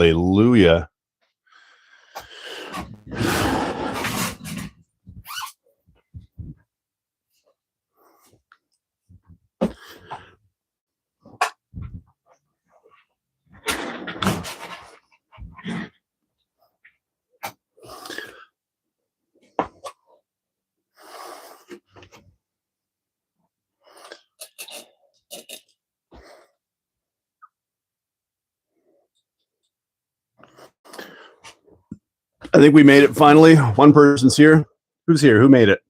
Hallelujah. I think we made it finally. One person's here. Who's here? Who made it?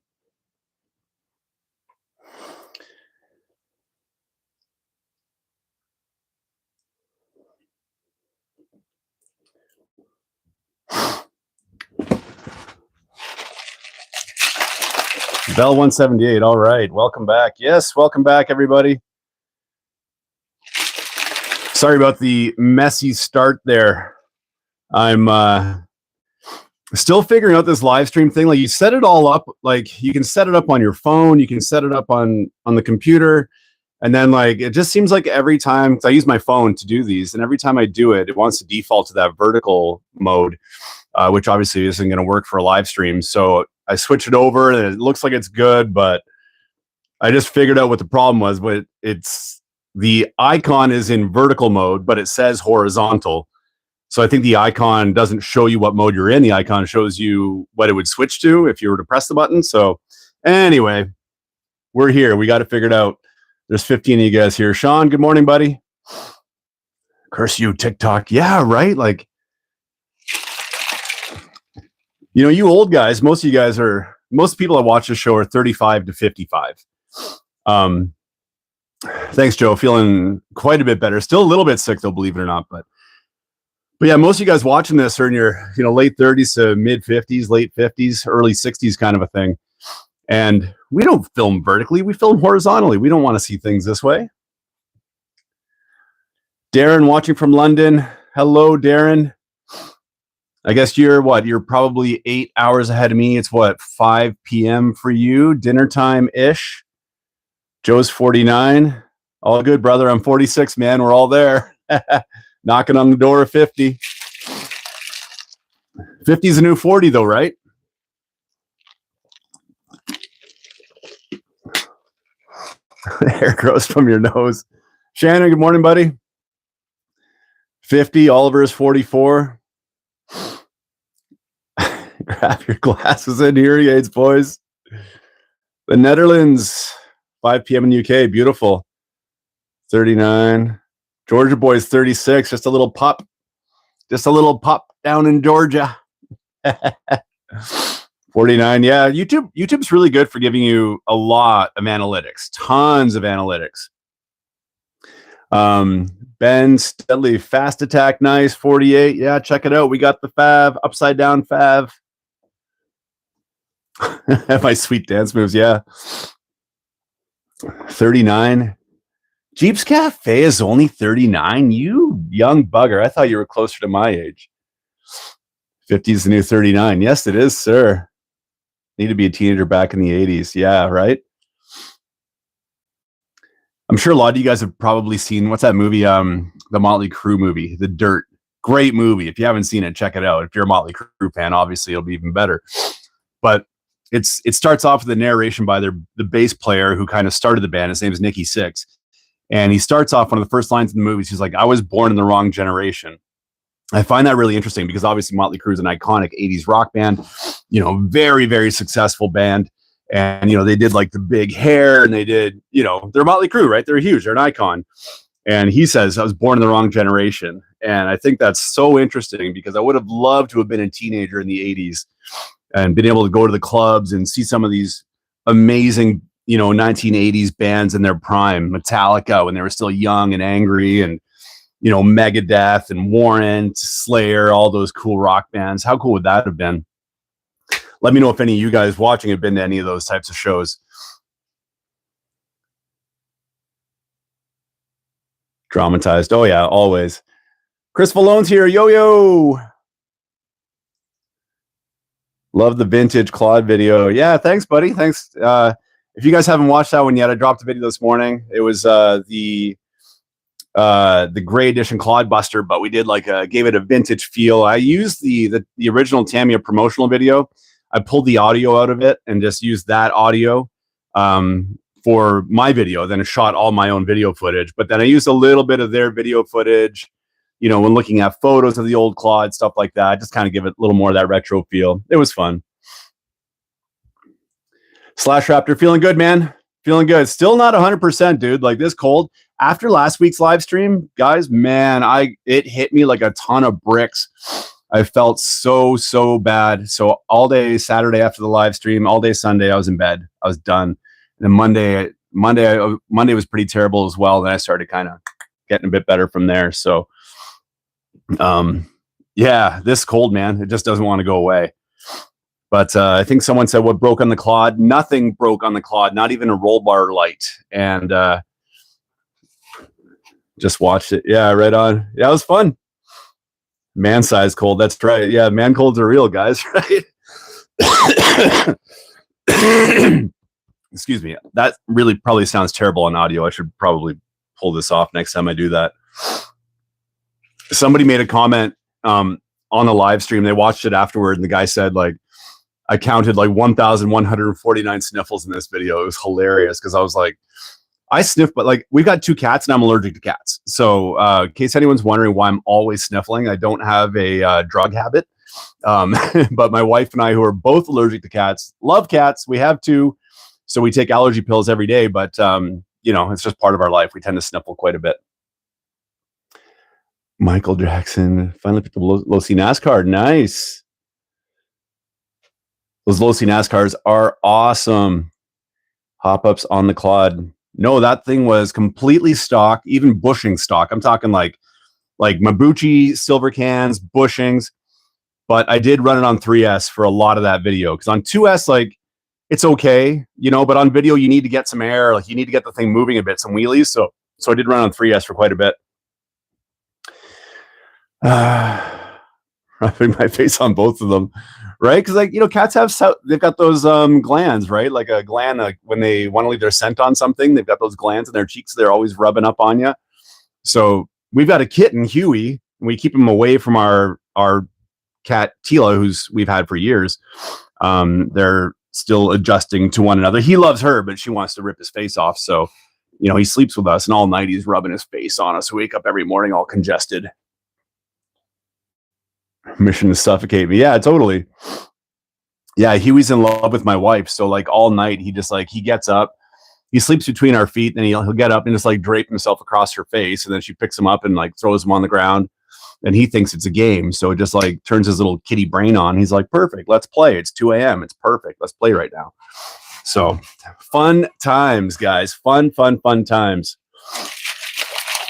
Bell 178. All right. Welcome back. Yes, welcome back, everybody. Sorry about the messy start there. I'm still figuring out this live stream thing. Like, you set it all up, like you can set it up on your phone, you can set it up on the computer, and then like it just seems like every time, 'cause I use my phone to do these, and every time I do it, it wants to default to that vertical mode, which obviously isn't going to work for a live stream. So I switch it over, and it looks like it's good, but I just figured out what the problem was. But it's the icon is in vertical mode, but it says horizontal. So I think the icon doesn't show you what mode you're in. The icon shows you what it would switch to if you were to press the button. So anyway, we're here. We got it figured out. There's 15 of you guys here. Sean, good morning, buddy. Curse you, TikTok. Yeah, right? Like, you know, you old guys, most people that watch the show are 35 to 55. Thanks, Joe. Feeling quite a bit better. Still a little bit sick, though, believe it or not. But yeah, most of you guys watching this are in your, late 30s to mid 50s, late 50s, early 60s kind of a thing. And we don't film vertically, we film horizontally. We don't want to see things this way. Darren watching from London. Hello, Darren. I guess you're probably 8 hours ahead of me. It's 5 p.m. for you, dinner time-ish. Joe's 49. All good, brother. I'm 46, man. We're all there. Knocking on the door of 50. 50 is a new 40, though, right? Hair grows from your nose. Shannon, good morning, buddy. 50. Oliver is 44. Grab your glasses in here, Yates boys. The Netherlands, 5 p.m. in the UK. Beautiful. 39. Georgia boys, 36. Just a little pop. Just a little pop down in Georgia. 49. Yeah, YouTube's really good for giving you a lot of analytics. Tons of analytics. Ben Steadley, Fast Attack, nice. 48. Yeah, check it out. We got the FAV, upside down FAV. My sweet dance moves, yeah. 39. Jeep's Cafe is only 39. You young bugger. I thought you were closer to my age. 50 is the new 39. Yes, it is, sir. Need to be a teenager back in the 80s. Yeah, right? I'm sure a lot of you guys have probably seen, what's that movie? The Motley Crue movie, The Dirt. Great movie. If you haven't seen it, check it out. If you're a Motley Crue fan, obviously it'll be even better. But it starts off with a narration by the bass player who kind of started the band. His name is Nicky Six. And he starts off, one of the first lines in the movie, he's like, I was born in the wrong generation. I find that really interesting because obviously Motley Crue is an iconic 80s rock band, very, very successful band. And, they did like the big hair and they did, they're Motley Crue, right? They're huge. They're an icon. And he says, I was born in the wrong generation. And I think that's so interesting because I would have loved to have been a teenager in the 80s and been able to go to the clubs and see some of these amazing, 1980s bands in their prime. Metallica when they were still young and angry, and, Megadeth and Warrant, Slayer, all those cool rock bands. How cool would that have been? Let me know if any of you guys watching have been to any of those types of shows. Dramatized. Oh, yeah, always. Chris Malone's here. Yo. Love the vintage Claude video. Yeah, thanks, buddy. Thanks. If you guys haven't watched that one yet, I dropped a video this morning. It was the the gray edition Clodbuster, but we did like gave it a vintage feel. I used the original Tamiya promotional video. I pulled the audio out of it and just used that audio for my video. Then I shot all my own video footage, but then I used a little bit of their video footage, you know, when looking at photos of the old Claude, stuff like that, just kind of give it a little more of that retro feel. It was fun. Slash Raptor, feeling good, man. Feeling good. Still not 100%, dude. Like this cold. After last week's live stream, guys, man, it hit me like a ton of bricks. I felt so bad. So all day Saturday after the live stream, all day Sunday, I was in bed. I was done. And then Monday was pretty terrible as well. Then I started kind of getting a bit better from there. So, yeah, this cold, man, it just doesn't want to go away. But I think someone said, what broke on the Claude? Nothing broke on the Claude, not even a roll bar light. And just watched it. Yeah, right on. Yeah, it was fun. Man size cold. That's right. Yeah, man colds are real, guys, right? Excuse me. That really probably sounds terrible on audio. I should probably pull this off next time I do that. Somebody made a comment on the live stream. They watched it afterward, and the guy said, like, I counted like 1,149 sniffles in this video. It was hilarious because I was like, I sniff, but like we've got 2 cats and I'm allergic to cats. So in case anyone's wondering why I'm always sniffling, I don't have a drug habit. But my wife and I, who are both allergic to cats, love cats. We have 2. So we take allergy pills every day. But, you know, it's just part of our life. We tend to sniffle quite a bit. Michael Jackson finally picked the low C NASCAR. Nice. Those low C NASCARs are awesome. Hop ups on the Claude. No, that thing was completely stock, even bushing stock. I'm talking like Mabuchi silver cans, bushings. But I did run it on 3S for a lot of that video because on 2S, like it's okay, you know. But on video, you need to get some air. Like you need to get the thing moving a bit, some wheelies. So I did run on 3S for quite a bit. Rubbing my face on both of them, right? Because like, you know, cats have they've got those glands, right? Like a gland when they want to leave their scent on something, they've got those glands in their cheeks. They're always rubbing up on you. So we've got a kitten, Huey, and we keep him away from our cat Tila, who's we've had for years. They're still adjusting to one another. He loves her, but she wants to rip his face off. So, you know, he sleeps with us, and all night he's rubbing his face on us. We wake up every morning all congested. Mission to suffocate me. Yeah, totally. Yeah, Huey's in love with my wife. So like all night, he just like, he gets up, he sleeps between our feet, and he'll get up and just like drape himself across her face. And then she picks him up and like throws him on the ground. And he thinks it's a game. So it just like turns his little kitty brain on. He's like, perfect, let's play. It's 2 a.m. It's perfect. Let's play right now. So fun times, guys. Fun times.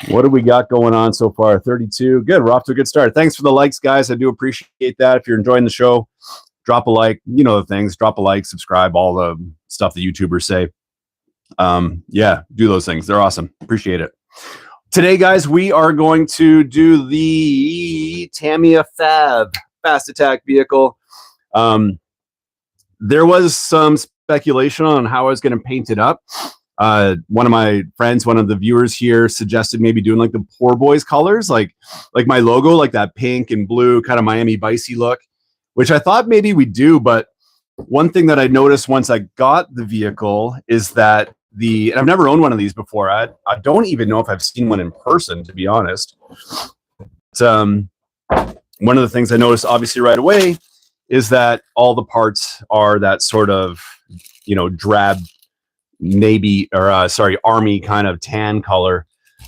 What do we got going on so far? 32. Good. We're off to a good start. Thanks for the likes, guys. I do appreciate that. If you're enjoying the show, drop a like. You know the things. Drop a like, subscribe, all the stuff the YouTubers say. Yeah, do those things. They're awesome. Appreciate it. Today, guys, we are going to do the Tamiya FAV, Fast Attack Vehicle. There was some speculation on how I was going to paint it up. One of my friends, one of the viewers here, suggested maybe doing like the Poor Boys colors, like my logo, like that pink and blue kind of Miami Vicey look, which I thought maybe we do. But one thing that I noticed once I got the vehicle is that and I've never owned one of these before. I don't even know if I've seen one in person, to be honest. But, one of the things I noticed obviously right away is that all the parts are that sort of, you know, drab navy or army kind of tan color.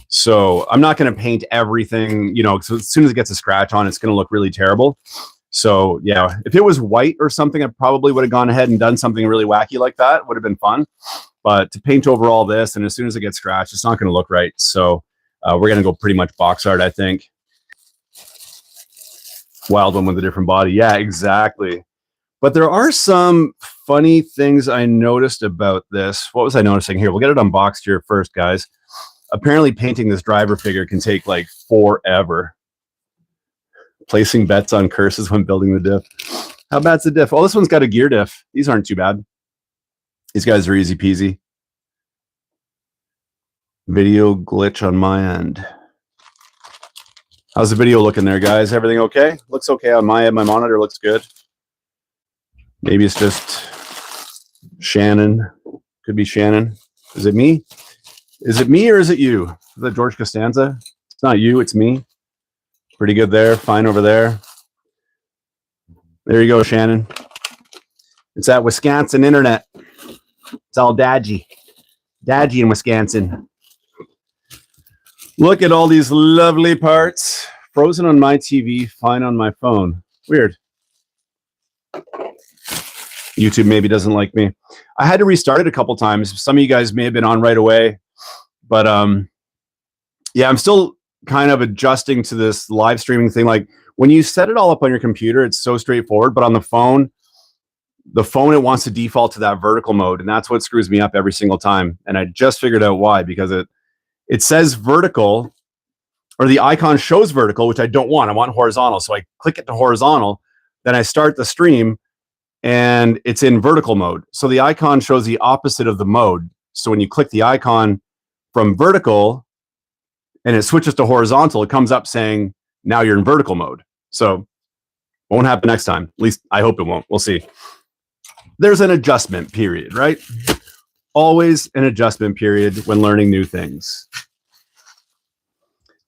So I'm not going to paint everything, you know, so as soon as it gets a scratch on, it's going to look really terrible. So yeah, if it was white or something, I probably would have gone ahead and done something really wacky like that. Would have been fun. But to paint over all this, and as soon as it gets scratched, it's not going to look right. So we're going to go pretty much box art, I think. Wild one with a different body. Yeah, exactly. But there are some funny things I noticed about this. What was I noticing here? We'll get it unboxed here first, guys. Apparently painting this driver figure can take like forever. Placing bets on curses when building the diff. How bad's the diff? Oh, this one's got a gear diff. These aren't too bad. These guys are easy peasy. Video glitch on my end. How's the video looking there, guys? Everything okay? Looks okay on my end. My monitor looks good. Maybe it's just Shannon. Could be Shannon. Is it me? Is it me or is it you? Is that George Costanza? It's not you, it's me. Pretty good there. Fine over there. There you go, Shannon. It's that Wisconsin internet. It's all dodgy. Dodgy in Wisconsin. Look at all these lovely parts. Frozen on my TV, fine on my phone. Weird. YouTube maybe doesn't like me. I had to restart it a couple times. Some of you guys may have been on right away. But yeah, I'm still kind of adjusting to this live streaming thing. Like when you set it all up on your computer, it's so straightforward. But on the phone, it wants to default to that vertical mode. And that's what screws me up every single time. And I just figured out why, because it says vertical, or the icon shows vertical, which I don't want. I want horizontal. So I click it to horizontal. Then I start the stream and it's in vertical mode. So the icon shows the opposite of the mode. So when you click the icon from vertical and it switches to horizontal, it comes up saying, now you're in vertical mode. So won't happen next time. At least I hope it won't. We'll see. There's an adjustment period, right? Always an adjustment period when learning new things.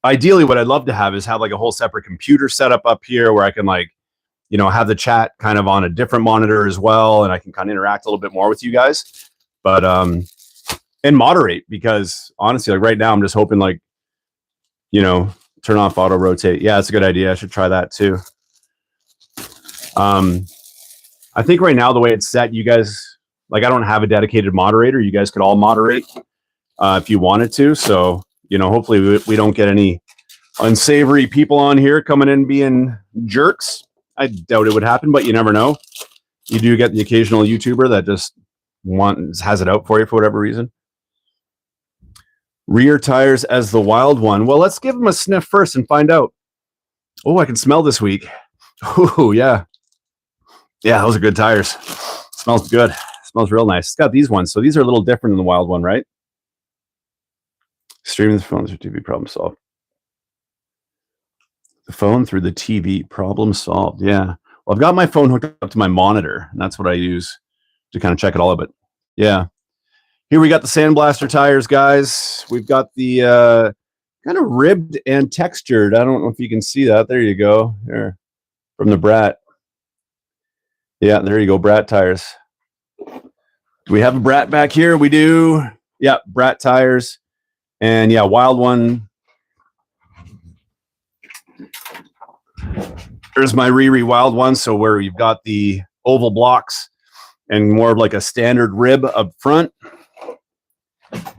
Ideally, what I'd love to have is have like a whole separate computer setup up here where I can like, you know, have the chat kind of on a different monitor as well. And I can kind of interact a little bit more with you guys, but, and moderate, because honestly, like right now, I'm just hoping like, you know, turn off auto rotate. Yeah, it's a good idea. I should try that too. I think right now, the way it's set, you guys, like I don't have a dedicated moderator. You guys could all moderate if you wanted to. So, you know, hopefully we don't get any unsavory people on here coming in being jerks. I doubt it would happen, but you never know. You do get the occasional YouTuber that just has it out for you for whatever reason. Rear tires as the wild one. Well, let's give them a sniff first and find out. Oh, I can smell this week. Oh, yeah. Yeah, those are good tires. Smells good. Smells real nice. It's got these ones. So these are a little different than the wild one, right? Streaming the phone through TV, problem solved. The phone through the TV, problem solved. Yeah. Well, I've got my phone hooked up to my monitor, and that's what I use to kind of check it all. But yeah. Here we got the Sandblaster tires, guys. We've got the kind of ribbed and textured. I don't know if you can see that. There you go. There. From the Brat. Yeah, there you go. Brat tires. Do we have a Brat back here? We do. Yeah, Brat tires. And yeah, wild one. There's my Riri wild one. So where you've got the oval blocks and more of like a standard rib up front.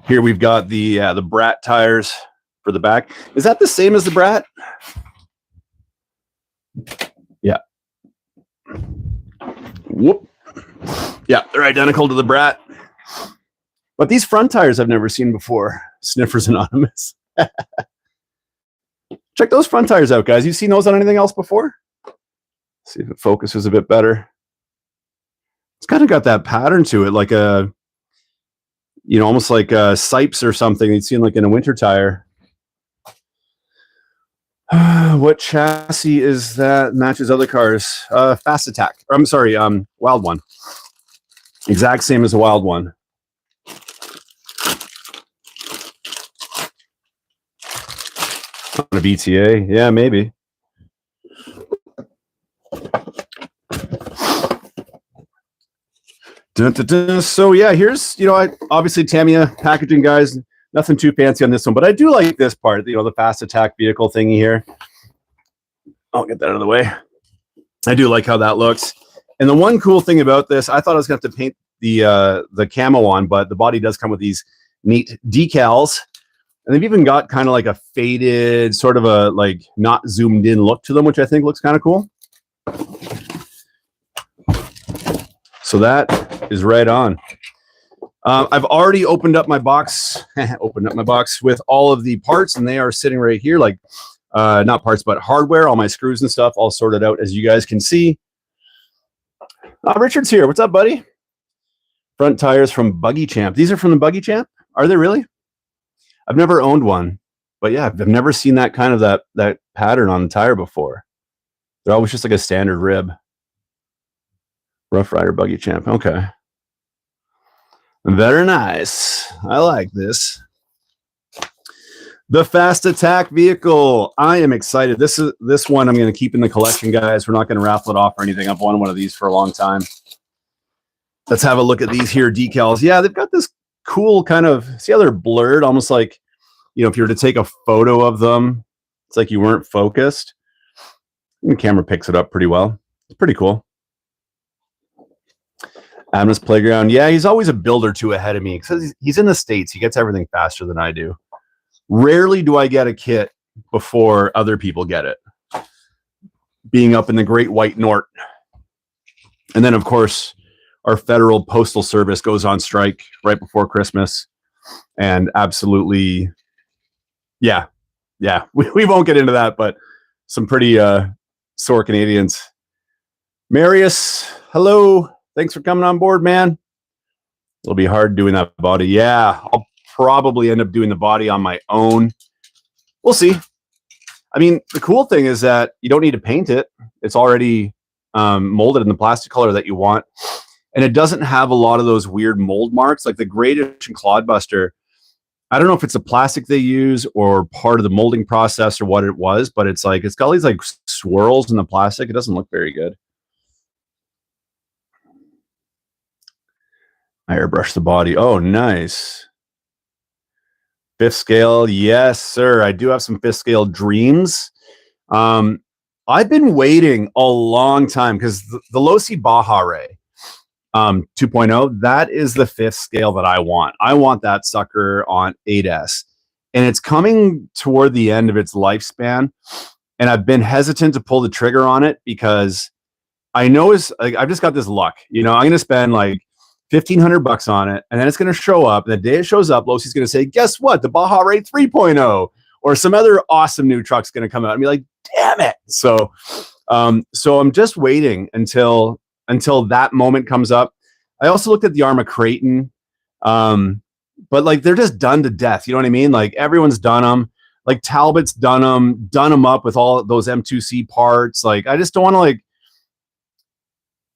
Here we've got the Brat tires for the back. Is that the same as the Brat? Yeah. Whoop. Yeah, they're identical to the Brat. But these front tires I've never seen before. Sniffers Anonymous. Check those front tires out, guys. You seen those on anything else before? See if it focuses a bit better. It's kind of got that pattern to it, like a, you know, almost like sipes or something you'd seen like in a winter tire. What chassis is that matches other cars? Fast Attack. Or, I'm sorry, Wild One. Exact same as the Wild One. On a BTA, yeah, maybe. Dun, dun, dun. So yeah, here's, you know, obviously Tamiya packaging, guys. Nothing too fancy on this one, but I do like this part, you know, the Fast Attack vehicle thingy here. I'll get that out of the way. I do like how that looks. And the one cool thing about this, I thought I was going to have to paint the camo on, but the body does come with these neat decals. And they've even got kind of like a faded, sort of a like not zoomed in look to them, which I think looks kind of cool. So that is right on. I've already opened up my box, with all of the parts, and they are sitting right here, like not parts, but hardware, all my screws and stuff, all sorted out, as you guys can see. Richard's here. What's up, buddy? Front tires from Buggy Champ. These are from the Buggy Champ? Are they really? I've never owned one. But yeah, I've never seen that kind of that pattern on the tire before. They're always just like a standard rib. Rough Rider Buggy Champ. Okay. Very nice. I like this. The Fast Attack vehicle. I am excited. This one I'm going to keep in the collection, guys. We're not going to raffle it off or anything. I've wanted one of these for a long time. Let's have a look at these here decals. Yeah, they've got this cool kind of, see how they're blurred? Almost like, you know, if you were to take a photo of them, it's like you weren't focused. And the camera picks it up pretty well. It's pretty cool. Adam's Playground. Yeah, he's always a build or two ahead of me because he's in the States. He gets everything faster than I do. Rarely do I get a kit before other people get it. Being up in the Great White North. And then, of course, our Federal Postal Service goes on strike right before Christmas. And absolutely, yeah, we won't get into that, but some pretty sore Canadians. Marius, hello. Thanks for coming on board, man. It'll be hard doing that body. Yeah, I'll probably end up doing the body on my own. We'll see. I mean, the cool thing is that you don't need to paint it. It's already molded in the plastic color that you want. And it doesn't have a lot of those weird mold marks. Like the Great Edition Clodbuster, I don't know if it's a plastic they use or part of the molding process or what it was, but it's like, it's got these like swirls in the plastic. It doesn't look very good. I airbrushed the body. Oh, nice. 5th scale. Yes, sir. I do have some 5th scale dreams. I've been waiting a long time because the Losi Baja Ray 2.0, that is the 5th scale that I want. I want that sucker on 8S. And it's coming toward the end of its lifespan. And I've been hesitant to pull the trigger on it because I know I've just got this luck. You know, I'm going to spend like $1,500 on it, and then it's going to show up. And the day it shows up, Losi's going to say, guess what? The Baja Ray 3.0 or some other awesome new truck's going to come out and be like, damn it. So I'm just waiting until that moment comes up. I also looked at the Arma Creighton, but like they're just done to death. You know what I mean? Like everyone's done them. Like Talbot's done them up with all those M2C parts. Like I just don't want to like,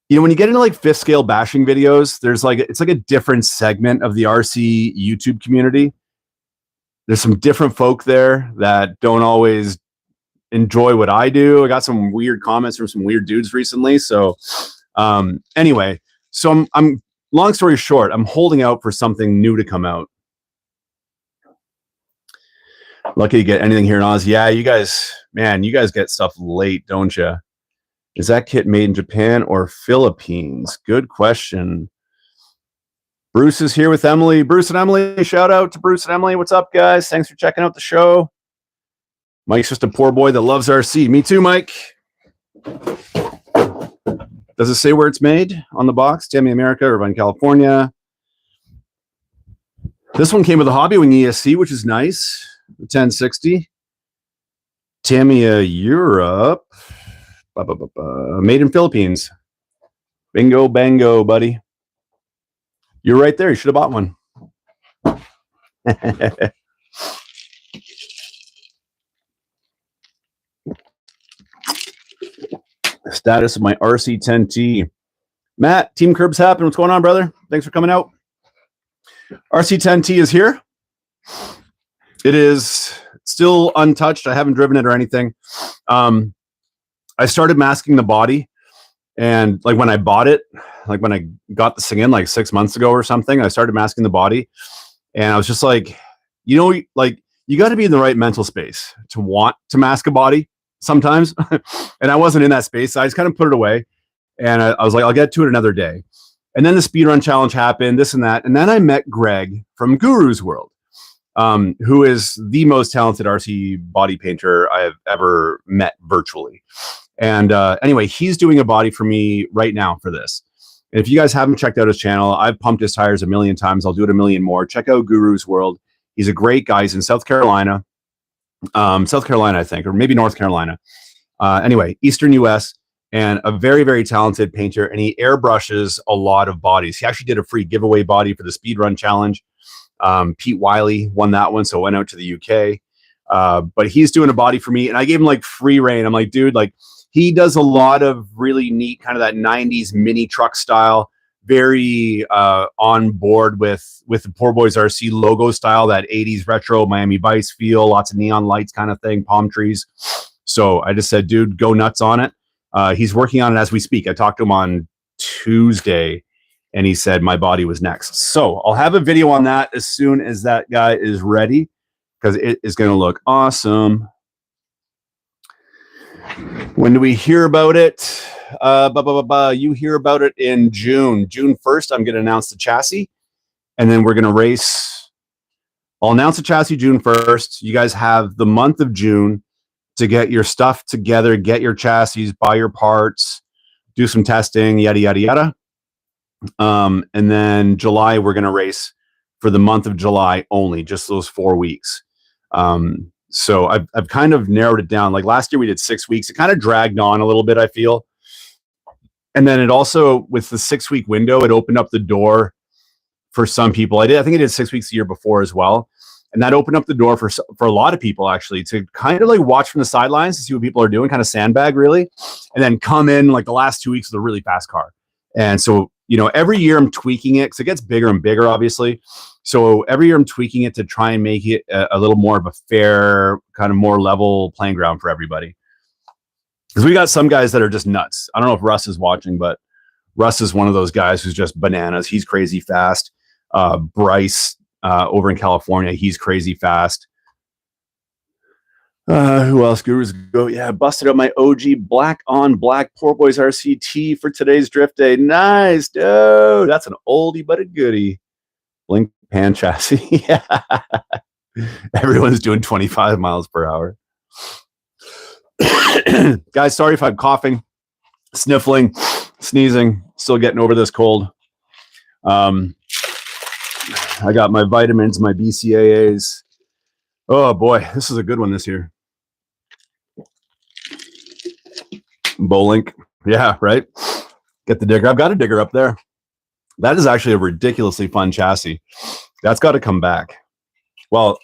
you know, when you get into like 5th scale bashing videos, there's like, it's like a different segment of the RC YouTube community. There's some different folk there that don't always enjoy what I do. I got some weird comments from some weird dudes recently. So anyway, so I'm long story short, I'm holding out for something new to come out. Lucky to get anything here in Oz. Yeah, you guys get stuff late, don't you? Is that kit made in Japan or Philippines? Good question. Bruce is here with Emily. Bruce and Emily, shout out to Bruce and Emily. What's up, guys? Thanks for checking out the show. Mike's just a poor boy that loves RC. Me too, Mike. Does it say where it's made on the box? Tammy, America, Irvine, California. This one came with a Hobbywing ESC, which is nice. The 1060. Tamiya, Europe. Made in Philippines. Bingo, bango, buddy. You're right there. You should have bought one. Status of my RC10T. Matt, Team Curbs Happen. What's going on, brother? Thanks for coming out. RC10T is here. It is still untouched. I haven't driven it or anything. I started masking the body, and like when I bought it, like when I got this thing in like 6 months ago or something, I started masking the body, and I was just like, you know, like you got to be in the right mental space to want to mask a body sometimes. And I wasn't in that space. So I just kind of put it away, and I was like, I'll get to it another day. And then the speedrun challenge happened, this and that. And then I met Greg from Guru's World, who is the most talented RC body painter I have ever met virtually. And anyway, he's doing a body for me right now for this. And if you guys haven't checked out his channel, I've pumped his tires a million times. I'll do it a million more. Check out Guru's World. He's a great guy. He's in South Carolina. South Carolina, I think, or maybe North Carolina. Anyway, Eastern US, and a very, very talented painter. And he airbrushes a lot of bodies. He actually did a free giveaway body for the speedrun challenge. Pete Wiley won that one, so went out to the UK. But he's doing a body for me, and I gave him like free reign. I'm like, dude, like he does a lot of really neat kind of that 90s mini truck style, very on board with the Poor Boys RC logo style, that 80s retro Miami Vice feel, lots of neon lights kind of thing, palm trees. So I just said, dude, go nuts on it. He's working on it as we speak. I talked to him on Tuesday, and he said my body was next. So I'll have a video on that as soon as that guy is ready, because it is going to look awesome. When do we hear about it? You hear about it in June. June 1st, I'm going to announce the chassis, and then we're going to race. I'll announce the chassis June 1st. You guys have the month of June to get your stuff together, get your chassis, buy your parts, do some testing, yada, yada, yada. And then July, we're going to race for the month of July only, just those 4 weeks. So I've kind of narrowed it down. Like last year we did 6 weeks. It kind of dragged on a little bit, I feel. And then it also, with the 6 week window, it opened up the door for some people. I think I did 6 weeks the year before as well. And that opened up the door for a lot of people actually to kind of like watch from the sidelines to see what people are doing, kind of sandbag really, and then come in like the last 2 weeks with a really fast car. And so, you know, every year I'm tweaking it because it gets bigger and bigger, obviously. So every year I'm tweaking it to try and make it a little more of a fair, kind of more level playing ground for everybody. Because we got some guys that are just nuts. I don't know if Russ is watching, but Russ is one of those guys who's just bananas. He's crazy fast. Bryce over in California, he's crazy fast. Who else? Gurus go. Yeah, busted up my OG black on black Poor Boys RCT for today's drift day. Nice, dude. That's an oldie but a goodie. Blink pan chassis. Yeah. Everyone's doing 25 miles per hour. Guys, sorry if I'm coughing, sniffling, sneezing. Still getting over this cold. I got my vitamins, my BCAAs. Oh boy, this is a good one this year. Bolink. Yeah, right. Get the digger. I've got a digger up there. That is actually a ridiculously fun chassis. That's got to come back. Well,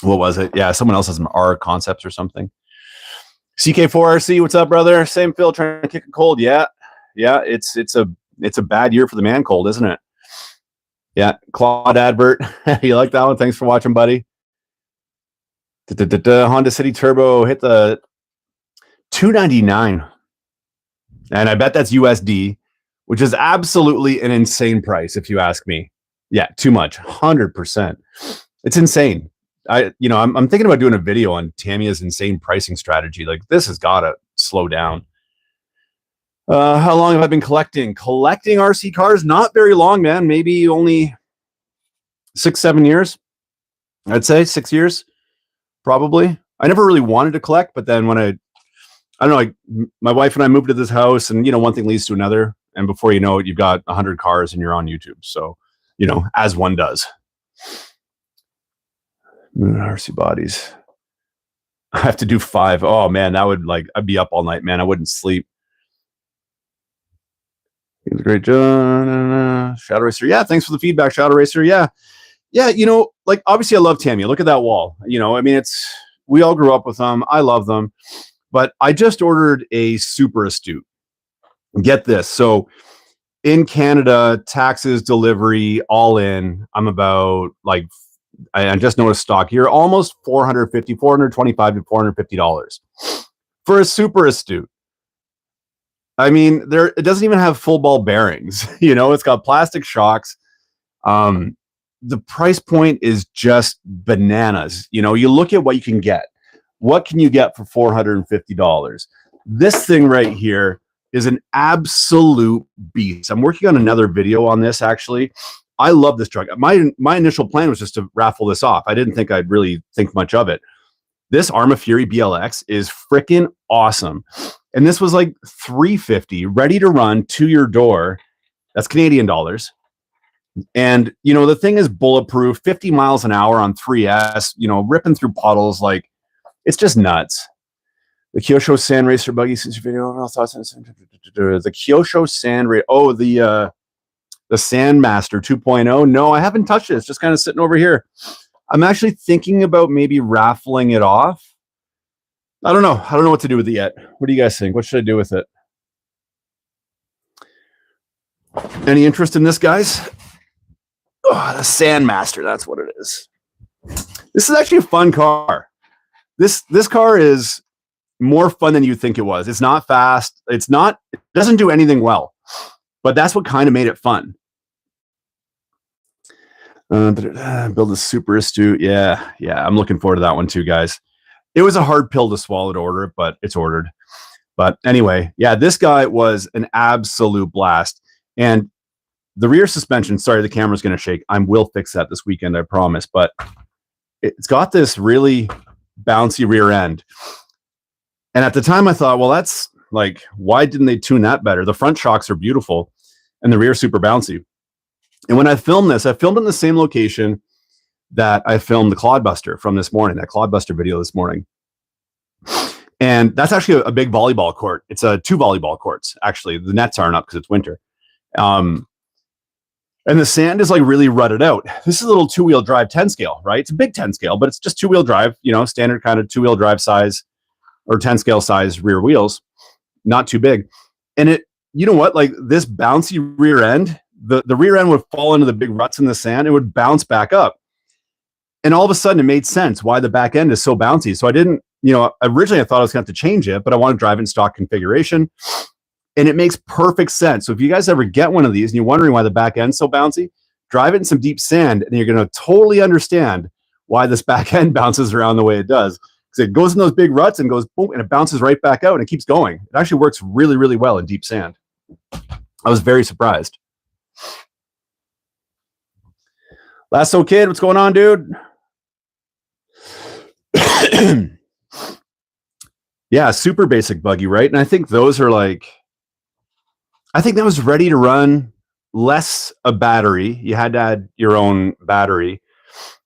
what was it? Yeah, someone else has some R concepts or something. CK4RC, what's up, brother? Same Phil, trying to kick a cold. Yeah, it's a bad year for the man cold, isn't it? Yeah, Claude Advert. You like that one? Thanks for watching, buddy. Honda City Turbo hit the 299, and I bet that's USD, which is absolutely an insane price if you ask me. Yeah, too much. 100%. It's insane. I'm thinking about doing a video on Tamiya's insane pricing strategy. Like, this has got to slow down. How long have I been collecting RC cars? Not very long, man. Maybe only 6-7 years. I'd say 6 years, probably. I never really wanted to collect, but then when I don't know, like my wife and I moved to this house, and one thing leads to another, and before you know it, you've got 100 cars and you're on YouTube. So, as one does. RC bodies. I have to do 5. Oh man, that would I'd be up all night, man. I wouldn't sleep. Great John. Shadow Racer. Yeah, thanks for the feedback, Shadow Racer. Yeah. Obviously I love Tamiya. Look at that wall. We all grew up with them. I love them. But I just ordered a Super Astute. Get this. So in Canada, taxes, delivery, all in, I'm about I just noticed stock here, almost $425 to $450 for a Super Astute. I mean, it doesn't even have full ball bearings. It's got plastic shocks. The price point is just bananas. You look at what you can get. What can you get for $450? This thing right here is an absolute beast. I'm working on another video on this, actually. I love this truck. My initial plan was just to raffle this off. I didn't think I'd really think much of it. This Arma Fury BLX is freaking awesome. And this was like $350, ready to run to your door. That's Canadian dollars. And, the thing is bulletproof, 50 miles an hour on 3S, ripping through puddles. It's just nuts. The Kyosho Sand Racer buggy since your video. Overall thoughts on the Kyosho Sand Racer. Oh, the Sandmaster 2.0. No, I haven't touched it. It's just kind of sitting over here. I'm actually thinking about maybe raffling it off. I don't know. I don't know what to do with it yet. What do you guys think? What should I do with it? Any interest in this, guys? Oh, the Sandmaster. That's what it is. This is actually a fun car. This car is more fun than you think it was. It's not fast. It doesn't do anything well, but that's what kind of made it fun. Build a super astute. Yeah. I'm looking forward to that one too, guys. It was a hard pill to swallow to order it, but it's ordered. But anyway, yeah, this guy was an absolute blast. And the rear suspension, sorry, the camera's going to shake. I will fix that this weekend, I promise. But it's got this really bouncy rear end. And at the time I thought, well, that's like, why didn't they tune that better? The front shocks are beautiful and the rear super bouncy. And when I filmed this, I filmed in the same location that I filmed the Clodbuster from this morning, that Clodbuster video this morning. And that's actually a big volleyball court. It's 2 volleyball courts, actually. The nets aren't up because it's winter. And the sand is like really rutted out. This is a little 2-wheel drive 10 scale, right? It's a big 10 scale, but it's just 2-wheel drive, standard kind of 2-wheel drive size or 10 scale size rear wheels, not too big. And it, you know what, like this bouncy rear end, the rear end would fall into the big ruts in the sand. It would bounce back up. And all of a sudden it made sense why the back end is so bouncy. So I didn't, originally I thought I was going to have to change it, but I want to drive in stock configuration. And it makes perfect sense. So if you guys ever get one of these and you're wondering why the back end's so bouncy, drive it in some deep sand and you're going to totally understand why this back end bounces around the way it does. Because it goes in those big ruts and goes boom, and it bounces right back out and it keeps going. It actually works really, really well in deep sand. I was very surprised. Lasso Kid, what's going on, dude? Yeah, super basic buggy, right? And I think those are like, I think that was ready to run less a battery. You had to add your own battery.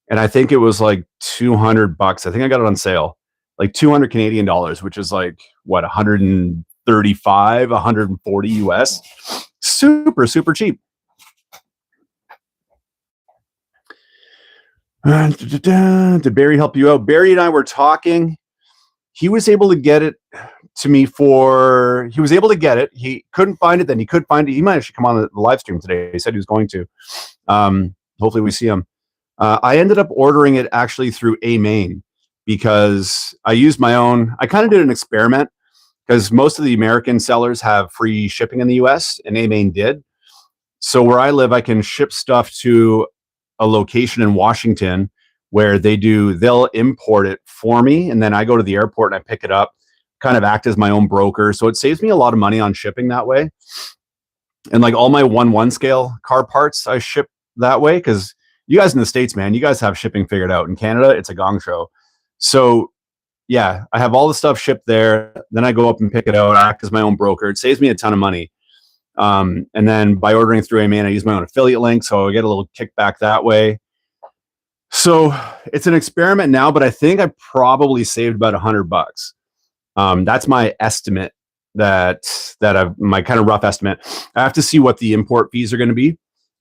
And I think it was like $200. I think I got it on sale, like 200 Canadian dollars, which is like what, 135, 140 US. Super, super cheap. Did Barry help you out? Barry and I were talking. He was able to get it to me he was able to get it. He couldn't find it. Then he could find it. He might actually come on the live stream today. He said he was going to. Hopefully we see him. I ended up ordering it actually through A-Main because I used my own. I kind of did an experiment because most of the American sellers have free shipping in the US and A-Main did. So where I live, I can ship stuff to a location in Washington where they'll import it for me. And then I go to the airport and I pick it up, kind of act as my own broker. So it saves me a lot of money on shipping that way. And like all my 1/1 scale car parts, I ship that way. Cause you guys in the States, man, you guys have shipping figured out. In Canada, it's a gong show. So yeah, I have all the stuff shipped there. Then I go up and pick it out, act as my own broker. It saves me a ton of money. And then by ordering through A-Main, I use my own affiliate link. So I get a little kickback that way. So it's an experiment now, but I think I probably saved about $100. That's my estimate my kind of rough estimate. I have to see what the import fees are going to be.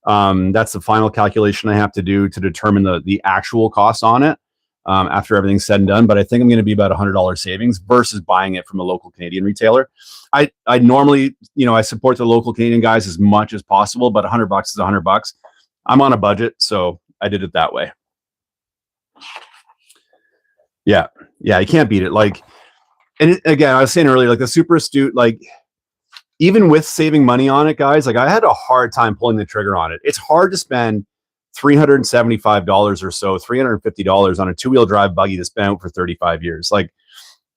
That's the final calculation I have to do to determine the actual cost on it after everything's said and done. But I think I'm going to be about $100 savings versus buying it from a local Canadian retailer. I normally, I support the local Canadian guys as much as possible, but $100 is $100. I'm on a budget, so I did it that way. Yeah, you can't beat it. Like, and again, I was saying earlier, like the super astute, like even with saving money on it, guys, like I had a hard time pulling the trigger on it. It's hard to spend $375 or so, $350 on a 2-wheel drive buggy that's been out for 35 years. Like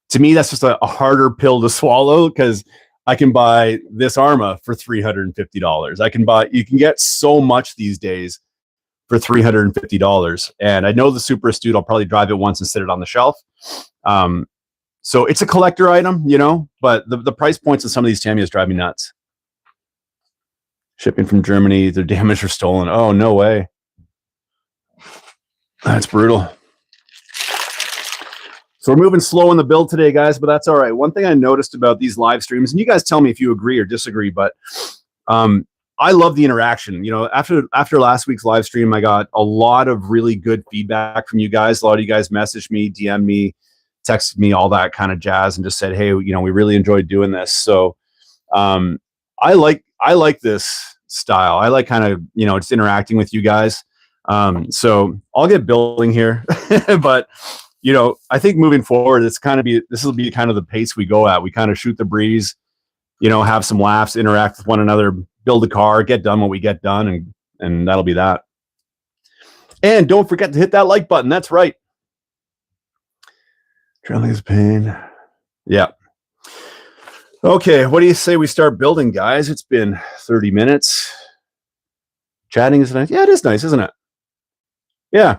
to me, that's just a harder pill to swallow because I can buy this Arma for $350. You can get so much these days for $350. And I know the super astute, I'll probably drive it once and sit it on the shelf. So it's a collector item, but the price points of some of these Tamias drive me nuts. Shipping from Germany, they're damaged or stolen. Oh, no way. That's brutal. So we're moving slow in the build today, guys, but that's all right. One thing I noticed about these live streams, and you guys tell me if you agree or disagree, but I love the interaction. After last week's live stream, I got a lot of really good feedback from you guys. A lot of you guys messaged me, DM me, texted me, all that kind of jazz, and just said, "Hey, we really enjoyed doing this." So I like this style. I like kind of just interacting with you guys. So I'll get building here, but I think moving forward, this will be kind of the pace we go at. We kind of shoot the breeze, have some laughs, interact with one another, build a car, get done what we get done, and that'll be that. And don't forget to hit that like button. That's right. Trailing is pain. Yeah. Okay, what do you say we start building, guys? It's been 30 minutes. Chatting is nice. Yeah, it is nice, isn't it? Yeah.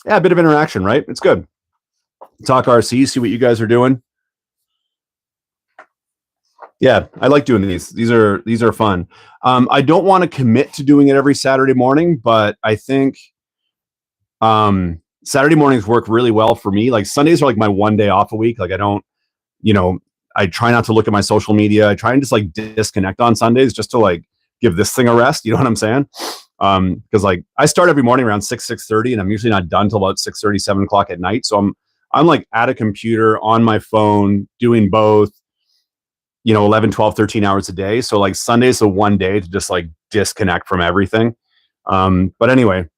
Yeah, a bit of interaction, right? It's good. Talk RC, see what you guys are doing. Yeah, I like doing these. These are fun. I don't want to commit to doing it every Saturday morning, but I think Saturday mornings work really well for me. Like Sundays are like my one day off a week. Like I don't, I try not to look at my social media. I try and just like disconnect on Sundays just to like give this thing a rest. You know what I'm saying? Because like I start every morning around 6:30, and I'm usually not done till about 6:30, 7 o'clock at night. So I'm like at a computer on my phone doing both, 11, 12, 13 hours a day. So like Sunday's the one day to just like disconnect from everything. But anyway,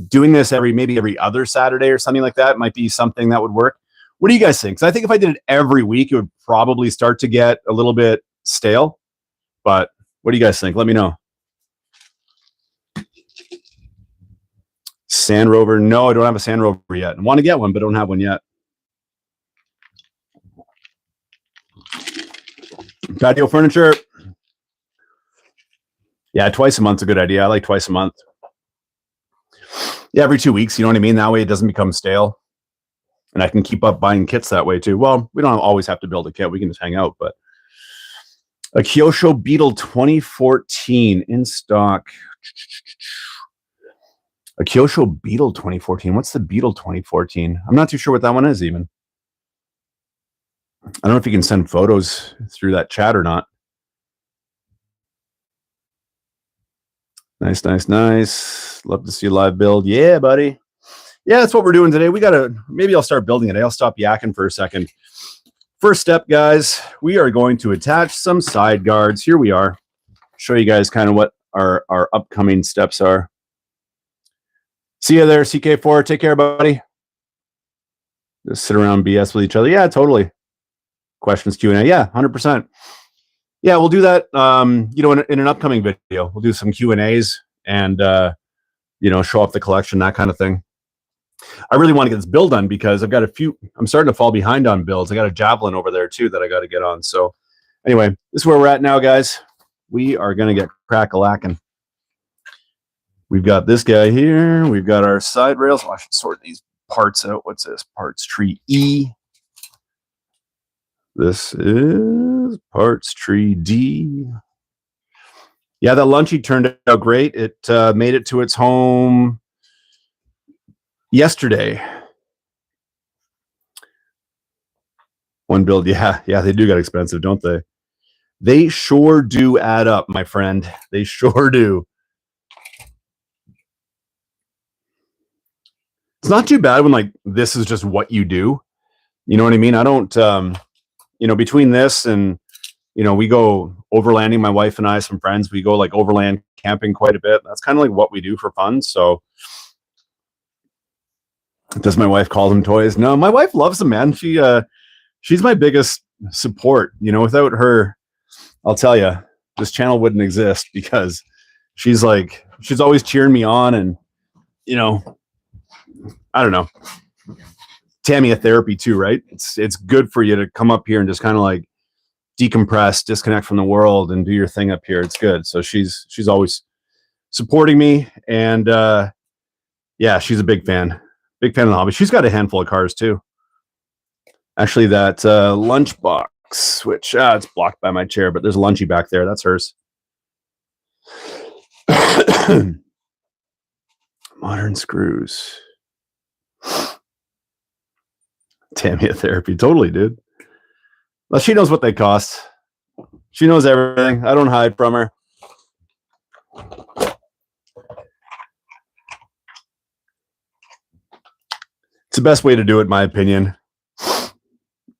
doing this maybe every other Saturday or something like that might be something that would work. What do you guys think? Because I think if I did it every week, it would probably start to get a little bit stale. But what do you guys think? Let me know. Sand Rover. No, I don't have a Sand Rover yet. I want to get one, but don't have one yet. Patio furniture. Yeah, twice a month's a good idea. I like twice a month. Yeah, every 2 weeks, you know what I mean? That way it doesn't become stale. And I can keep up buying kits that way too. Well, we don't always have to build a kit. We can just hang out. But a Kyosho Beetle 2014 in stock. A Kyosho Beetle 2014. What's the Beetle 2014? I'm not too sure what that one is even. I don't know if you can send photos through that chat or not. Nice, nice, nice. Love to see a live build. Yeah, buddy. Yeah, that's what we're doing today. Maybe I'll start building it. I'll stop yakking for a second. First step, guys, we are going to attach some side guards. Here we are. Show you guys kind of what our upcoming steps are. See you there, CK4. Take care, buddy. Just sit around BS with each other. Yeah, totally. Questions, Q&A. Yeah, 100%. Yeah, we'll do that, in an upcoming video. We'll do some Q&As and, show off the collection, that kind of thing. I really want to get this build done because I'm starting to fall behind on builds. I got a Javelin over there too that I got to get on. So anyway, this is where we're at now, guys. We are going to get crack-a-lacking. We've got this guy here. We've got our side rails. Oh, I should sort these parts out. What's this? Parts tree E. This is parts tree D. Yeah, that Lunchy turned out great. It made it to its home yesterday. One build. Yeah, they do get expensive, don't they? They sure do add up, my friend. They sure do. It's not too bad when like this is just what you do. You know what I mean? I don't between this and we go overlanding, my wife and I, some friends, we go like overland camping quite a bit. That's kind of like what we do for fun. So does my wife call them toys? No, my wife loves them, man. She's my biggest support. Without her, I'll tell you, this channel wouldn't exist because she's always cheering me on, and I don't know. Tamiya therapy too, right? It's good for you to come up here and just kind of like decompress, disconnect from the world, and do your thing up here. It's good. So she's always supporting me, and yeah, she's a big fan. Big fan of the hobby. She's got a handful of cars too. Actually, that lunchbox, which it's blocked by my chair, but there's a Lunchy back there. That's hers. Modern screws. Tamiya therapy. Totally, dude. Well, she knows what they cost. She knows everything. I don't hide from her. It's the best way to do it, in my opinion.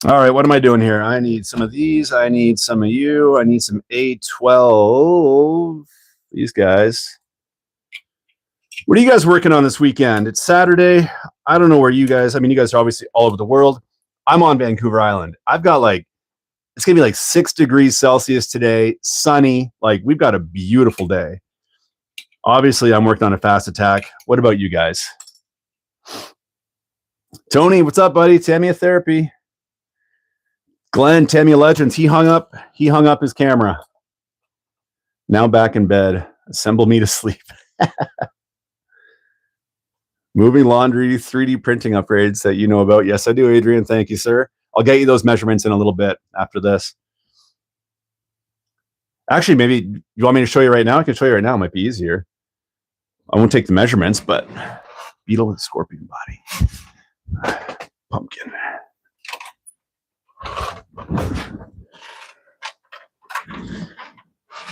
All right, what am I doing here? I need some of these. I need some of you. I need some A12. These guys. What are you guys working on this weekend? It's Saturday. I don't know where you guys, I mean, you guys are obviously all over the world. I'm on Vancouver Island. I've got like, it's going to be like 6 degrees Celsius today, sunny. Like, we've got a beautiful day. Obviously, I'm working on a fast attack. What about you guys? Tony, what's up, buddy? Tamiya Therapy. Glenn, Tamiya Legends. He hung up his camera. Now back in bed. Assemble me to sleep. Moving laundry, 3D printing upgrades that you know about. Yes, I do, Adrian. Thank you, sir. I'll get you those measurements in a little bit after this. Actually, maybe you want me to show you right now? I can show you right now. It might be easier. I won't take the measurements, but beetle with scorpion body. Pumpkin.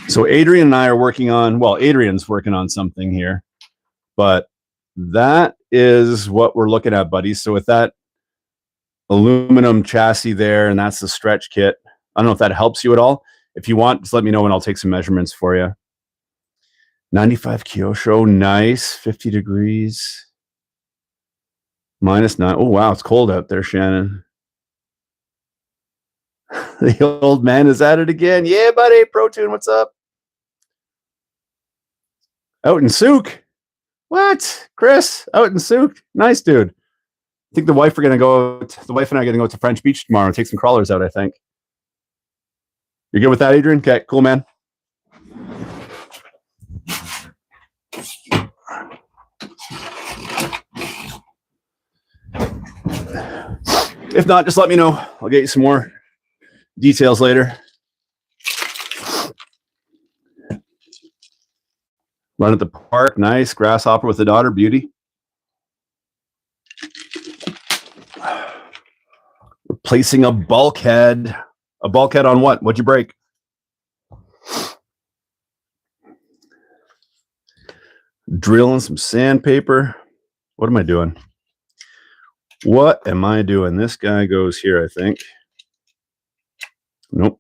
So Adrian and I are working on, well, Adrian's working on something here, but that is what we're looking at, buddies. So with that aluminum chassis there, and that's the stretch kit. I don't know if that helps you at all. If you want, just let me know and I'll take some measurements for you. 95 Kyosho, nice. 50 degrees. -9. Oh, wow, it's cold out there, Shannon. The old man is at it again. Yeah, buddy. Protoon, what's up? Out in Souk. What? Chris, out in Souk. Nice, dude. I think the wife and I are going to go to French Beach tomorrow and take some crawlers out, I think. You're good with that, Adrian? Okay, cool, man. If not, just let me know. I'll get you some more details later. Run at the park. Nice. Grasshopper with the daughter. Beauty. Replacing a bulkhead. A bulkhead on what? What'd you break? Drilling some sandpaper. What am I doing? What am I doing? This guy goes here, I think. Nope.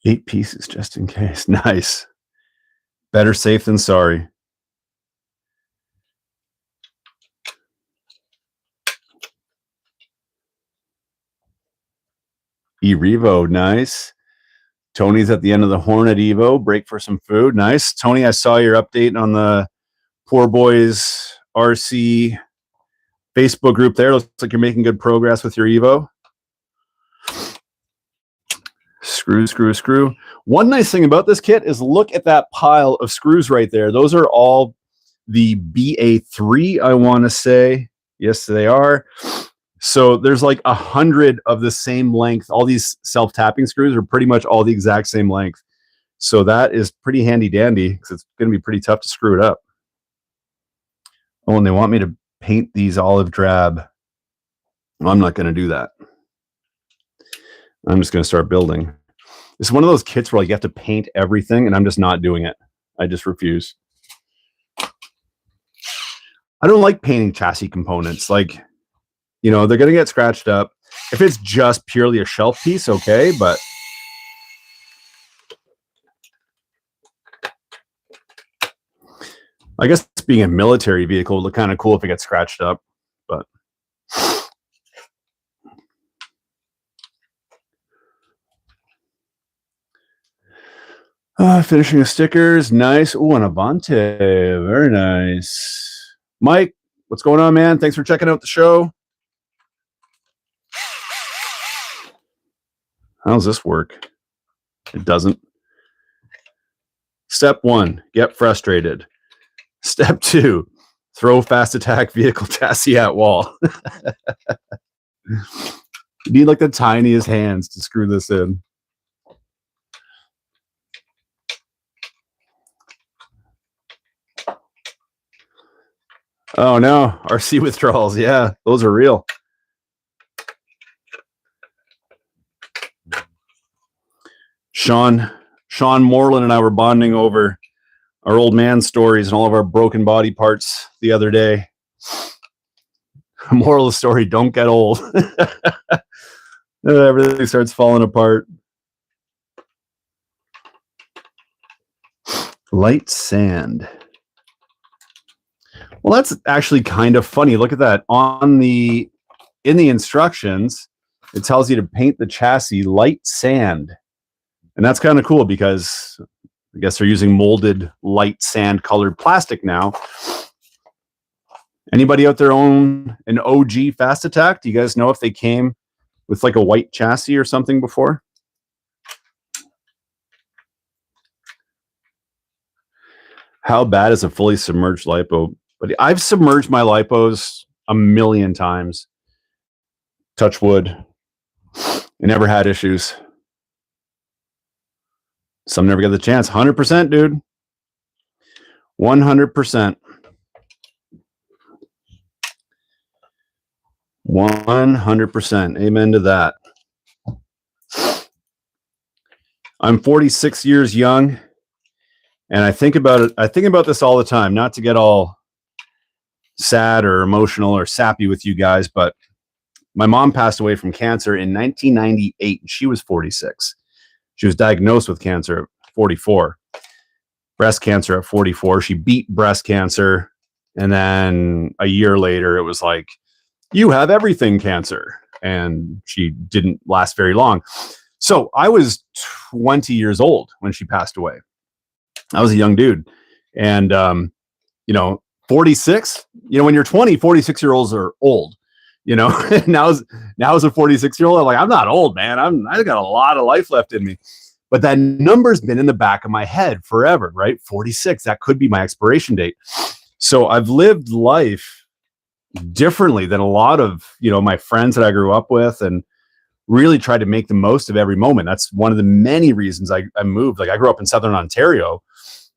Eight pieces just in case. Nice. Better safe than sorry. E-Revo, nice. Tony's at the end of the Hornet Evo. Break for some food. Nice. Tony, I saw your update on the Poor Boys RC Facebook group there. Looks like you're making good progress with your Evo. Screw, screw, screw. One nice thing about this kit is look at that pile of screws right there. Those are all the BA3, I want to say. Yes, they are. So there's like 100 of the same length. All these self-tapping screws are pretty much all the exact same length. So that is pretty handy dandy because it's going to be pretty tough to screw it up. Oh, and they want me to paint these olive drab. Well, I'm not going to do that. I'm just going to start building. It's one of those kits where like, you have to paint everything, and I'm just not doing it. I just refuse. I don't like painting chassis components. Like, you know, they're going to get scratched up. If it's just purely a shelf piece, okay, but I guess being a military vehicle would look kind of cool if it gets scratched up, but finishing the stickers. Nice. Oh, an Avante. Very nice. Mike, what's going on, man? Thanks for checking out the show. How does this work? It doesn't. Step 1, get frustrated. Step 2, throw fast attack vehicle chassis at wall. You need like the tiniest hands to screw this in. Oh no, RC withdrawals. Yeah, those are real. Sean Moreland and I were bonding over our old man stories and all of our broken body parts the other day. Moral of the story, don't get old. Everything starts falling apart. Light sand. Well, that's actually kind of funny. Look at that. In the instructions, it tells you to paint the chassis light sand. And that's kind of cool because I guess they're using molded light sand colored plastic now. Anybody out there own an OG Fast Attack? Do you guys know if they came with like a white chassis or something before? How bad is a fully submerged lipo? But I've submerged my lipos a million times. Touch wood. I never had issues. Some never get the chance. 100%, dude. 100%. 100%. Amen to that. I'm 46 years young, and I think about it. I think about this all the time, not to get all sad or emotional or sappy with you guys, but my mom passed away from cancer in 1998, and she was 46. She was diagnosed with cancer at 44, breast cancer at 44. She beat breast cancer. And then a year later, it was like, you have everything cancer. And she didn't last very long. So I was 20 years old when she passed away. I was a young dude. And, 46, when you're 20, 46-year-olds are old. Now as a 46-year-old, I'm like, I'm not old, man. I got a lot of life left in me. But that number's been in the back of my head forever, right? 46, that could be my expiration date. So I've lived life differently than a lot of, my friends that I grew up with, and really tried to make the most of every moment. That's one of the many reasons I moved. Like, I grew up in Southern Ontario,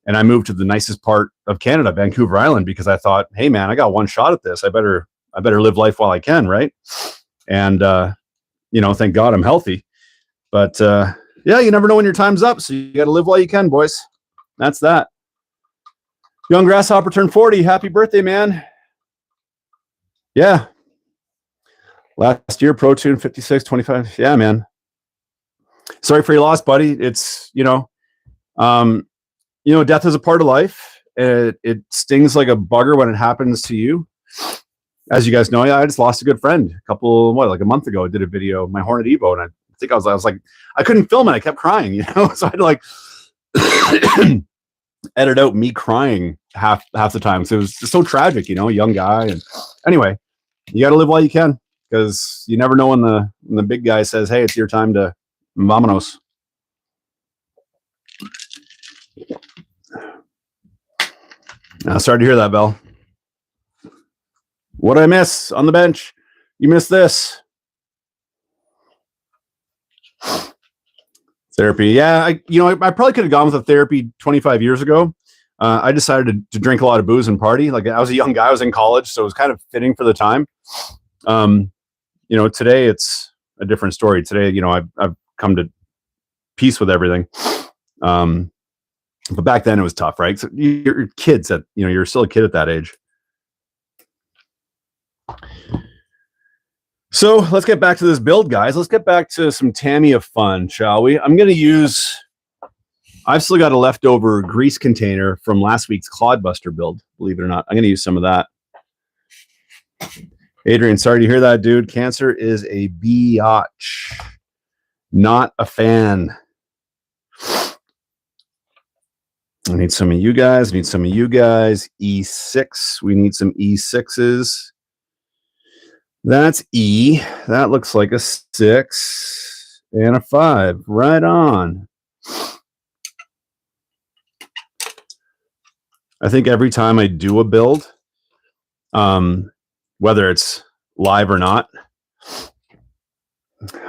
and I moved to the nicest part of Canada, Vancouver Island, because I thought, hey man, I got one shot at this. I better live life while I can, right? And thank God I'm healthy. But yeah, you never know when your time's up, so you got to live while you can, boys. That's that. Young Grasshopper turned 40. Happy birthday, man. Yeah. Last year, Pro Tune 56, 25. Yeah, man. Sorry for your loss, buddy. It's, death is a part of life. It stings like a bugger when it happens to you. As you guys know, I just lost a good friend a month ago. I did a video, my Hornet Evo, and I think I was like, I couldn't film it. I kept crying, so I had to like edit out me crying half the time. So it was just so tragic, a young guy. And anyway, you got to live while you can, because you never know when the big guy says, hey, it's your time to vamonos. Sorry to hear that, Bell. What'd I miss on the bench? You missed this. Therapy. Yeah, I probably could have gone with a therapy 25 years ago. I decided to drink a lot of booze and party. Like, I was a young guy. I was in college, so it was kind of fitting for the time. Today it's a different story. Today, I've come to peace with everything. But back then it was tough, right? So you're kids you're still a kid at that age. So let's get back to this build, guys. Let's get back to some Tamiya fun, shall we? I've still got a leftover grease container from last week's Clodbuster build, believe it or not. I'm going to use some of that. Adrian, sorry to hear that, dude. Cancer is a biatch. Not a fan. I need some of you guys. E6. We need some E6s. That's E. That looks like a 6 and a 5. Right on. I think every time I do a build, whether it's live or not,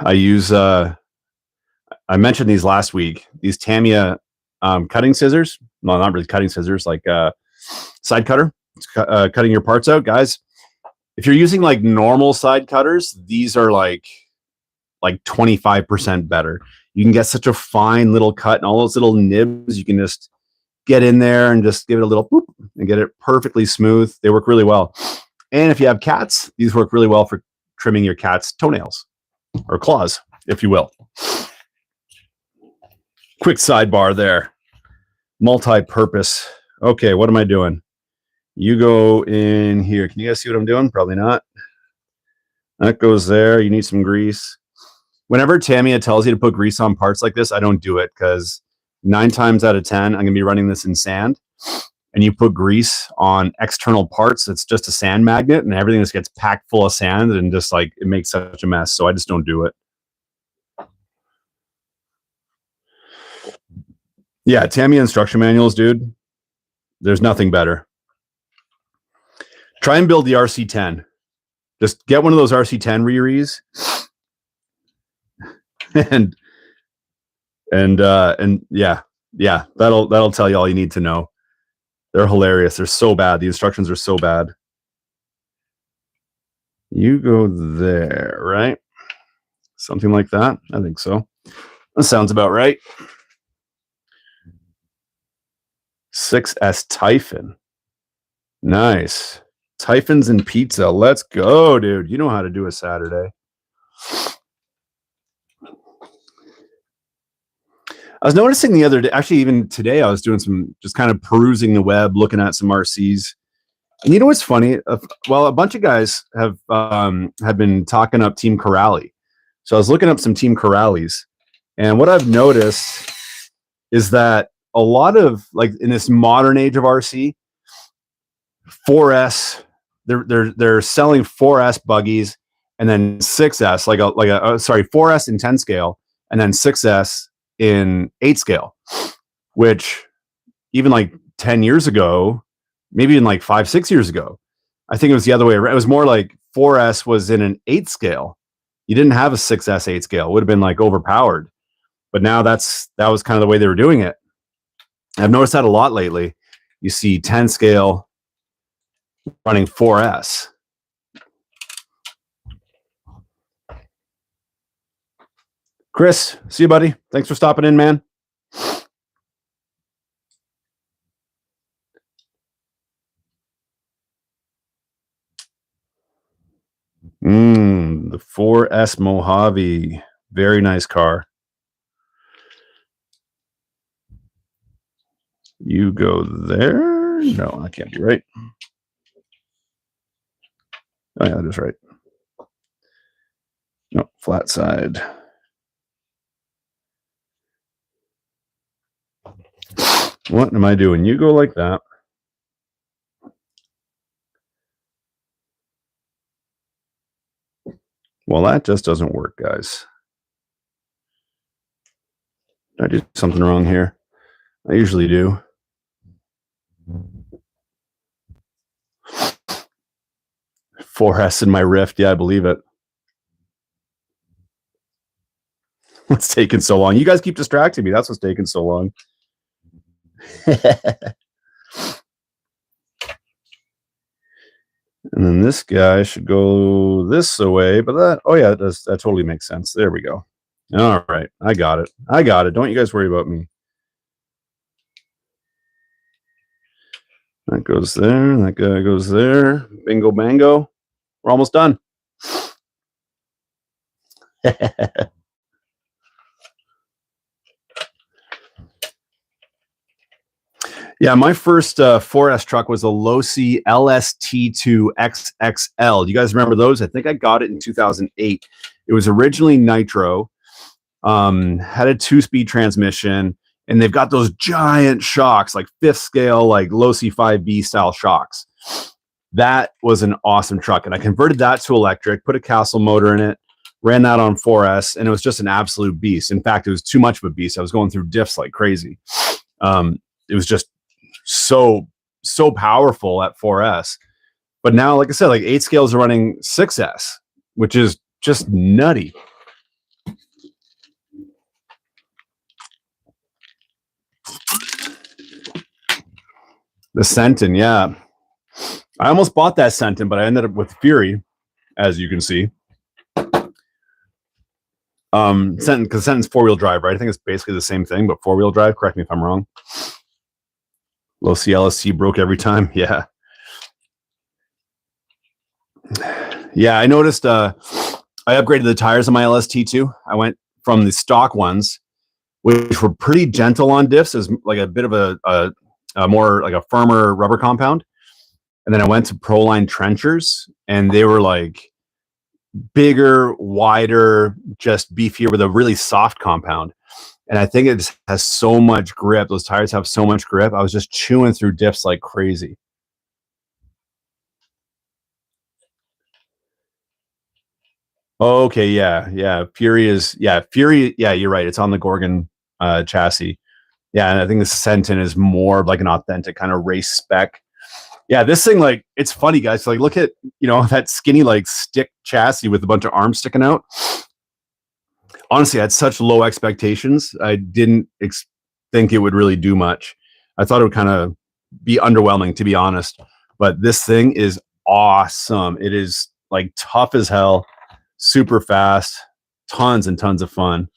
I use, I mentioned these last week, these Tamiya cutting scissors. No, not really cutting scissors, like side cutter. Cutting your parts out, guys. If you're using like normal side cutters, these are like like 25% better. You can get such a fine little cut, and all those little nibs, you can just get in there and just give it a little boop and get it perfectly smooth. They work really well. And if you have cats, these work really well for trimming your cat's toenails or claws, if you will. Quick sidebar there. Multi-purpose. Okay, what am I doing? You go in here. Can you guys see what I'm doing? Probably not. That goes there. You need some grease. Whenever Tamiya tells you to put grease on parts like this, I don't do it because 9 times out of 10, I'm going to be running this in sand. And you put grease on external parts, it's just a sand magnet, and everything just gets packed full of sand and just like it makes such a mess. So I just don't do it. Yeah, Tamiya instruction manuals, dude. There's nothing better. Try and build the RC10. Just get one of those RC10 Riris, and yeah, that'll tell you all you need to know. They're hilarious. They're so bad. The instructions are so bad. You go there, right? Something like that. I think so. That sounds about right. 6S Typhon. Nice. Typhons and pizza. Let's go, dude. You know how to do a Saturday. I was noticing the other day, actually even today, I was doing some, just kind of perusing the web, looking at some RCs. And you know what's funny? Well, a bunch of guys have been talking up Team Corrali. So I was looking up some Team Corralis. And what I've noticed is that a lot of, like, in this modern age of RC, 4S, they're selling 4S buggies and then 6S, like a 4S in 10 scale and then 6S in 8 scale, which even like 10 years ago, maybe even like 5-6 years ago, I think it was the other way around. It was more like 4S was in an 8 scale. You didn't have a 6S 8 scale. It would have been like overpowered. But now that was kind of the way they were doing it. I've noticed that a lot lately. You see 10 scale running 4S. Chris, see you, buddy. Thanks for stopping in, man. The 4S Mojave. Very nice car. You go there. No, that can't be right. Oh, yeah, that is right. No, flat side. What am I doing? You go like that. Well, that just doesn't work, guys. Did I do something wrong here? I usually do. $4S in my Rift. Yeah, I believe it. What's taking so long? You guys keep distracting me. That's what's taking so long. And then this guy should go this way, but that, oh yeah, that totally makes sense. There we go. All right, I got it. Don't you guys worry about me. That goes there. That guy goes there. Bingo, bango. We're almost done. Yeah, my first 4S truck was a Losi LST2 XXL. Do you guys remember those? I think I got it in 2008. It was originally nitro, had a 2-speed transmission, and they've got those giant shocks, like 5th scale, like Losi 5B style shocks. That was an awesome truck, and I converted that to electric, put a Castle motor in it, ran that on 4S, and it was just an absolute beast. In fact, it was too much of a beast. I was going through diffs like crazy. It was just so powerful at 4S. But now, like I said, like 8 scales are running 6S, which is just nutty. The Sentin, yeah. I almost bought that Sentin, but I ended up with Fury, as you can see. Because Sentin's 4-wheel drive, right? I think it's basically the same thing, but 4-wheel drive. Correct me if I'm wrong. Low CLSC broke every time. Yeah. Yeah, I noticed I upgraded the tires on my LST too. I went from the stock ones, which were pretty gentle on diffs, as like a bit of a more like a firmer rubber compound. And then I went to Proline trenchers, and they were like bigger, wider, just beefier with a really soft compound. And I think it just has so much grip. Those tires have so much grip. I was just chewing through diffs like crazy. Okay, yeah. Fury, yeah, you're right. It's on the Gorgon chassis. Yeah, and I think the Sentin is more like an authentic kind of race spec. Yeah, this thing, like, it's funny, guys. Like, look at, that skinny, like, stick chassis with a bunch of arms sticking out. Honestly, I had such low expectations. I didn't think it would really do much. I thought it would kind of be underwhelming, to be honest. But this thing is awesome. It is, like, tough as hell, super fast, tons and tons of fun.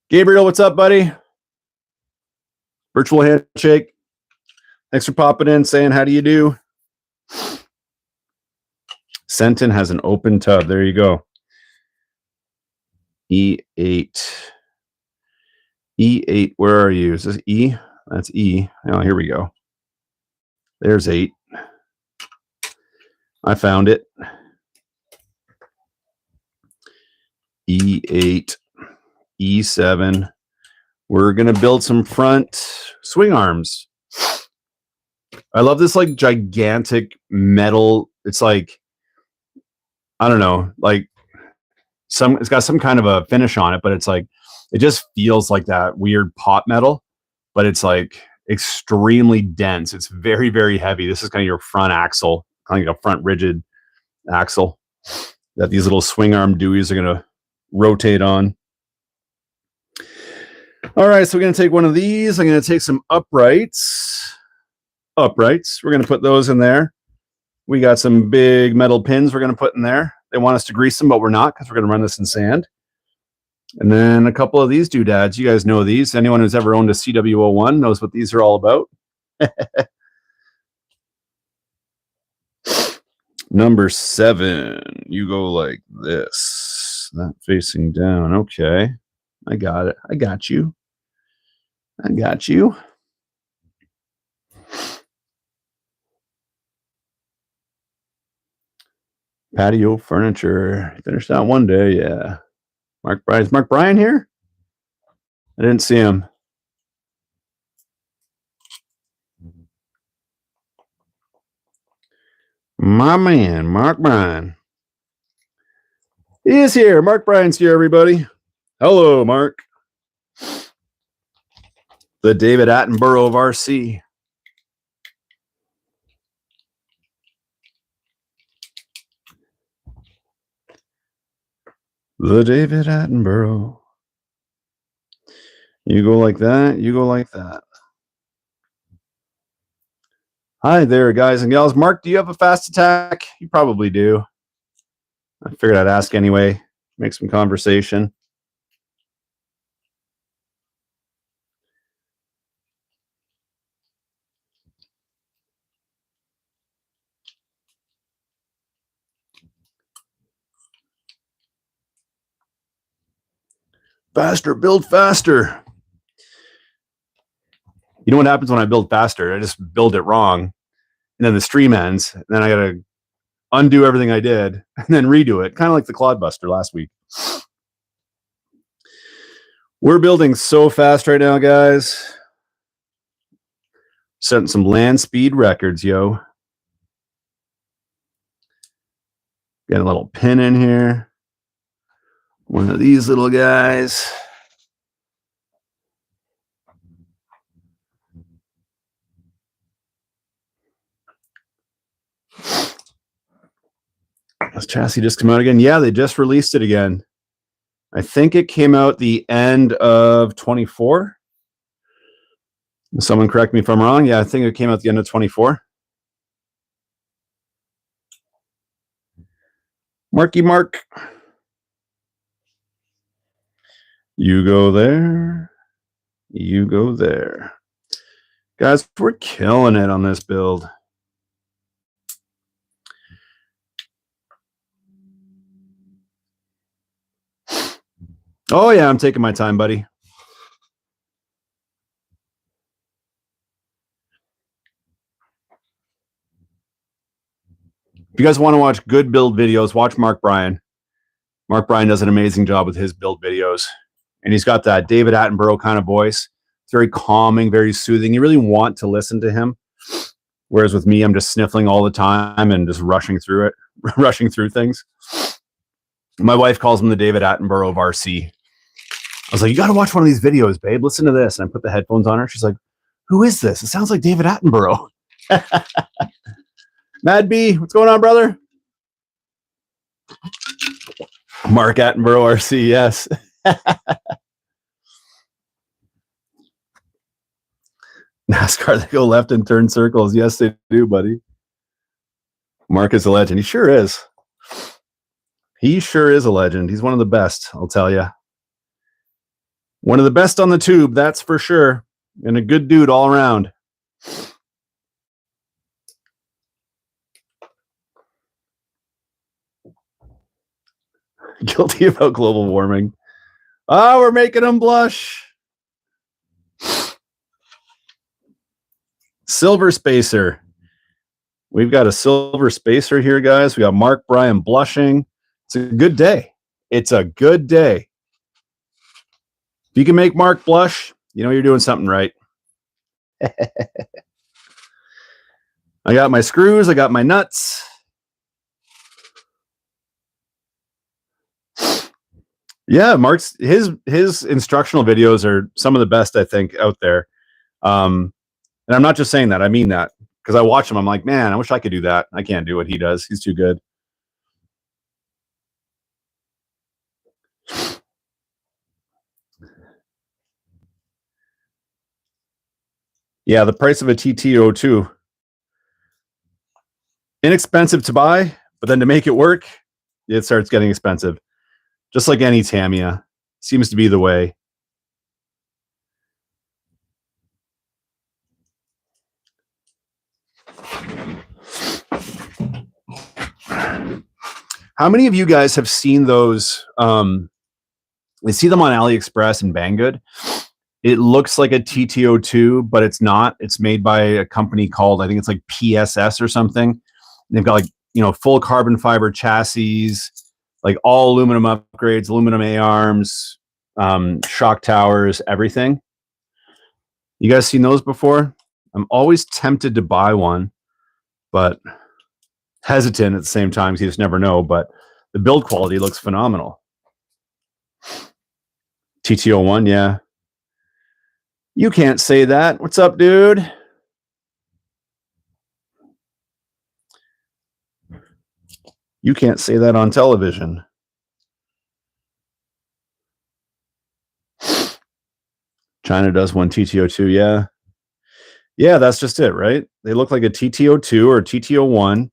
Gabriel, what's up, buddy? Virtual handshake. Thanks for popping in, saying how do you do? Sentin has an open tub. There you go. E8. E8, where are you? Is this E? That's E. Oh, here we go. There's 8. I found it. E8, E7. We're going to build some front swing arms. I love this, like, gigantic metal. It's like, I don't know, like it's got some kind of a finish on it, but it's like, it just feels like that weird pot metal, but it's like extremely dense. It's very, very heavy. This is kind of your front axle, kind of like a front rigid axle that these little swing arm Deweys are going to rotate on. All right, so we're going to take one of these. I'm going to take some uprights. We're going to put those in there. We got some big metal pins we're going to put in there. They want us to grease them, but we're not, because we're going to run this in sand. And then a couple of these doodads. You guys know these. Anyone who's ever owned a CW01 knows what these are all about. Number 7. You go like this. That facing down. Okay. I got it. I got you. Patio furniture. Finish that one day. Yeah. Mark Bryan. Is Mark Bryan here? I didn't see him. My man, Mark Bryan. He is here. Mark Bryan's here, everybody. Hello, Mark. The David Attenborough of RC. The David Attenborough. You go like that. You go like that. Hi there, guys and gals. Mark, do you have a fast attack? You probably do. I figured I'd ask anyway. Make some conversation. Faster, build faster. You know what happens when I build faster? I just build it wrong, and then the stream ends, and then I gotta undo everything I did and then redo it, kind of like the Clodbuster last week. We're building so fast right now, guys. Setting some land speed records, yo. Got a little pin in here. One of these little guys. This chassis just come out again. Yeah, they just released it again. I think it came out the end of 24. Someone correct me if I'm wrong. Yeah, I think it came out the end of 24. Marky Mark. You go there. You go there. Guys, we're killing it on this build. Oh, yeah, I'm taking my time, buddy. If you guys want to watch good build videos, watch Mark Bryan. Mark Bryan does an amazing job with his build videos. And he's got that David Attenborough kind of voice. It's very calming, very soothing. You really want to listen to him. Whereas with me, I'm just sniffling all the time and just rushing through it, rushing through things. My wife calls him the David Attenborough of RC. I was like, you got to watch one of these videos, babe. Listen to this. And I put the headphones on her. She's like, who is this? It sounds like David Attenborough. Mad B, what's going on, brother? Mark Attenborough RC, yes. NASCAR, they go left and turn circles. Yes, they do, buddy. Mark is a legend. He sure is. He sure is a legend. He's one of the best, I'll tell you. One of the best on the tube, that's for sure. And a good dude all around. Guilty about global warming. Oh, we're making them blush. Silver Spacer. We've got a Silver Spacer here, guys. We got Mark Bryan blushing. It's a good day. It's a good day. If you can make Mark blush, you know you're doing something right. I got my screws. I got my nuts. Yeah, Mark's his instructional videos are some of the best I think out there. And I'm not just saying that. I mean that because I watch him. I'm like, man, I wish I could do that. I can't do what he does. He's too good. Yeah, the price of a TT02. Inexpensive to buy, but then to make it work, it starts getting expensive. Just like any Tamiya. Seems to be the way. How many of you guys have seen those? I see them on AliExpress and Banggood. It looks like a TT02, but it's not. It's made by a company called, I think it's like PSS or something. And they've got like, you know, full carbon fiber chassis, like all aluminum upgrades, aluminum A-arms, shock towers, everything. You guys seen those before? I'm always tempted to buy one, but hesitant at the same time because you just never know. But the build quality looks phenomenal. TT01, yeah. You can't say that. What's up, dude? You can't say that on television. China does one TT02, yeah. Yeah, that's just it, right? They look like a TT02 or a TT01.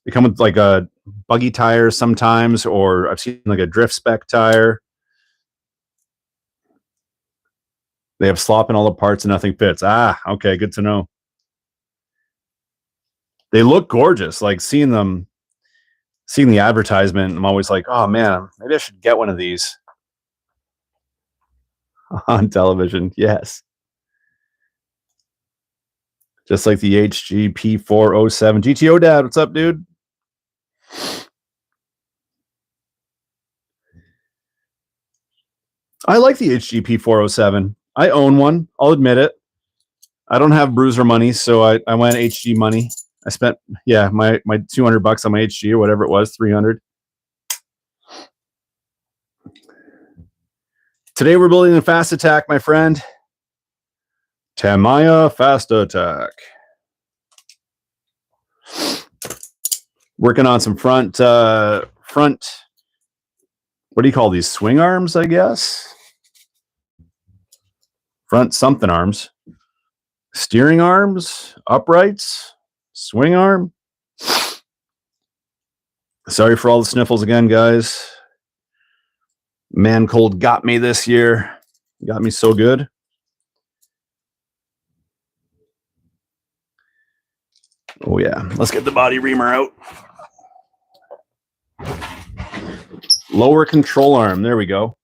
They come with like a buggy tire sometimes, or I've seen like a drift spec tire. They have slop in all the parts and nothing fits. Ah, okay, good to know. They look gorgeous. Like seeing the advertisement, I'm always like, oh man, maybe I should get one of these on television. Yes. Just like the HGP407. GTO Dad, what's up, dude? I like the HGP407. I own one. I'll admit it. I don't have bruiser money, so I went HG money. I spent, yeah, my $200 on my HG or whatever it was, 300. Today we're building a fast attack, my friend. Tamiya fast attack. Working on some front. What do you call these? Swing arms, I guess. Front something arms. Steering arms, uprights, swing arm. Sorry for all the sniffles again, guys. Man Cold got me this year. Got me so good. Oh yeah, let's get the body reamer out. Lower control arm, there we go.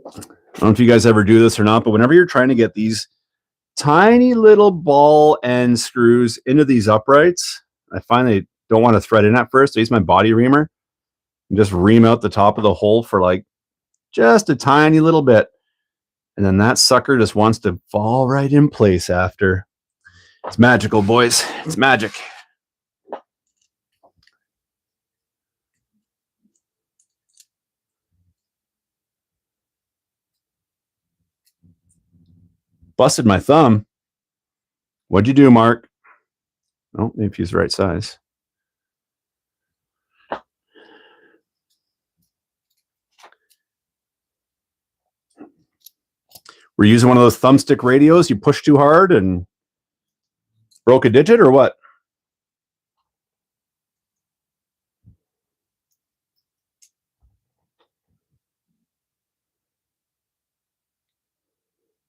I don't know if you guys ever do this or not, but whenever you're trying to get these tiny little ball end screws into these uprights, I find they don't want to thread in at first. I use my body reamer and just ream out the top of the hole for like just a tiny little bit. And then that sucker just wants to fall right in place after. It's magical, boys. It's magic. Busted my thumb. What'd you do, Mark? Oh, maybe he's the right size. We're using one of those thumbstick radios. You push too hard and broke a digit or what?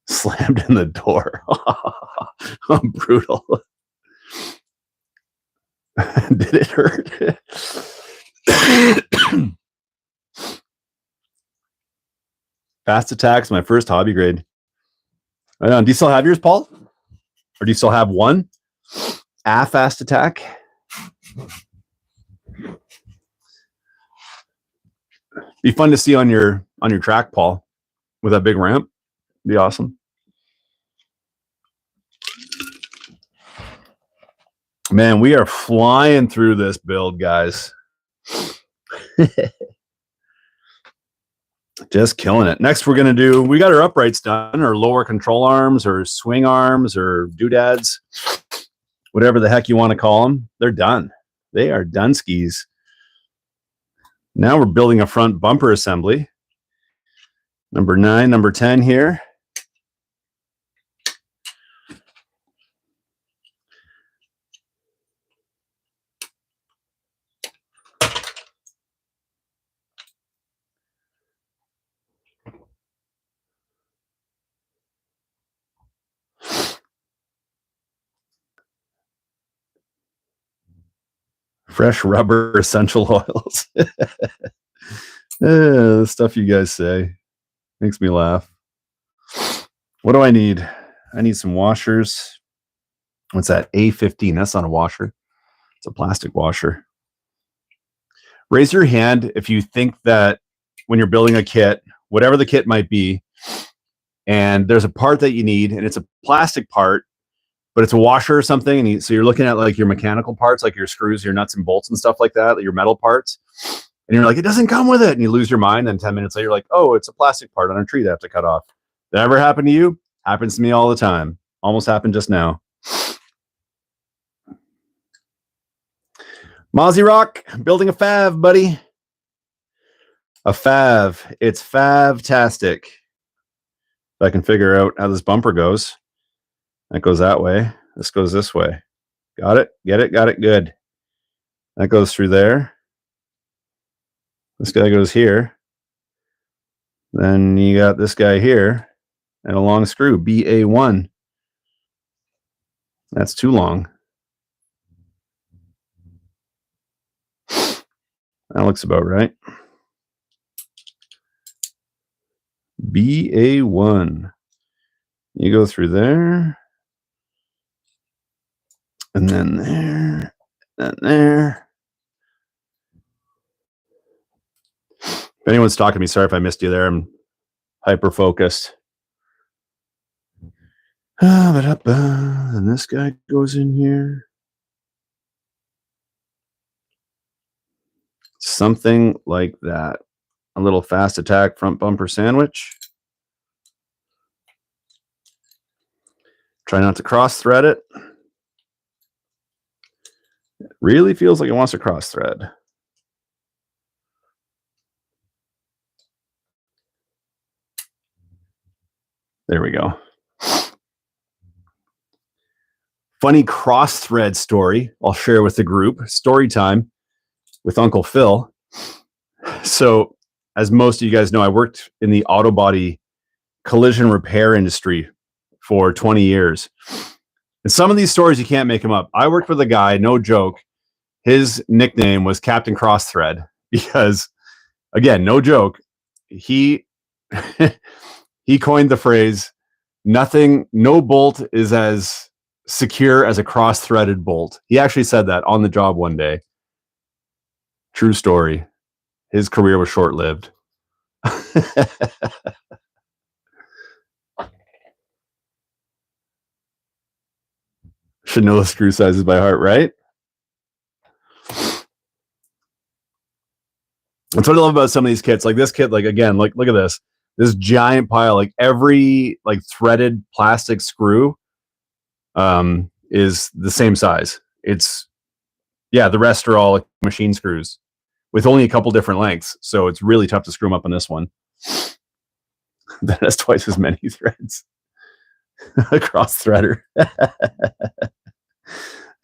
Slammed in the door. Brutal. Did it hurt? Fast attacks, my first hobby grade. Do you still have yours, Paul? Or do you still have one? Fast attack. Be fun to see on your track, Paul, with that big ramp. Be awesome. Man, we are flying through this build, guys. Just killing it. Next, we're going to do, we got our uprights done, or lower control arms, or swing arms, or doodads, whatever the heck you want to call them. They're done. They are done skis. Now we're building a front bumper assembly. Number 9, number 10 here. Fresh rubber essential oils. The stuff you guys say makes me laugh. What do I need? I need some washers. What's that? A15. That's not a washer. It's a plastic washer. Raise your hand if you think that when you're building a kit, whatever the kit might be, and there's a part that you need, and it's a plastic part, but it's a washer or something, and so you're looking at like your mechanical parts, like your screws, your nuts and bolts and stuff like that, your metal parts, and you're like, it doesn't come with it, and you lose your mind, and 10 minutes later, you're like, oh, it's a plastic part on a tree that I have to cut off. That ever happened to you? Happens to me all the time. Almost happened just now. Mozzie Rock, building a FAV, buddy. A FAV. It's FAV-tastic. If I can figure out how this bumper goes. That goes that way. This goes this way. Got it? Get it? Got it? Good. That goes through there. This guy goes here. Then you got this guy here. And a long screw, BA1. That's too long. That looks about right. BA1. You go through there. And then there. And there. If anyone's talking to me, sorry if I missed you there. I'm hyper focused. And this guy goes in here. Something like that. A little fast attack front bumper sandwich. Try not to cross thread it. It really feels like it wants to cross thread. There we go. Funny cross thread story I'll share with the group. Story time with Uncle Phil. So, as most of you guys know, I worked in the auto body collision repair industry for 20 years. And some of these stories, you can't make them up. I worked with a guy, no joke. His nickname was Captain Crossthread because, again, no joke. He he coined the phrase, no bolt is as secure as a cross-threaded bolt. He actually said that on the job one day. True story. His career was short-lived. Should know the screw sizes by heart, right? That's what I love about some of these kits. Like this kit, like again, like look at this giant pile. Like every like threaded plastic screw is the same size. It's the rest are all like machine screws with only a couple different lengths. So it's really tough to screw them up on this one. That has twice as many threads. A cross threader.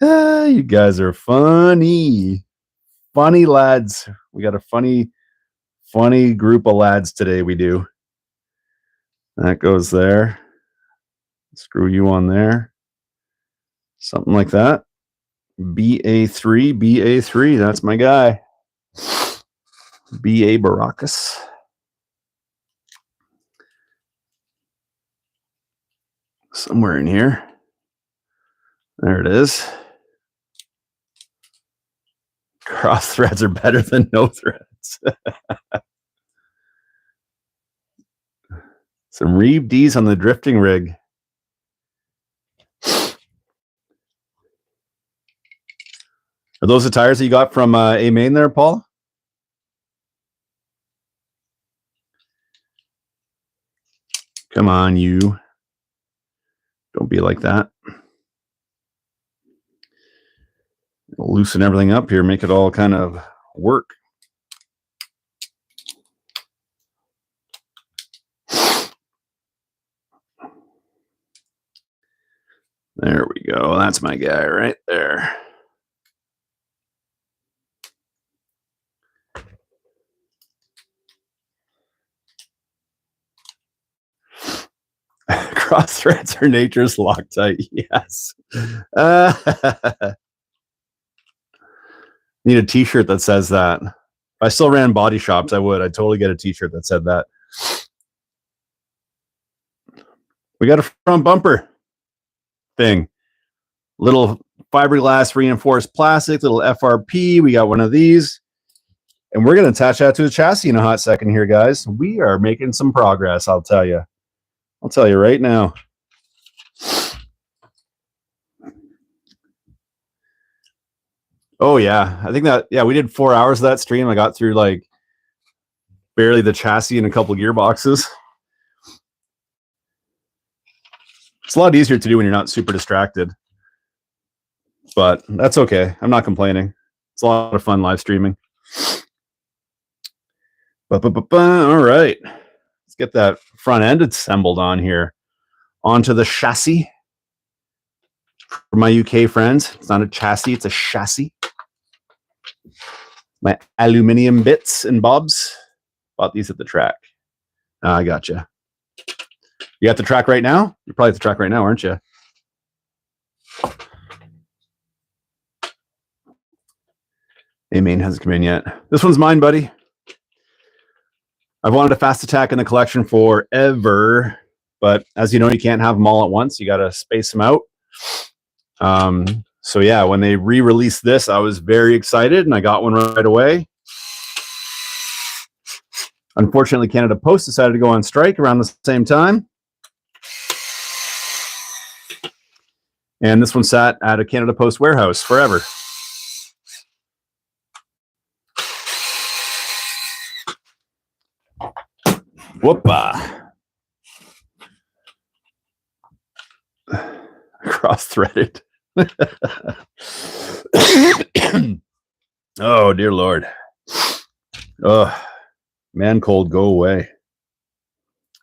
You guys are funny. Funny lads. We got a funny group of lads today. We do. That goes there. Screw you on there. Something like that. BA3. That's my guy. BA Baracus. Somewhere in here. There it is. Cross threads are better than no threads. Some Reeve D's on the drifting rig. Are those the tires that you got from A Main there, Paul? Come on, you. Don't be like that. We'll loosen everything up here, make it all kind of work. There we go. That's my guy right there. Cross threads are nature's Loctite. Yes. Need a t-shirt that says that. If I still ran body shops, I would. I'd totally get a t-shirt that said that. We got a front bumper thing. Little fiberglass reinforced plastic, little FRP. We got one of these. And we're going to attach that to the chassis in a hot second here, guys. We are making some progress, I'll tell you. I'll tell you right now. Oh, yeah. I think that, we did 4 hours of that stream. I got through like barely the chassis and a couple gearboxes. It's a lot easier to do when you're not super distracted. But that's okay. I'm not complaining. It's a lot of fun live streaming. All right. Let's get that front end assembled on here. Onto the chassis. For my UK friends, it's not a chassis, it's a chassis. My aluminium bits and bobs. Bought these at the track. I gotcha. You at the track right now? You're probably at the track right now, aren't you? A-Main hasn't come in yet. This one's mine, buddy. I've wanted a fast attack in the collection forever, but as you know, you can't have them all at once. You got to space them out. So yeah, when they re-released this, I was very excited and I got one right away. Unfortunately, Canada Post decided to go on strike around the same time. And this one sat at a Canada Post warehouse forever. Whoopa. Cross-threaded. Oh, dear Lord. Oh, man cold, go away.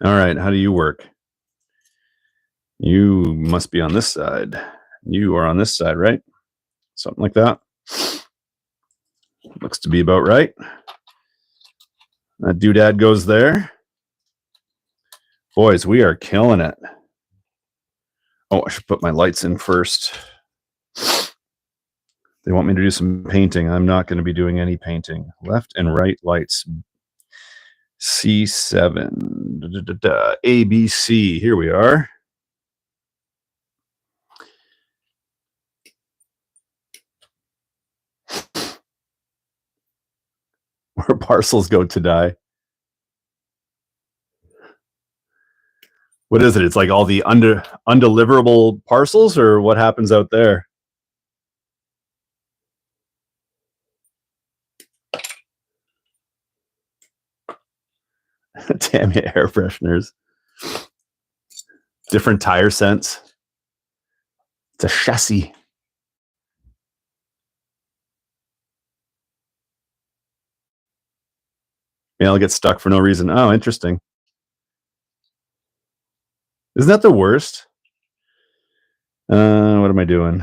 All right, how do you work? You must be on this side. You are on this side, right? Something like that. Looks to be about right. That doodad goes there. Boys, we are killing it. Oh, I should put my lights in first. They want me to do some painting. I'm not going to be doing any painting. Left and right lights. C7. ABC. Here we are. Where parcels go to die. What is it? It's like all the undeliverable parcels, or what happens out there? Damn it, air fresheners. Different tire scents. It's a chassis. Yeah, I'll get stuck for no reason. Oh, interesting. Isn't that the worst? What am I doing?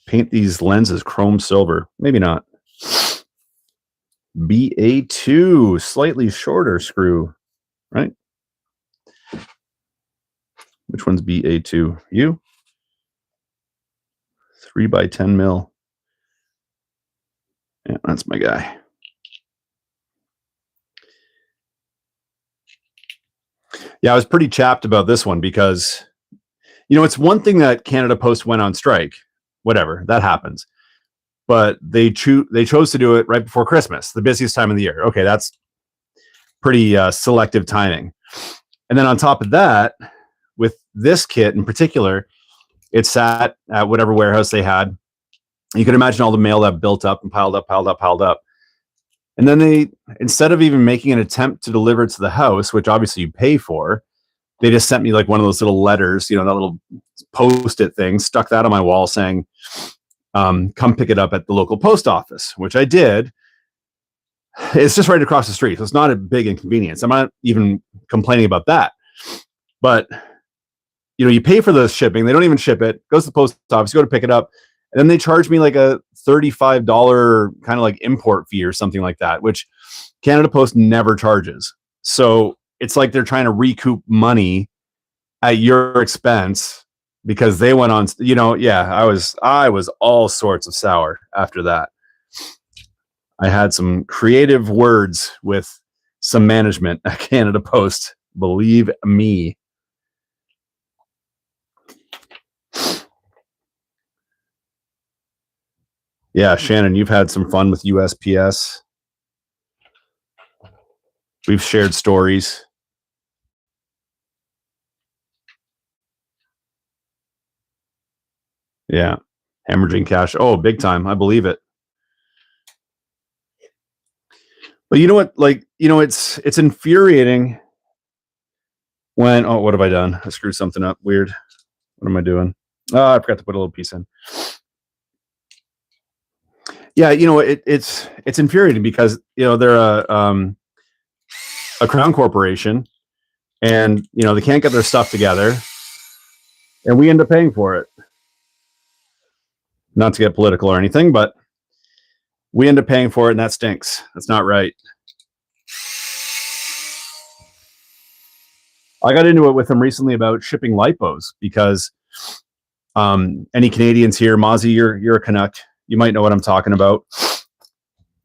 Paint these lenses chrome silver. Maybe not. BA2, slightly shorter screw, right? Which one's BA2? You? 3 by 10 mil. Yeah, that's my guy. Yeah, I was pretty chapped about this one because, you know, it's one thing that Canada Post went on strike. Whatever, that happens. But they chose to do it right before Christmas, the busiest time of the year. Okay, that's pretty selective timing. And then on top of that, with this kit in particular, it sat at whatever warehouse they had. You can imagine all the mail that built up and piled up. And then they, instead of even making an attempt to deliver it to the house, which obviously you pay for, they just sent me like one of those little letters, you know, that little Post-it thing, stuck that on my wall saying, come pick it up at the local post office, which I did. It's just right across the street. So it's not a big inconvenience. I'm not even complaining about that. But, you know, you pay for the shipping. They don't even ship it. Goes to the post office, you go to pick it up. And then they charge me like a $35 kind of like import fee or something like that, which Canada Post never charges. So it's like they're trying to recoup money at your expense because they went on, you know, yeah, I was all sorts of sour after that. I had some creative words with some management at Canada Post, believe me. Yeah, Shannon, you've had some fun with USPS. We've shared stories. Yeah, hemorrhaging cash. Oh, big time. I believe it. But you know what? Like, you know, it's infuriating when, oh, what have I done? I screwed something up. Weird. What am I doing? Oh, I forgot to put a little piece in. Yeah, you know, it's infuriating because, you know, they're a crown corporation and, you know, they can't get their stuff together and we end up paying for it. Not to get political or anything, but we end up paying for it and that stinks. That's not right. I got into it with them recently about shipping lipos because any Canadians here, Mozzie, you're a Canuck. You might know what I'm talking about.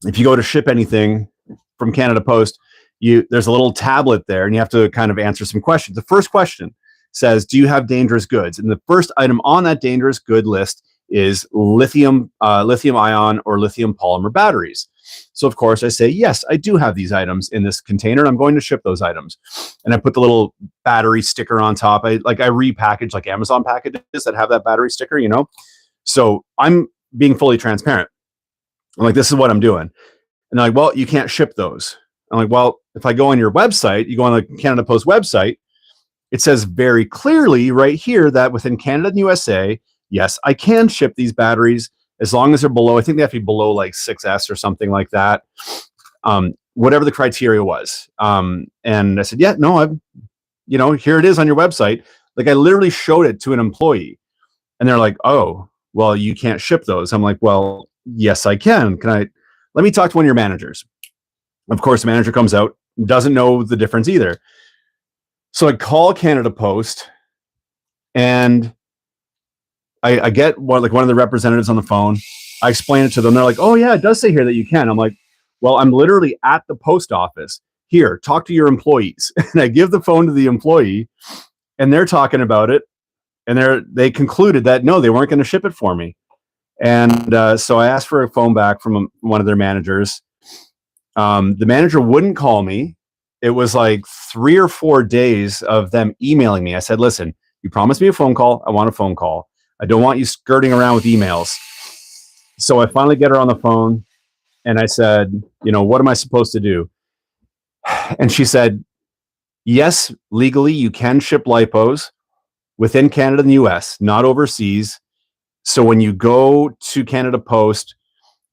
If you go to ship anything from Canada Post, there's a little tablet there and you have to kind of answer some questions. The first question says, do you have dangerous goods? And the first item on that dangerous good list is lithium ion or lithium polymer batteries. So of course I say, yes, I do have these items in this container and I'm going to ship those items. And I put the little battery sticker on top. I repackage like Amazon packages that have that battery sticker, you know? So I'm being fully transparent. I'm like, this is what I'm doing. And they're like, well, you can't ship those. I'm like, well, if I go on your website, you go on the Canada Post website, it says very clearly right here that within Canada and USA, yes, I can ship these batteries as long as they're below, I think they have to be below like 6S or something like that. Whatever the criteria was. And I said, yeah, no, you know, here it is on your website. Like I literally showed it to an employee and they're like, oh, well, you can't ship those. I'm like, well, yes, I can. Let me talk to one of your managers. Of course, the manager comes out, doesn't know the difference either. So I call Canada Post, and I get one of the representatives on the phone. I explain it to them. They're like, "Oh yeah, it does say here that you can." I'm like, "Well, I'm literally at the post office. Here, talk to your employees." And I give the phone to the employee, and they're talking about it, and they concluded that no, they weren't going to ship it for me. And so I asked for a phone back from one of their managers. The manager wouldn't call me. It was like 3 or 4 days of them emailing me. I said, "Listen, you promised me a phone call. I want a phone call. I don't want you skirting around with emails." So I finally get her on the phone, and I said, "What am I supposed to do?" And she said, "Yes, legally you can ship lipos within Canada and the US, not overseas. So when you go to Canada Post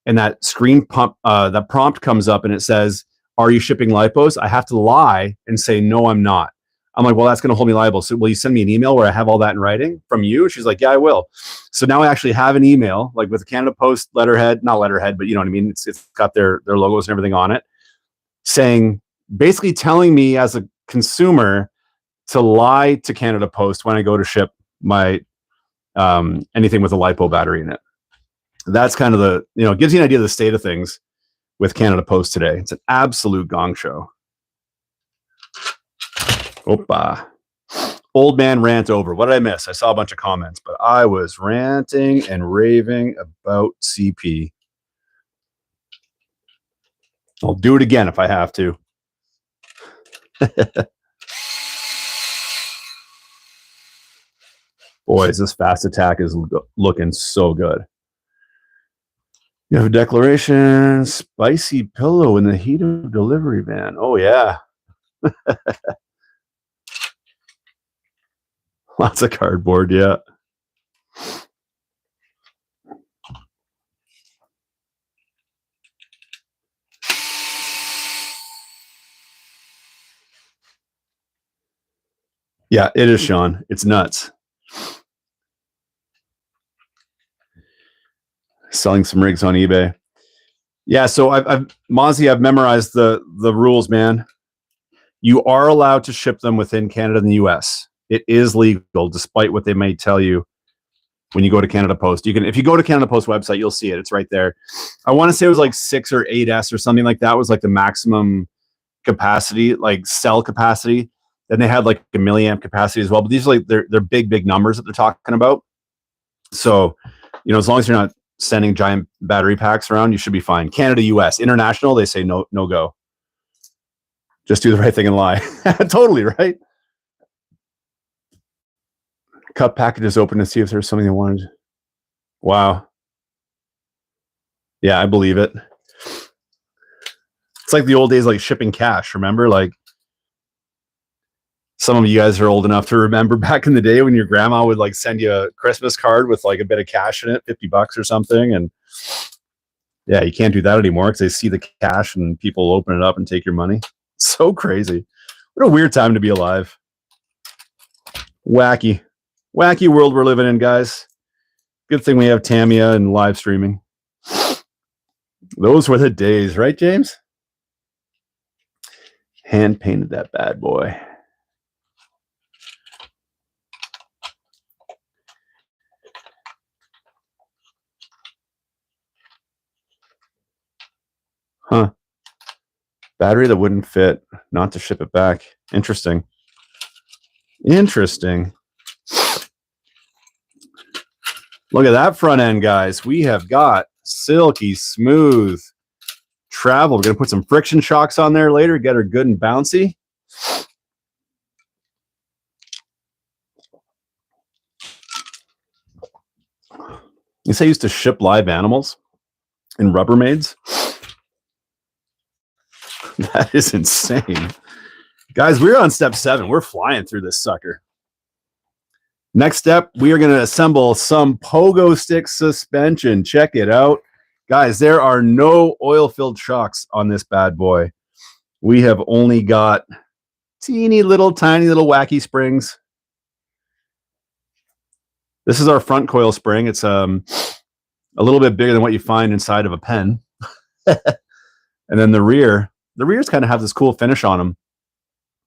and that that prompt comes up and it says, 'Are you shipping lipos?' I have to lie and say, 'No, I'm not.'" I'm like, "Well, that's going to hold me liable. So will you send me an email where I have all that in writing from you?" She's like, "Yeah, I will." So now I actually have an email, like with the Canada Post letterhead, not letterhead, but you know what I mean? It's got their logos and everything on it, saying, basically telling me as a consumer to lie to Canada Post when I go to ship my anything with a lipo battery in it. That's kind of it gives you an idea of the state of things with Canada Post today. It's an absolute gong show. Opa. Old man rant over. What did I miss? I saw a bunch of comments, but I was ranting and raving about CP. I'll do it again if I have to. Boys, this fast attack is looking so good. You have a declaration, spicy pillow in the heat of delivery van. Oh, yeah. Lots of cardboard, yeah. Yeah, it is, Sean. It's nuts. Selling some rigs on eBay. Yeah, so I've memorized the rules, man. You are allowed to ship them within Canada and the US. It is legal, despite what they may tell you when you go to Canada Post. If you go to Canada Post website, you'll see it. It's right there. I want to say it was like 6 or 8S or something like that was like the maximum capacity, like cell capacity. Then they had like a milliamp capacity as well. But these are like they're big numbers that they're talking about. So, as long as you're not sending giant battery packs around, you should be fine. Canada, US, international, they say no go. Just do the right thing and lie. Totally, right? Cup packages open to see if there's something they wanted. Wow. Yeah, I believe it. It's like the old days, like shipping cash. Remember, like some of you guys are old enough to remember back in the day when your grandma would like send you a Christmas card with like a bit of cash in it, $50 or something. And yeah, you can't do that anymore because they see the cash and people open it up and take your money. So crazy. What a weird time to be alive. Wacky world we're living in, guys. Good thing we have Tamiya and live streaming. Those were the days, right, James? Hand painted that bad boy. Huh. Battery that wouldn't fit, not to ship it back. Interesting. Look at that front end, guys. We have got silky smooth travel. We're going to put some friction shocks on there later, get her good and bouncy. You say I used to ship live animals in Rubbermaids? That is insane. Guys, we're on step 7. We're flying through this sucker. Next step, we are going to assemble some pogo stick suspension. Check it out. Guys, there are no oil-filled shocks on this bad boy. We have only got tiny little wacky springs. This is our front coil spring. It's a little bit bigger than what you find inside of a pen. And then the rear, the rears kind of have this cool finish on them.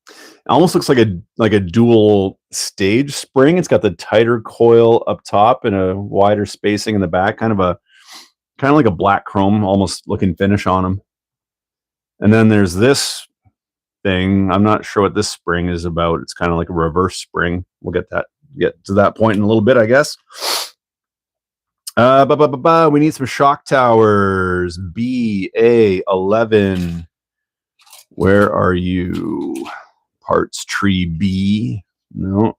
It almost looks like a dual stage spring. It's got the tighter coil up top and a wider spacing in the back, kind of like a black chrome almost looking finish on them. And then there's this thing. I'm not sure what this spring is about. It's kind of like a reverse spring. We'll get to that point in a little bit, I guess. We need some shock towers. BA11. Where are you? Parts tree B. No.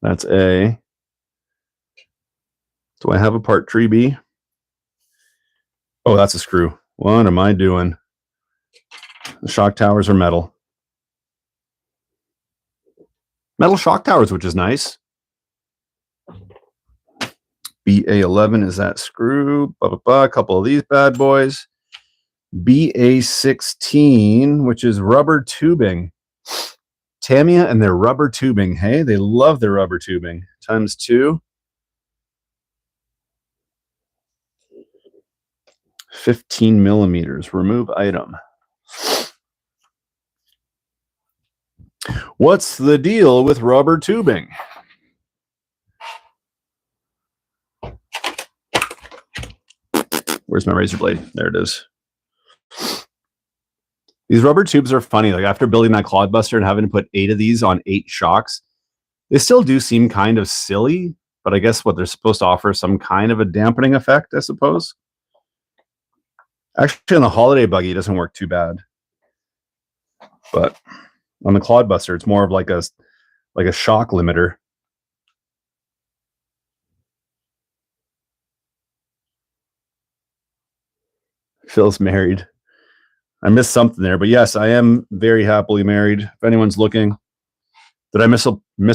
That's A. Do I have a part tree B? Oh, that's a screw. What am I doing? The shock towers are metal. Metal shock towers, which is nice. BA11 is that screw. A couple of these bad boys. BA16, which is rubber tubing. Tamiya and their rubber tubing. Hey, they love their rubber tubing. Times 2. 15 millimeters. Remove item. What's the deal with rubber tubing? Where's my razor blade? There it is. These rubber tubes are funny. Like after building that Clodbuster and having to put 8 of these on 8 shocks, they still do seem kind of silly, but I guess what they're supposed to offer some kind of a dampening effect, I suppose. Actually, on the Holiday buggy, it doesn't work too bad. But on the Clodbuster, it's more of like a shock limiter. Phil's married. I missed something there, but yes, I am very happily married. If anyone's looking, did I miss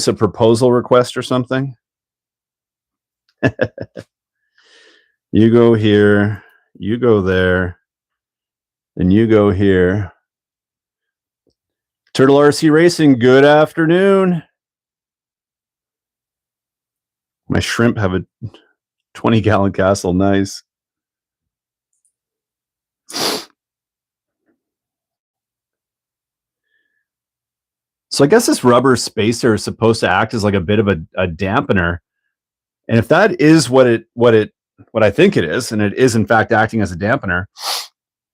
a proposal request or something? You go here, you go there, and you go here. Turtle RC Racing, good afternoon. My shrimp have a 20-gallon castle. Nice. So I guess this rubber spacer is supposed to act as like a bit of a dampener. And if that is what I think it is, and it is in fact acting as a dampener,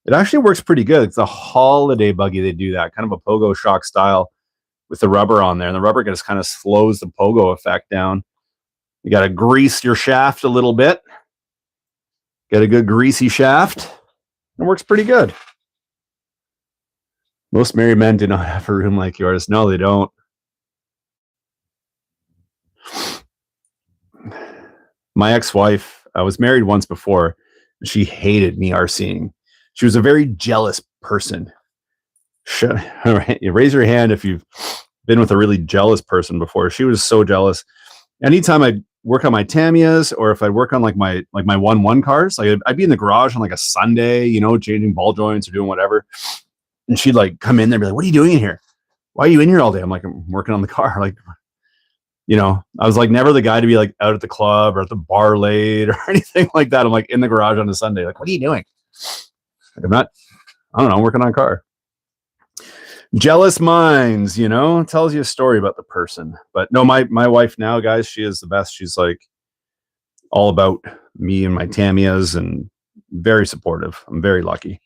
it actually works pretty good. It's a Holiday buggy. They do that kind of a pogo shock style with the rubber on there. And the rubber just kind of slows the pogo effect down. You got to grease your shaft a little bit. Get a good greasy shaft. It works pretty good. Most married men do not have a room like yours. No, they don't. My ex-wife, I was married once before. She hated me RCing. She was a very jealous person. All right, raise your hand if you've been with a really jealous person before. She was so jealous. Anytime I'd work on my Tamiyas, or if I'd work on like my 1-1 cars, like I'd be in the garage on like a Sunday, changing ball joints or doing whatever. And she'd like come in there and be like, "What are you doing in here? Why are you in here all day?" I'm like, "I'm working on the car." Like, I was like never the guy to be like out at the club or at the bar late or anything like that. I'm like in the garage on a Sunday. Like, "What are you doing?" Like, I'm working on a car. Jealous minds, tells you a story about the person. But no, my wife now, guys, she is the best. She's like all about me and my Tamiyas and very supportive. I'm very lucky.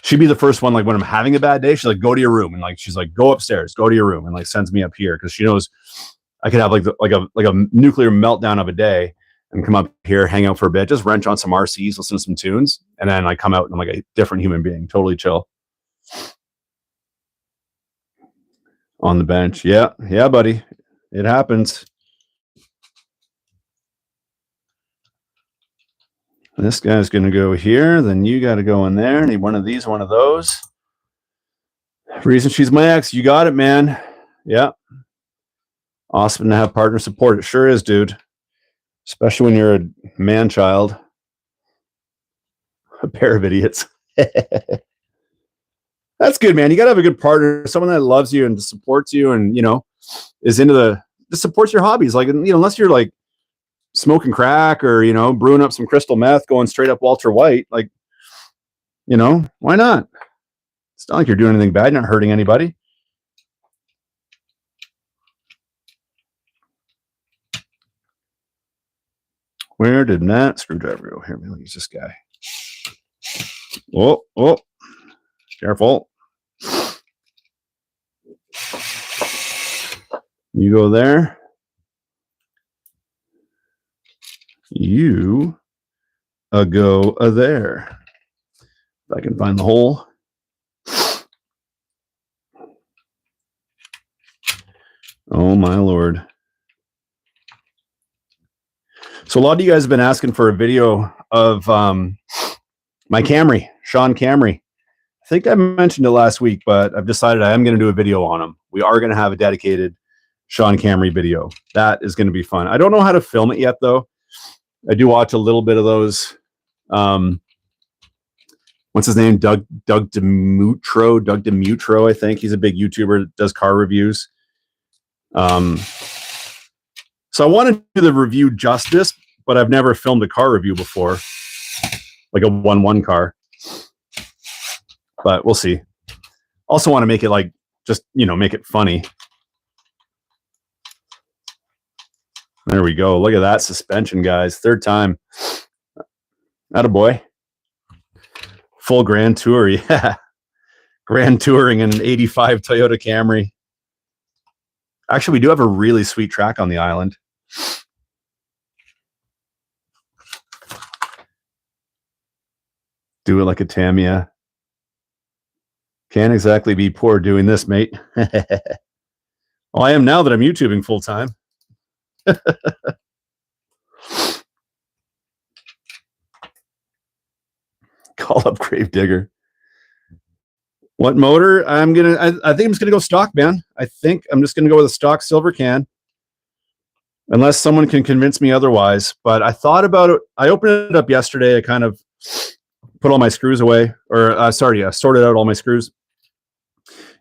She'd be the first one, like when I'm having a bad day, she's like, "Go to your room," and like she's like, "Go upstairs, go to your room," and like sends me up here because she knows I could have like a nuclear meltdown of a day and come up here, hang out for a bit, just wrench on some RCs, listen to some tunes, and then I come out and I'm like a different human being, totally chill. On the bench, yeah, buddy, it happens. This guy's going to go here. Then you got to go in there. Need one of these, one of those. Reason she's my ex. You got it, man. Yeah. Awesome to have partner support. It sure is, dude. Especially when you're a man child. A pair of idiots. That's good, man. You got to have a good partner. Someone that loves you and supports you and, is into just supports your hobbies. Like, unless you're like smoking crack or, brewing up some crystal meth, going straight up Walter White, like, why not? It's not like you're doing anything bad, you're not hurting anybody. Where did that screwdriver go? Here, we'll use this guy. Oh, careful. You go there. You go there. If I can find the hole. Oh my Lord. So a lot of you guys have been asking for a video of my Camry, Sean Camry. I think I mentioned it last week, but I've decided I am going to do a video on him. We are going to have a dedicated Sean Camry video. That is going to be fun. I don't know how to film it yet, though. I do watch a little bit of those. What's his name? Doug Demutro, I think. He's a big YouTuber that does car reviews. So I want to do the review justice, but I've never filmed a car review before, like a 1-1 car. But we'll see. Also want to make it like, just, make it funny. There we go. Look at that suspension, guys. Third time. Attaboy. Full Grand Tour, yeah. Grand Touring in an 85 Toyota Camry. Actually, we do have a really sweet track on the island. Do it like a Tamiya. Can't exactly be poor doing this, mate. Well, I am now that I'm YouTubing full time. Call up Gravedigger. What motor? I think I'm just gonna go stock, man. I think I'm just gonna go with a stock silver can, unless someone can convince me otherwise. But I thought about it. I opened it up yesterday. I kind of put all my screws away, or sorted out all my screws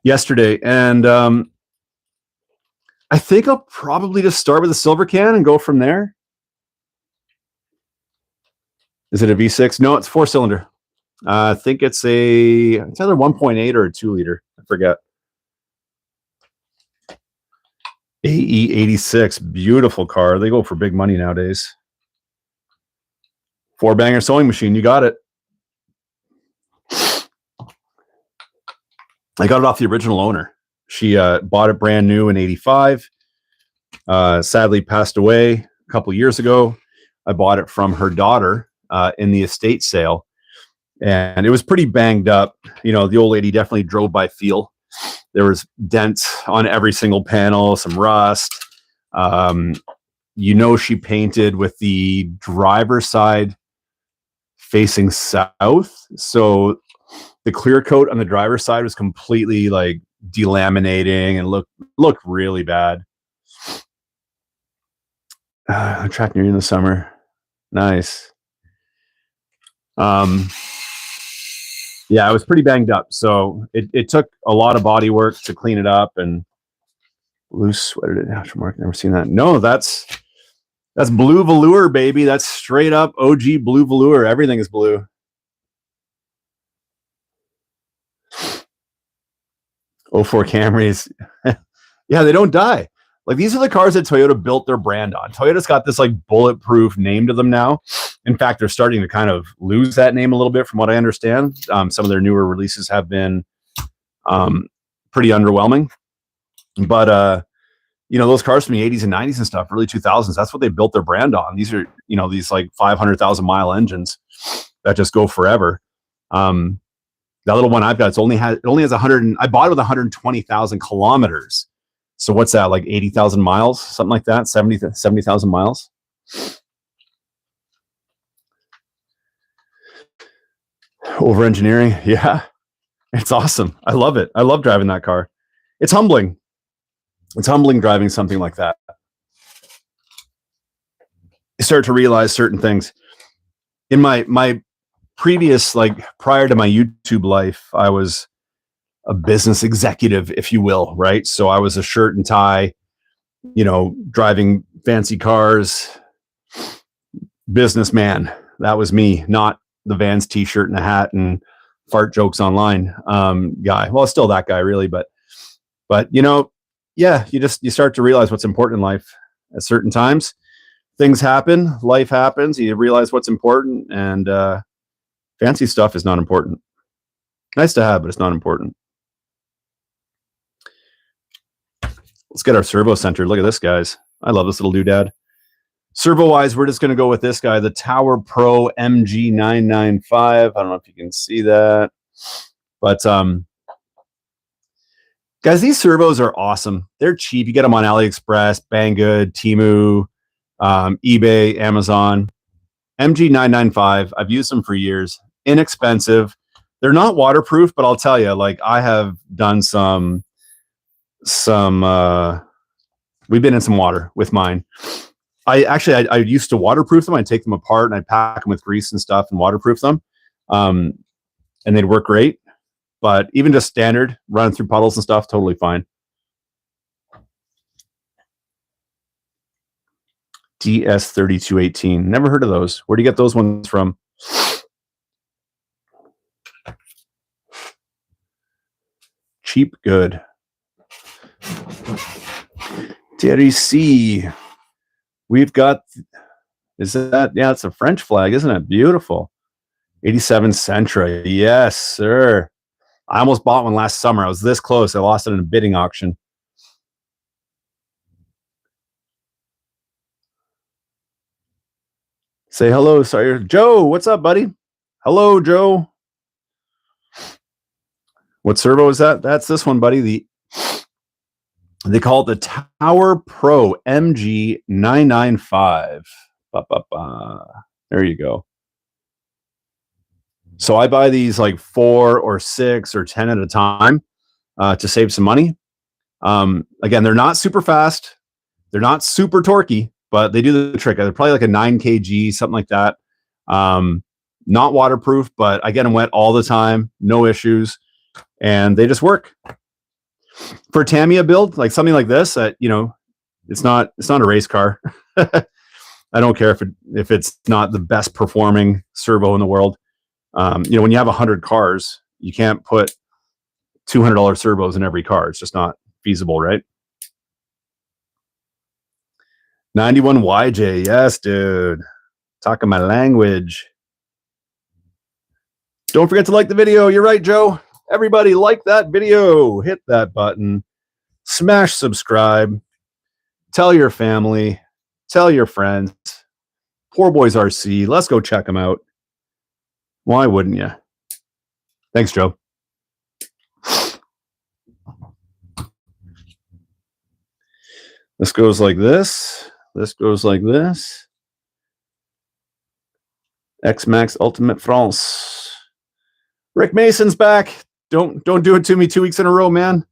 yesterday, and I think I'll probably just start with a silver can and go from there. Is it a V6? No, it's 4-cylinder. I think it's either 1.8 or a 2-liter. I forget. AE86, beautiful car. They go for big money nowadays. 4-banger sewing machine. You got it. I got it off the original owner. She bought it brand new in 85. Sadly passed away a couple years ago. I bought it from her daughter in the estate sale. And it was pretty banged up. The old lady definitely drove by feel. There was dents on every single panel, some rust. She painted with the driver's side facing south. So the clear coat on the driver's side was completely like delaminating and looked really bad. I'm tracking you in the summer. Nice. Yeah, it was pretty banged up. So it took a lot of body work to clean it up, and loose sweated aftermarket. Never seen that. No, that's blue velour, baby. That's straight up OG blue velour. Everything is blue. '04 Camrys. Yeah, they don't die. Like, these are the cars that Toyota built their brand on. Toyota's got this like bulletproof name to them now. In fact, they're starting to kind of lose that name a little bit from what I understand. Some of their newer releases have been pretty underwhelming. But, those cars from the 80s and 90s and stuff, early 2000s, that's what they built their brand on. These are, these like 500,000 mile engines that just go forever. That little one I've got, it only has 100. I bought it with 120,000 kilometers. So what's that, like 80,000 miles, something like that, 70,000 miles. Over engineering. Yeah, it's awesome. I love it. I love driving that car. It's humbling. It's humbling driving something like that. You start to realize certain things. In my previous, like prior to my YouTube life, I was a business executive, if you will, right? So I was a shirt and tie, driving fancy cars, businessman. That was me, not the Vans t-shirt and a hat and fart jokes online guy. Well, still that guy really, but you know, yeah, you start to realize what's important in life at certain times. Things happen, life happens, you realize what's important, and fancy stuff is not important. Nice to have, but it's not important. Let's get our servo centered. Look at this, guys. I love this little doodad. Servo wise, we're just going to go with this guy, the Tower Pro MG995. I don't know if you can see that, but guys, these servos are awesome. They're cheap. You get them on AliExpress, Banggood, Temu, eBay, Amazon. MG995. I've used them for years. Inexpensive. They're not waterproof, but I'll tell you, like, I have done some we've been in some water with mine. I used to waterproof them. I'd take them apart and I'd pack them with grease and stuff and waterproof them. And they'd work great. But even just standard, running through puddles and stuff, totally fine. DS3218. Never heard of those. Where do you get those ones from? Cheap good. Terry, we've got, is that, yeah, it's a French flag, isn't it? Beautiful. 87 Sentra. Yes, sir. I almost bought one last summer. I was this close. I lost it in a bidding auction. Say hello, sorry. Joe, what's up, buddy? Hello, Joe. What servo is that? That's this one, buddy. They call it the Tower Pro MG995. There you go. So I buy these like 4 or 6 or 10 at a time to save some money. Again, they're not super fast. They're not super torquey, but they do the trick. They're probably like a 9 kg, something like that. Not waterproof, but I get them wet all the time. No issues. And they just work. For a Tamiya build, like something like this, you know, it's not a race car. I don't care if it's not the best performing servo in the world. You know, when you have 100 cars, you can't put $200 servos in every car. It's just not feasible, right? 91 YJ, yes, dude. Talking my language. Don't forget to like the video. You're right, Joe. Everybody like that video. Hit that button. Smash subscribe. Tell your family. Tell your friends. Poor Boys RC. Let's go check them out. Why wouldn't you? Thanks, Joe. This goes like this. This goes like this. X-Max Ultimate France. Rick Mason's back. Don't do it to me 2 weeks in a row, man.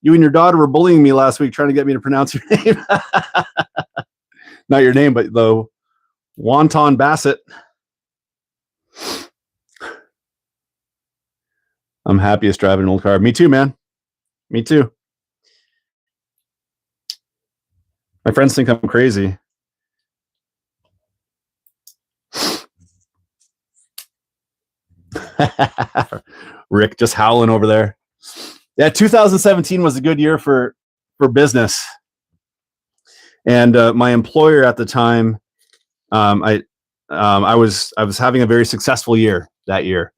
You and your daughter were bullying me last week trying to get me to pronounce your name. Not your name, but the Wonton Bassett. I'm happiest driving an old car. Me too, man. Me too. My friends think I'm crazy. Rick just howling over there. Yeah, 2017 was a good year for business. And my employer at the time, I was having a very successful year that year.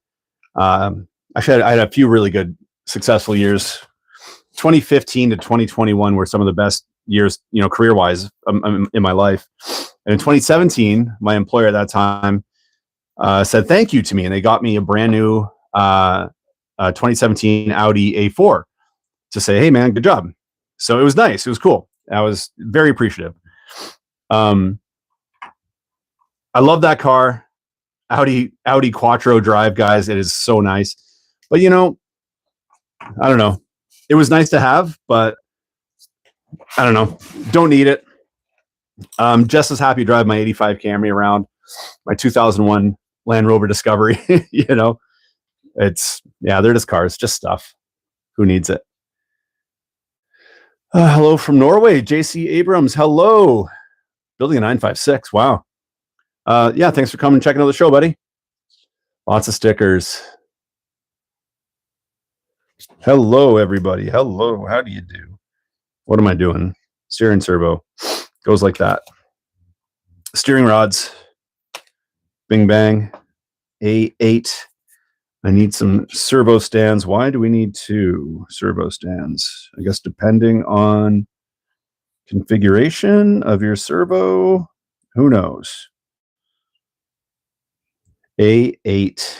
Actually, I had a few really good successful years. 2015 to 2021 were some of the best years, you know, career-wise in my life. And in 2017, my employer at that time said thank you to me, and they got me a brand new 2017 Audi A4 to say, hey, man, good job. So it was nice. It was cool. I was very appreciative. I love that car. Audi Quattro drive, guys. It is so nice. But, you know, I don't know. It was nice to have, but I don't know. Don't need it. Just as happy to drive my 85 Camry around, my 2001 Land Rover Discovery. You know, they're just cars, just stuff. Who needs it? Hello from Norway, JC Abrams. Hello. Building a 956. Wow. Yeah, thanks for coming and checking out the show, buddy. Lots of stickers. Hello, everybody. Hello. How do you do? What am I doing? Steering servo. Goes like that. Steering rods. Bing bang. A8. I need some servo stands. Why do we need 2 servo stands? I guess depending on configuration of your servo, who knows? A8.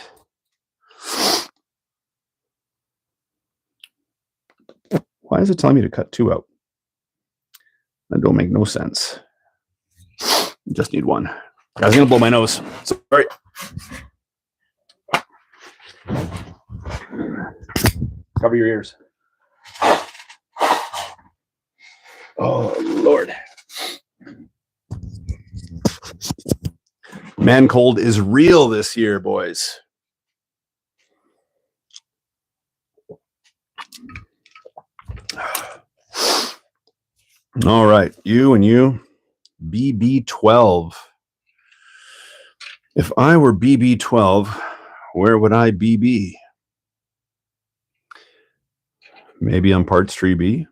Why is it telling me to cut 2 out? That don't make no sense. Just need 1. Guys, I'm gonna blow my nose. Sorry. Cover your ears. Oh, Lord. Man cold is real this year, boys. All right, you and you, BB12. If I were BB12, where would I be? Maybe on parts tree B.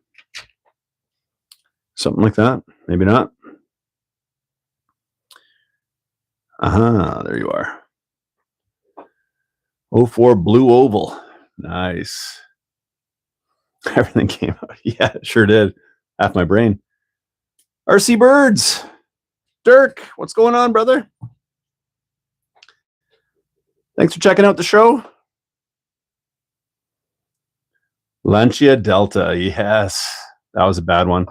Something like that. Maybe not. There you are. 04 blue oval. Nice. Everything came out. Yeah, it sure did. Half my brain. RC Birds. Dirk, what's going on, brother? Thanks for checking out the show. Lancia Delta. Yes, that was a bad one.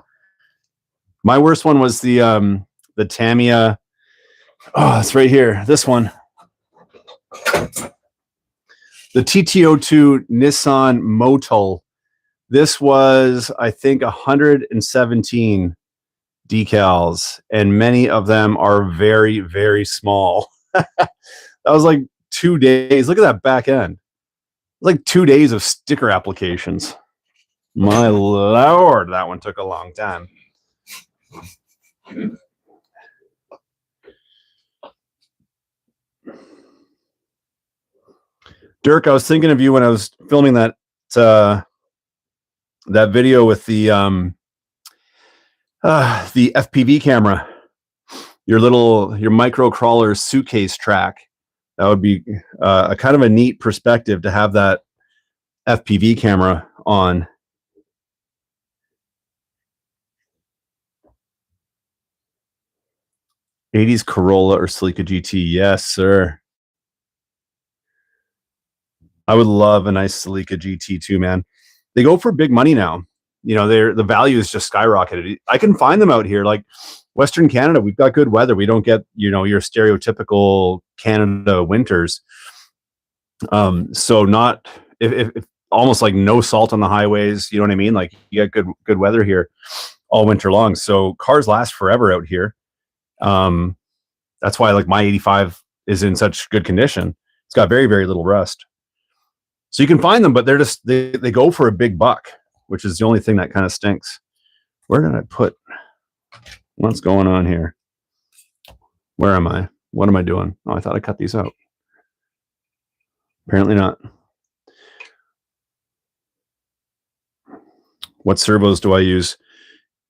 My worst one was the Tamiya. Oh, it's right here. This one. The TT02 Nissan Motul. This was, I think, 117 decals, and many of them are very, very small. That was like 2 days. Look at that back end. Like 2 days of sticker applications. My Lord, that one took a long time. Dirk, I was thinking of you when I was filming that that video with the FPV camera, your micro crawler suitcase track. That would be a kind of a neat perspective to have that FPV camera on. '80s Corolla or Celica GT, yes, sir. I would love a nice Celica GT too, man. They go for big money now. You know, the value is just skyrocketed. I can find them out here, like Western Canada. We've got good weather. We don't get, you know, your stereotypical Canada winters. So not if almost like no salt on the highways. You know what I mean? Like you got good weather here all winter long. So cars last forever out here. That's why like my 85 is in such good condition. It's got very, very little rust. So you can find them, but they're just they go for a big buck, which is the only thing that kind of stinks. Where did I put? What's going on here? Where am I? What am I doing? Oh, I thought I cut these out. Apparently not. What servos do I use?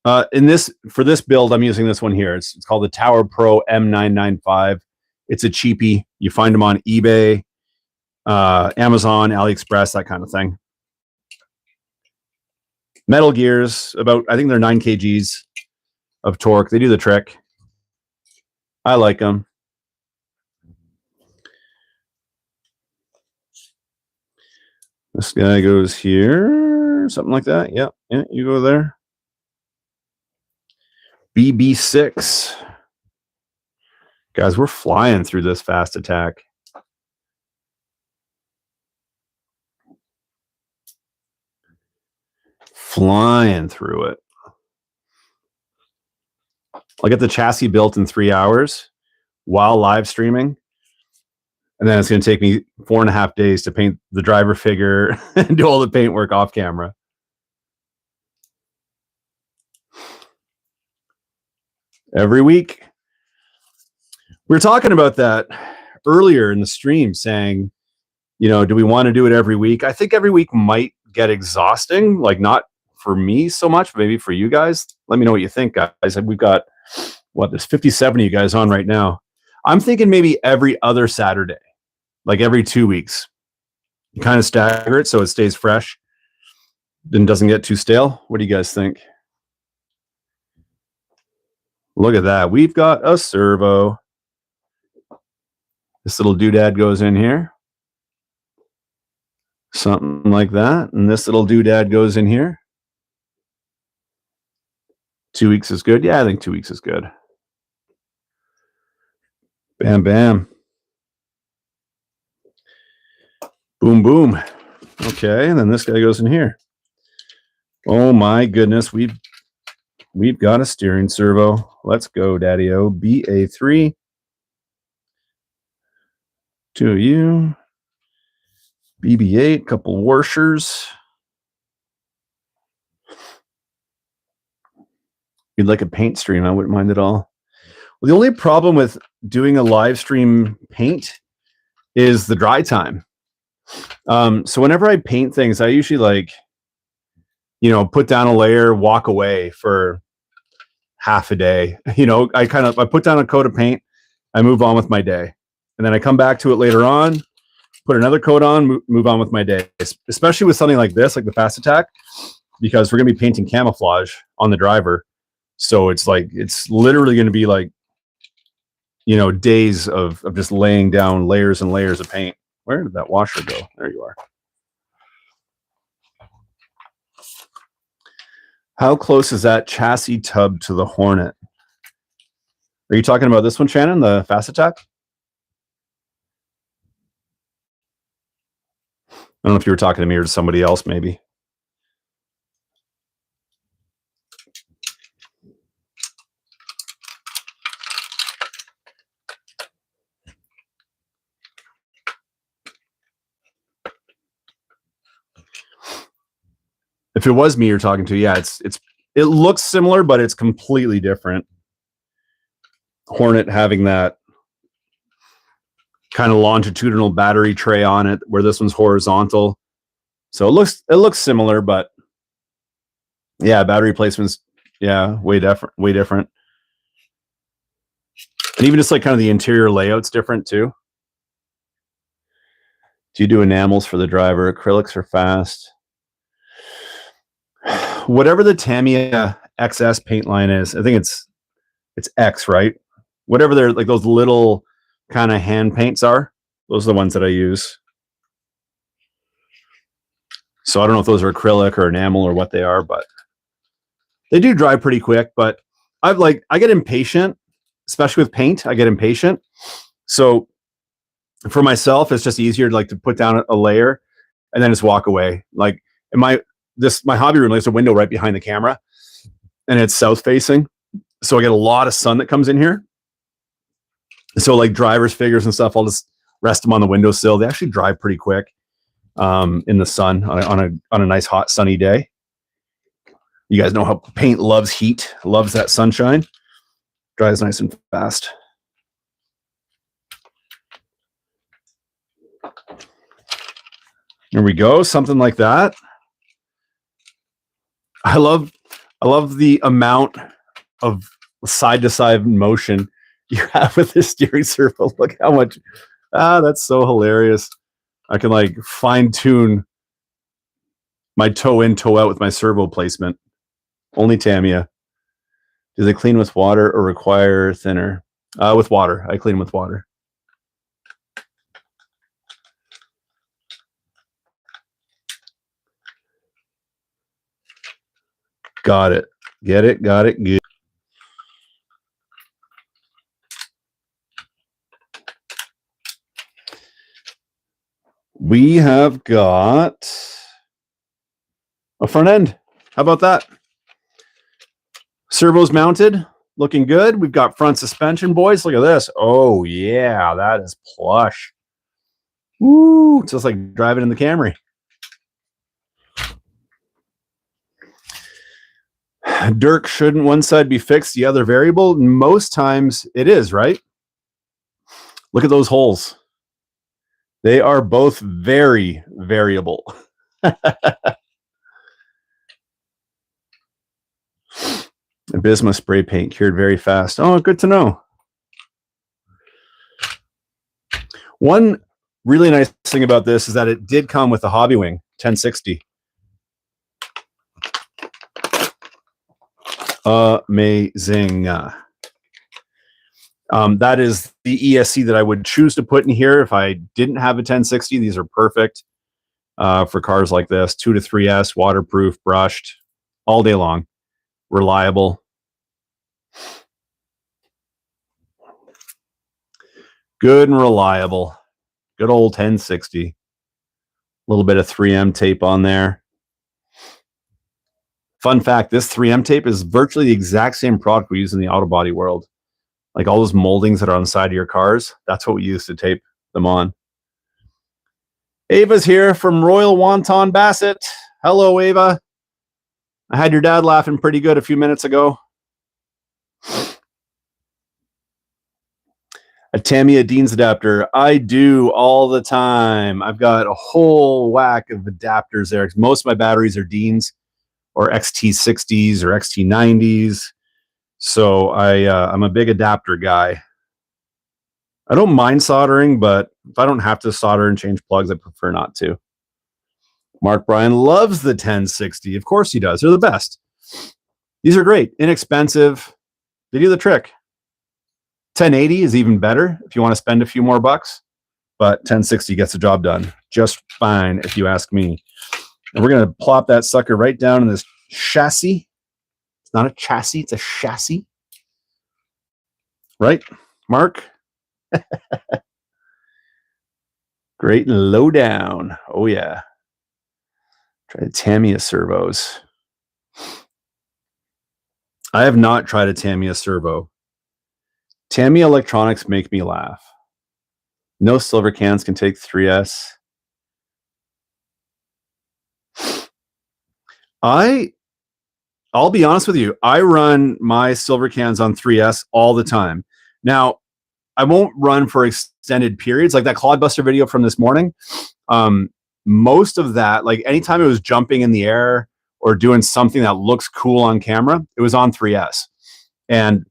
For this build, I'm using this one here. It's called the Tower Pro M995. It's a cheapie. You find them on eBay, Amazon, AliExpress, that kind of thing. Metal gears, I think they're 9 kgs of torque. They do the trick. I like them. This guy goes here, something like that. Yeah, you go there. BB6. Guys, we're flying through this fast attack. Flying through it. I'll get the chassis built in 3 hours while live streaming. And then it's going to take me 4.5 days to paint the driver figure and do all the paint work off camera. Every week. We were talking about that earlier in the stream, saying, you know, do we want to do it every week? I think every week might get exhausting, like not for me so much, maybe for you guys. Let me know what you think, guys. We've got, what, there's 57 of you guys on right now. I'm thinking maybe every other Saturday, like every 2 weeks. You kind of stagger it so it stays fresh and doesn't get too stale. What do you guys think? Look at that. We've got a servo. This little doodad goes in here. Something like that. And this little doodad goes in here. 2 weeks is good. Yeah, I think 2 weeks is good. Bam, bam. Boom, boom. Okay, and then this guy goes in here. Oh my goodness, we've got a steering servo. Let's go, Daddy-O. BA3. 2 of you. BB8, couple washers. You'd like a paint stream, I wouldn't mind at all. Well, the only problem with doing a live stream paint is the dry time. So whenever I paint things, I usually like, you know, put down a layer, walk away for half a day. You know, I put down a coat of paint, I move on with my day. And then I come back to it later on, put another coat on, move on with my day. Especially with something like this, like the Fast Attack, because we're going to be painting camouflage on the driver. So it's like, it's literally going to be like, you know, days of just laying down layers and layers of paint. Where did that washer go? There you are. How close is that chassis tub to the Hornet? Are you talking about this one, Shannon, the Fast Attack? I don't know if you were talking to me or to somebody else, maybe. If it was me you're talking to, yeah, it looks similar, but it's completely different. Hornet having that kind of longitudinal battery tray on it, where this one's horizontal. So it looks similar, but yeah, battery placements, yeah, way different. And even just like kind of the interior layout's different too. Do you do enamels for the driver? Acrylics are fast. Whatever the Tamiya XS paint line is, I think it's X, right? Whatever they're like, those little kind of hand paints are, those are the ones that I use. So I don't know if those are acrylic or enamel or what they are, but they do dry pretty quick. But I get impatient, especially with paint. I get impatient. So for myself, it's just easier to like to put down a layer and then just walk away. Like in my hobby room, there's a window right behind the camera and it's south facing. So I get a lot of sun that comes in here. So like drivers figures and stuff, I'll just rest them on the windowsill. They actually dry pretty quick in the sun on a nice hot sunny day. You guys know how paint loves heat, loves that sunshine. Dries nice and fast. There we go, something like that. I love the amount of side-to-side motion you have with this steering servo. Look how much, that's so hilarious. I can like fine-tune my toe in, toe out with my servo placement. Only Tamiya. Do they clean with water or require thinner? With water. I clean with water. Got it. Get it. Got it. Good. We have got a front end. How about that? Servos mounted, looking good. We've got front suspension, boys. Look at this. Oh, yeah, that is plush. Woo, it's just like driving in the Camry. Dirk, shouldn't one side be fixed, the other variable? Most times it is, right? Look at those holes. They are both very variable. Bismuth spray paint cured very fast. Oh, good to know. One really nice thing about this is that it did come with a hobby wing 1060. Amazing. That is the ESC that I would choose to put in here if I didn't have a 1060. These are perfect for cars like this. 2 to 3S, waterproof, brushed, all day long. Reliable. Good and reliable. Good old 1060. A little bit of 3M tape on there. Fun fact, this 3M tape is virtually the exact same product we use in the auto body world. Like all those moldings that are on the side of your cars, that's what we use to tape them on. Ava's here from Royal Wonton Bassett. Hello, Ava. I had your dad laughing pretty good a few minutes ago. A Tamiya Dean's adapter. I do all the time. I've got a whole whack of adapters there. Most of my batteries are Dean's or XT60s or XT90s. So I'm a big adapter guy. I don't mind soldering, but if I don't have to solder and change plugs, I prefer not to. Mark Bryan loves the 1060. Of course he does. They're the best. These are great. Inexpensive. They do the trick. 1080 is even better if you want to spend a few more bucks, but 1060 gets the job done just fine if you ask me. And we're going to plop that sucker right down in this chassis. It's not a chassis, it's a chassis. Right, Mark? Great and low down. Oh, yeah. Try the Tamiya servos. I have not tried a Tamiya servo. Tamiya electronics make me laugh. No silver cans can take 3S. I'll be honest with you. I run my silver cans on 3S all the time. Now, I won't run for extended periods. Like that Clodbuster video from this morning, most of that, like anytime it was jumping in the air or doing something that looks cool on camera, it was on 3S. And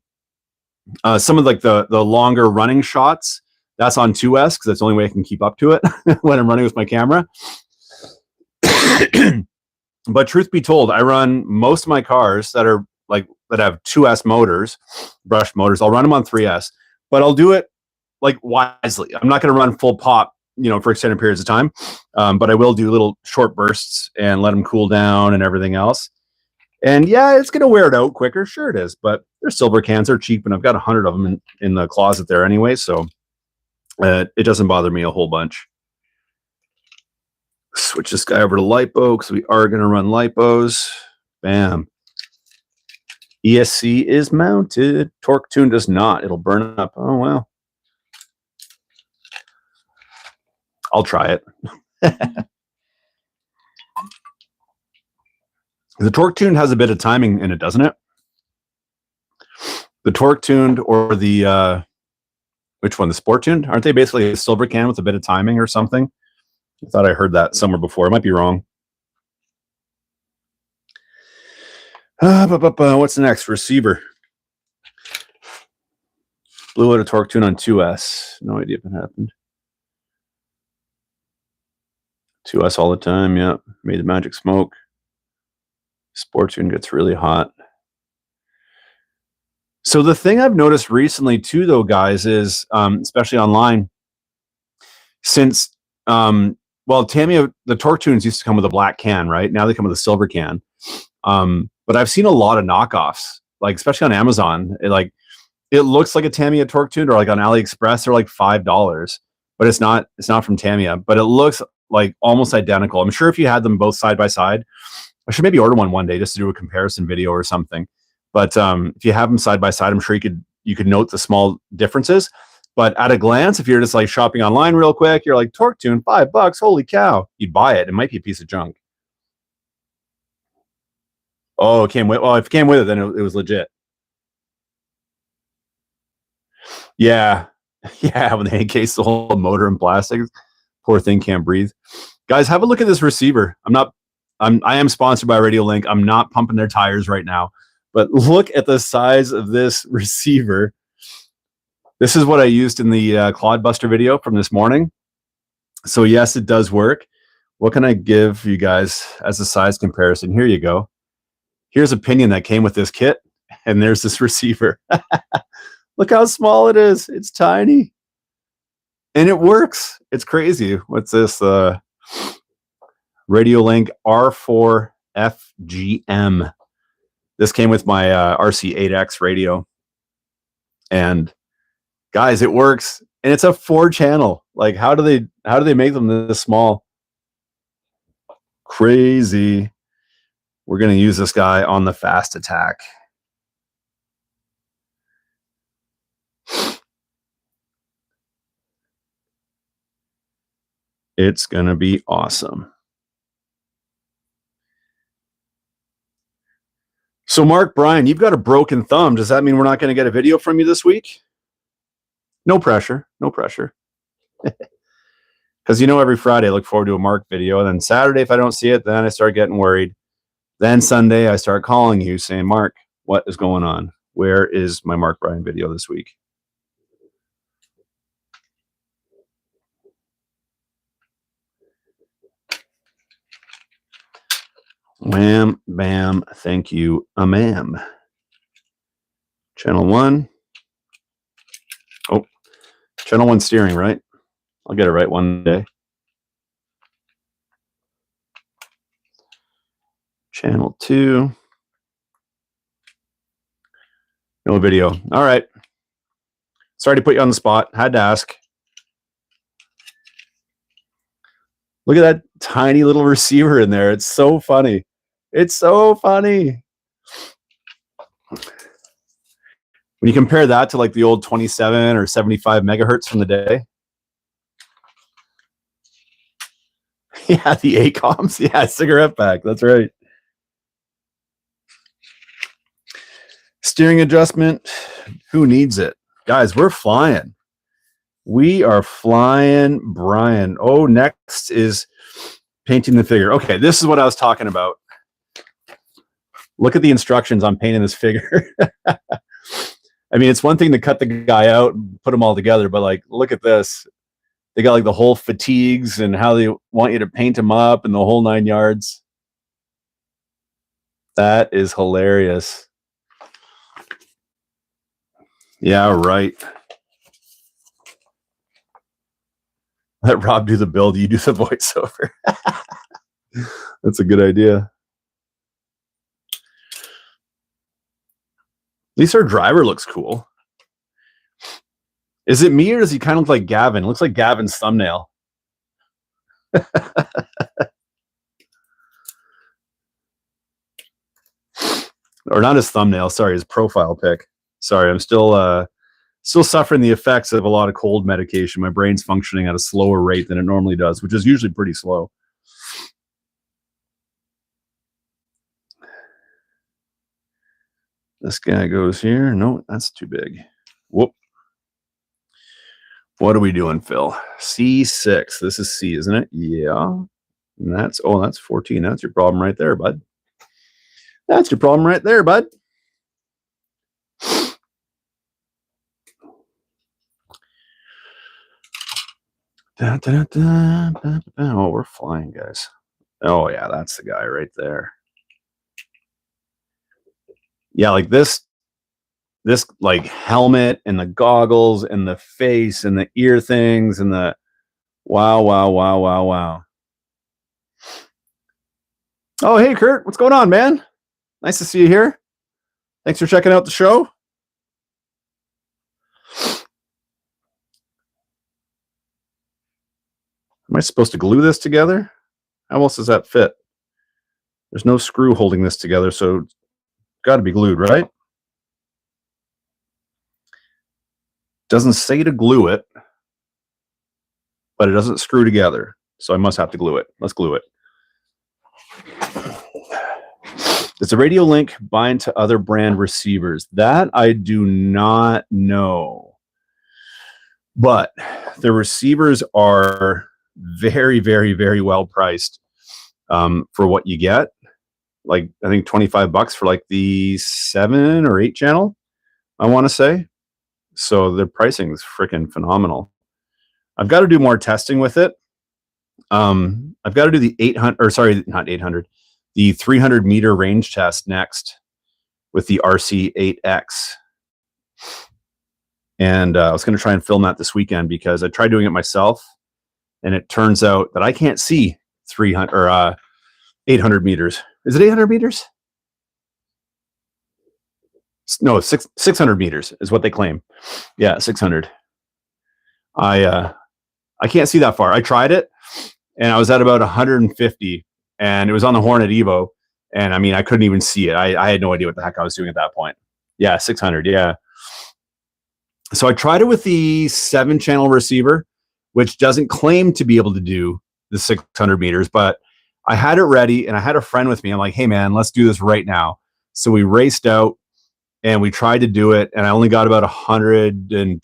some of like the longer running shots, that's on 2S because that's the only way I can keep up to it when I'm running with my camera. But truth be told, I run most of my cars that are like that have 2S motors, brushed motors. I'll run them on 3S, but I'll do it like wisely. I'm not going to run full pop, for extended periods of time. But I will do little short bursts and let them cool down and everything else. And yeah, it's going to wear it out quicker. Sure it is, but their silver cans are cheap and I've got 100 of them in the closet there anyway. So it doesn't bother me a whole bunch. Switch this guy over to lipo because we are going to run lipos. Bam. ESC is mounted. Torque tune does not. It'll burn up. Oh, well. I'll try it. The torque tuned has a bit of timing in it, doesn't it? The torque tuned or the, which one? The sport tuned? Aren't they basically a silver can with a bit of timing or something? I thought I heard that somewhere before. I might be wrong. What's next? Receiver. Blew out a torque tune on 2S. No idea if it happened. 2S all the time. Yep. Made the magic smoke. Sport tune gets really hot. So the thing I've noticed recently too, though, guys, is especially online, since well, Tamiya, the torque tunes used to come with a black can, right? Now they come with a silver can. But I've seen a lot of knockoffs, like especially on Amazon. It looks like a Tamiya torque tune, or like on AliExpress, they're like $5, but it's not from Tamiya, but it looks like almost identical. I'm sure if you had them both side by side, I should maybe order one day just to do a comparison video or something. But if you have them side by side, I'm sure you could note the small differences. But at a glance, if you're just like shopping online real quick, you're like, torque tune, $5, holy cow, you'd buy it. It might be a piece of junk. Oh, it came with. Well, if it came with it, then it was legit. Yeah, Yeah, when they encase the whole motor in plastic, poor thing can't breathe. Guys, have a look at this receiver. I am sponsored by Radio Link. I'm not pumping their tires right now, but look at the size of this receiver. This is what I used in the Clodbuster video from this morning. So yes, it does work. What can I give you guys as a size comparison? Here you go. Here's a pinion that came with this kit, and there's this receiver. Look how small it is. It's tiny. And it works. It's crazy. What's this? Radiolink R4 FGM. This came with my RC8X radio. And guys, it works. And it's a 4-channel. Like, how do they make them this small? Crazy. We're going to use this guy on the fast attack. It's going to be awesome. So Mark, Brian, you've got a broken thumb. Does that mean we're not going to get a video from you this week? No pressure. No pressure. Because every Friday I look forward to a Mark video. And then Saturday, if I don't see it, then I start getting worried. Then Sunday, I start calling you saying, Mark, what is going on? Where is my Mark Bryan video this week? Wham, bam, thank you, ma'am. Channel 1. Oh, Channel 1 steering, right? I'll get it right one day. Channel 2. No video. All right. Sorry to put you on the spot. Had to ask. Look at that tiny little receiver in there. It's so funny. It's so funny. When you compare that to like the old 27 or 75 megahertz from the day. Yeah, the ACOMs. Yeah, cigarette pack. That's right. Steering adjustment. Who needs it? Guys, we're flying. We are flying, Brian. Oh, next is painting the figure. Okay, this is what I was talking about. Look at the instructions on painting this figure. I mean, it's one thing to cut the guy out and put them all together, but like, look at this. They got like the whole fatigues and how they want you to paint him up and the whole 9 yards. That is hilarious. Yeah, right. Let Rob do the build. You do the voiceover. That's a good idea. At least our driver looks cool. Is it me or does he kind of look like Gavin? It looks like Gavin's thumbnail. Or not his thumbnail. Sorry, his profile pic. Sorry, I'm still suffering the effects of a lot of cold medication. My brain's functioning at a slower rate than it normally does, which is usually pretty slow. This guy goes here. No, that's too big. Whoop. What are we doing, Phil? C6. This is C, isn't it? Yeah. And that's 14. That's your problem right there, bud. That's your problem right there, bud. Oh, we're flying, guys. Oh, yeah, that's the guy right there. Yeah, like this like helmet and the goggles and the face and the ear things and the wow. Oh, hey, Kurt, what's going on, man? Nice to see you here. Thanks for checking out the show. Am I supposed to glue this together? How else does that fit? There's no screw holding this together, so it's got to be glued, right? Doesn't say to glue it, but it doesn't screw together, so I must have to glue it. Let's glue it. Does the radio link bind to other brand receivers? That I do not know. But the receivers are very, very, very well priced for what you get. Like, I think $25 for like the 7 or 8 channel, I want to say. So the pricing is freaking phenomenal. I've got to do more testing with it. I've got to do the 800, or sorry, not 800, the 300 meter range test next with the RC8X. And I was going to try and film that this weekend because I tried doing it myself, and it turns out that I can't see 300 or 800 meters. Is it 800 meters? No, 600 meters is what they claim. Yeah, 600. I can't see that far. I tried it, and I was at about 150, and it was on the Hornet Evo, and I mean, I couldn't even see it. I had no idea what the heck I was doing at that point. Yeah, 600. Yeah. So I tried it with the 7-channel receiver, which doesn't claim to be able to do the 600 meters, but I had it ready, and I had a friend with me. I'm like, hey man, let's do this right now. So we raced out and we tried to do it, and I only got about 110,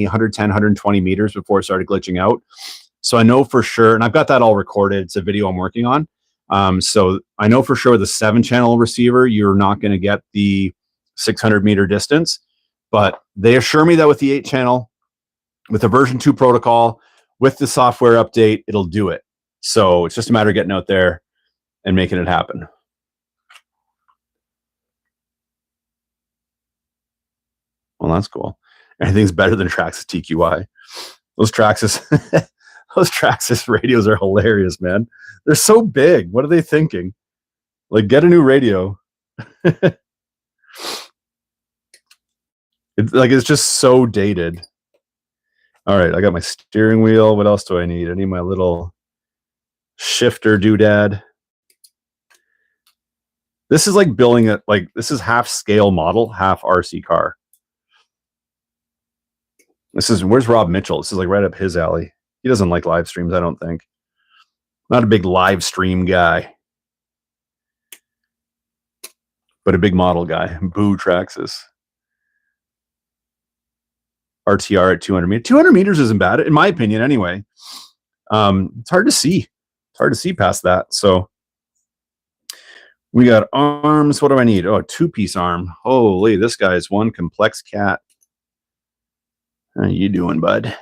120 meters before it started glitching out. So I know for sure, and I've got that all recorded. It's a video I'm working on. So I know for sure with a 7-channel receiver, you're not going to get the 600 meter distance, but they assure me that with the 8-channel, with the version 2 protocol, with the software update, it'll do it. So it's just a matter of getting out there and making it happen. Well, that's cool. Anything's better than Traxxas TQI. Those Traxxas, those Traxxas radios are hilarious, man. They're so big. What are they thinking? Like, get a new radio. It's just so dated. All right, I got my steering wheel. What else do I need? I need my little shifter doodad. This is like building it, like this is half scale model, half RC car. This is, where's Rob Mitchell? This is like right up his alley. He doesn't like live streams, I don't think. Not a big live stream guy, but a big model guy. Boo Traxxas. RTR at 200 meters. 200 meters isn't bad, in my opinion, anyway. It's hard to see. It's hard to see past that. So we got arms. What do I need? Oh, a 2-piece arm. Holy, this guy is one complex cat. How you doing, bud?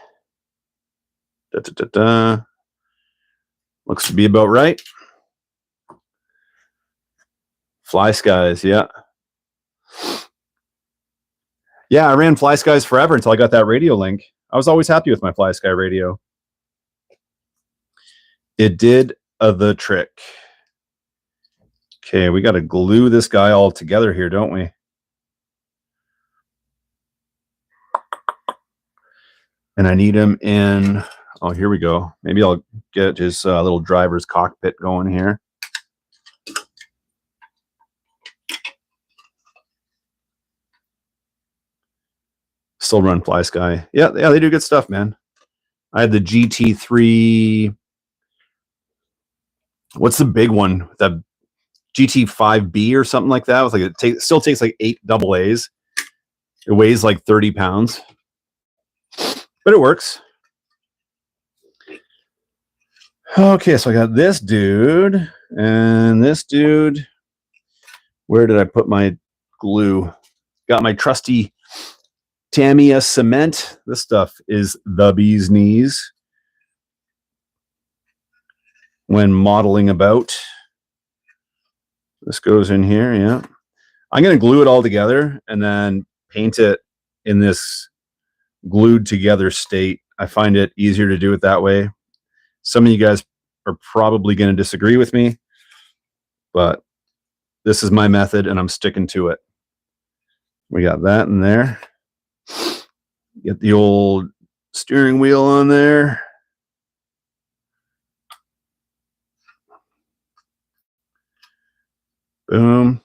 Da, da, da, da. Looks to be about right. Fly Skies, yeah. Yeah, I ran Fly Skies forever until I got that radio link. I was always happy with my Fly Sky radio. It did the trick. Okay, we got to glue this guy all together here, don't we? And I need him in, oh, here we go. Maybe I'll get his little driver's cockpit going here. Still run Fly Sky. Yeah, they do good stuff, man. I had the GT3. What's the big one? The GT5B or something like that. It was like it still takes like 8 AA's. It weighs like 30 pounds, but it works. Okay, so I got this dude and this dude. Where did I put my glue? Got my trusty Tamiya cement. This stuff is the bee's knees when modeling about. This goes in here, yeah. I'm going to glue it all together and then paint it in this glued together state. I find it easier to do it that way. Some of you guys are probably going to disagree with me, but this is my method and I'm sticking to it. We got that in there. Get the old steering wheel on there. Boom.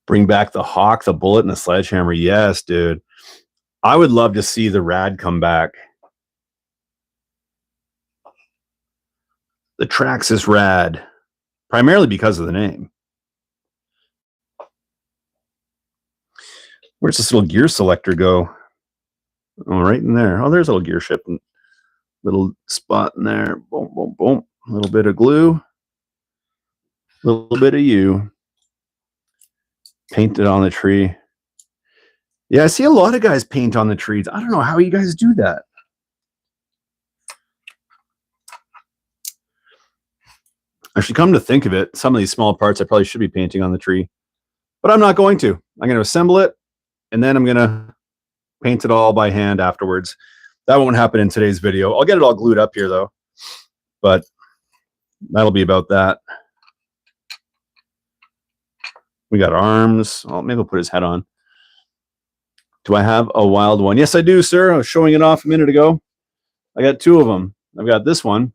Bring back the Hawk, the Bullet, and the Sledgehammer. Yes, dude. I would love to see the Rad come back. The Traxxas Rad. Primarily because of the name. Where's this little gear selector go? Oh, right in there. Oh, there's a little gear shift. Little spot in there. Boom, boom, boom. A little bit of glue. A little bit of you. Paint it on the tree. Yeah, I see a lot of guys paint on the trees. I don't know how you guys do that. Actually, come to think of it, some of these small parts I probably should be painting on the tree. But I'm not going to. I'm going to assemble it, and then I'm going to paint it all by hand afterwards. That won't happen in today's video. I'll get it all glued up here, though. But that'll be about that. We got arms. Oh, maybe I'll put his head on. Do I have a wild one? Yes, I do, sir. I was showing it off a minute ago. I got two of them. I've got this one.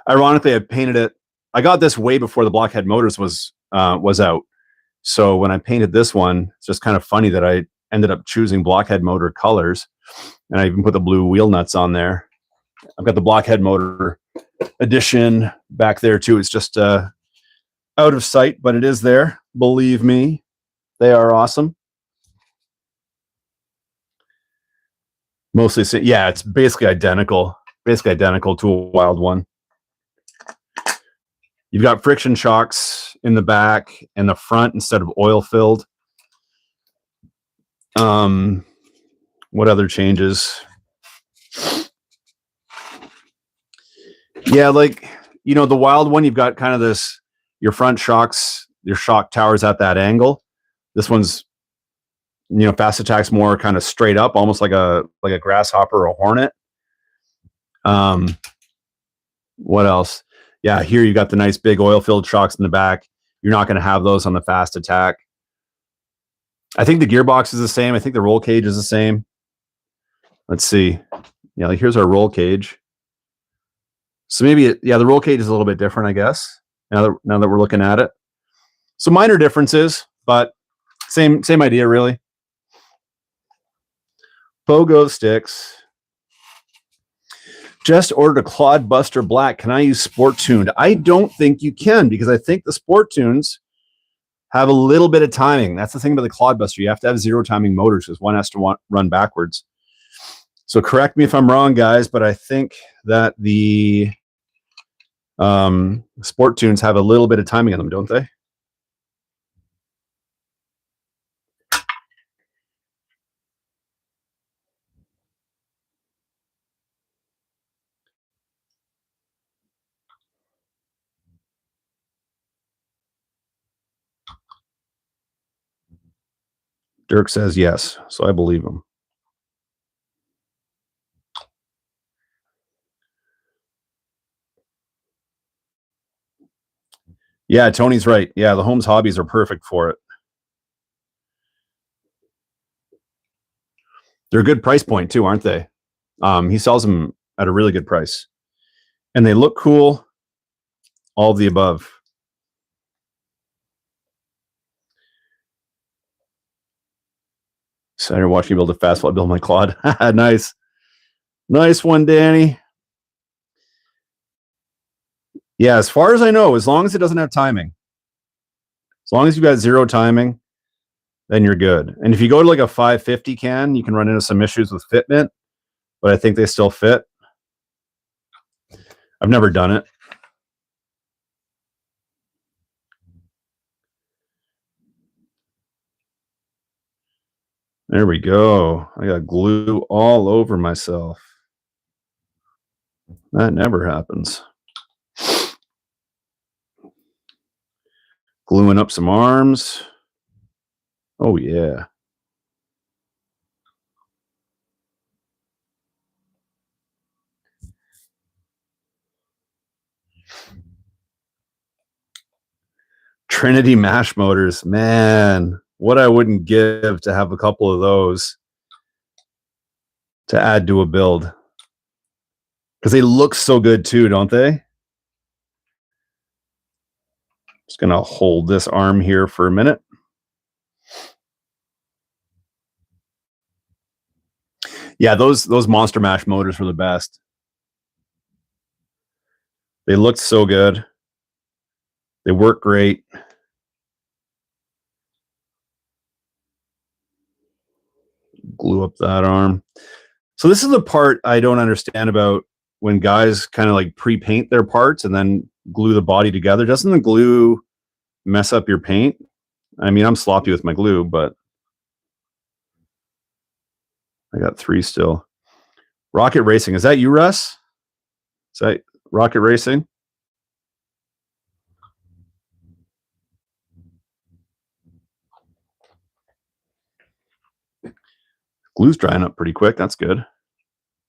Ironically, I painted it. I got this way before the Blockhead Motors was out. So when I painted this one, it's just kind of funny that I ended up choosing Blockhead Motor colors. And I even put the blue wheel nuts on there. I've got the Blockhead Motor edition back there too. It's just out of sight, but it is there. Believe me, they are awesome. Mostly, yeah, it's basically identical to a wild one. You've got friction shocks in the back and the front instead of oil filled. What other changes? Yeah, like, you know, the wild one, you've got kind of this, your front shocks, your shock towers at that angle. This one's, you know, Fast Attack's more kind of straight up, almost like a grasshopper or a hornet. What else? Yeah, here you got the nice big oil-filled shocks in the back. You're not going to have those on the Fast Attack. I think the gearbox is the same. I think the roll cage is the same. Let's see. Yeah, like here's our roll cage. So maybe, yeah, the roll cage is a little bit different, I guess, now that we're looking at it. So minor differences, but same idea, really. Pogo sticks. Just ordered a Clodbuster Black. Can I use Sport Tuned? I don't think you can, because I think the Sport Tunes have a little bit of timing. That's the thing about the Clodbuster. You have to have zero timing motors because one has to run backwards. So correct me if I'm wrong, guys, but I think that the Sport Tunes have a little bit of timing in them, don't they? Dirk says yes, so I believe him. Yeah, Tony's right. Yeah, the Holmes Hobbies are perfect for it. They're a good price point too, aren't they? He sells them at a really good price. And they look cool. All of the above. So I watch you build a fast while I build my Claude. Nice. Nice one, Danny. Yeah, as far as I know, as long as it doesn't have timing, as long as you've got zero timing, then you're good. And if you go to like a 550 can, you can run into some issues with fitment, but I think they still fit. I've never done it. There we go. I got glue all over myself. That never happens. Gluing up some arms. Oh, yeah. Trinity mash motors. Man, what I wouldn't give to have a couple of those to add to a build. Because they look so good too, don't they? Just going to hold this arm here for a minute. Yeah, those Monster Mash motors were the best. They looked so good. They work great. glue up that arm. So this is the part I don't understand about when guys kind of like pre-paint their parts and then glue the body together. Doesn't the glue mess up your paint? I mean, I'm sloppy with my glue, but I got 3 still. Rocket Racing. Is that you, Russ? Is that Rocket Racing? Glue's drying up pretty quick. That's good.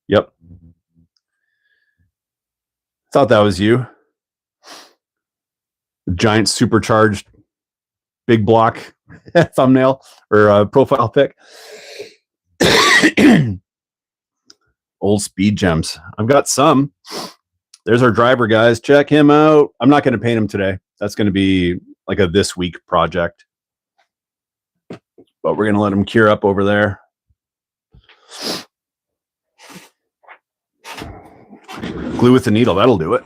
Yep. Thought that was you. Giant supercharged big block thumbnail or profile pic. Old speed gems. I've got some. There's our driver, guys. Check him out. I'm not going to paint him today. That's going to be like a this week project. But we're going to let him cure up over there. Glue with the needle. That'll do it.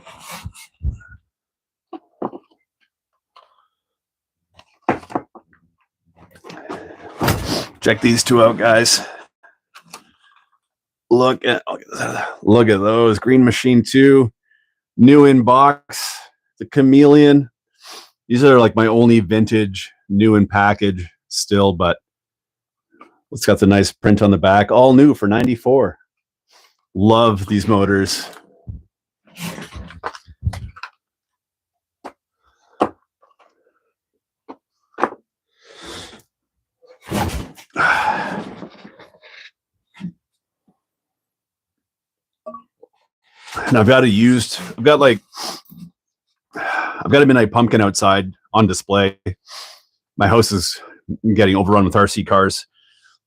Check these two out, guys. Look at those. Green Machine 2. New in box. The Chameleon. These are like my only vintage new in package still, but it's got the nice print on the back. All new for $94. Love these motors. And I've got a Midnight Pumpkin outside on display. My house is getting overrun with RC cars.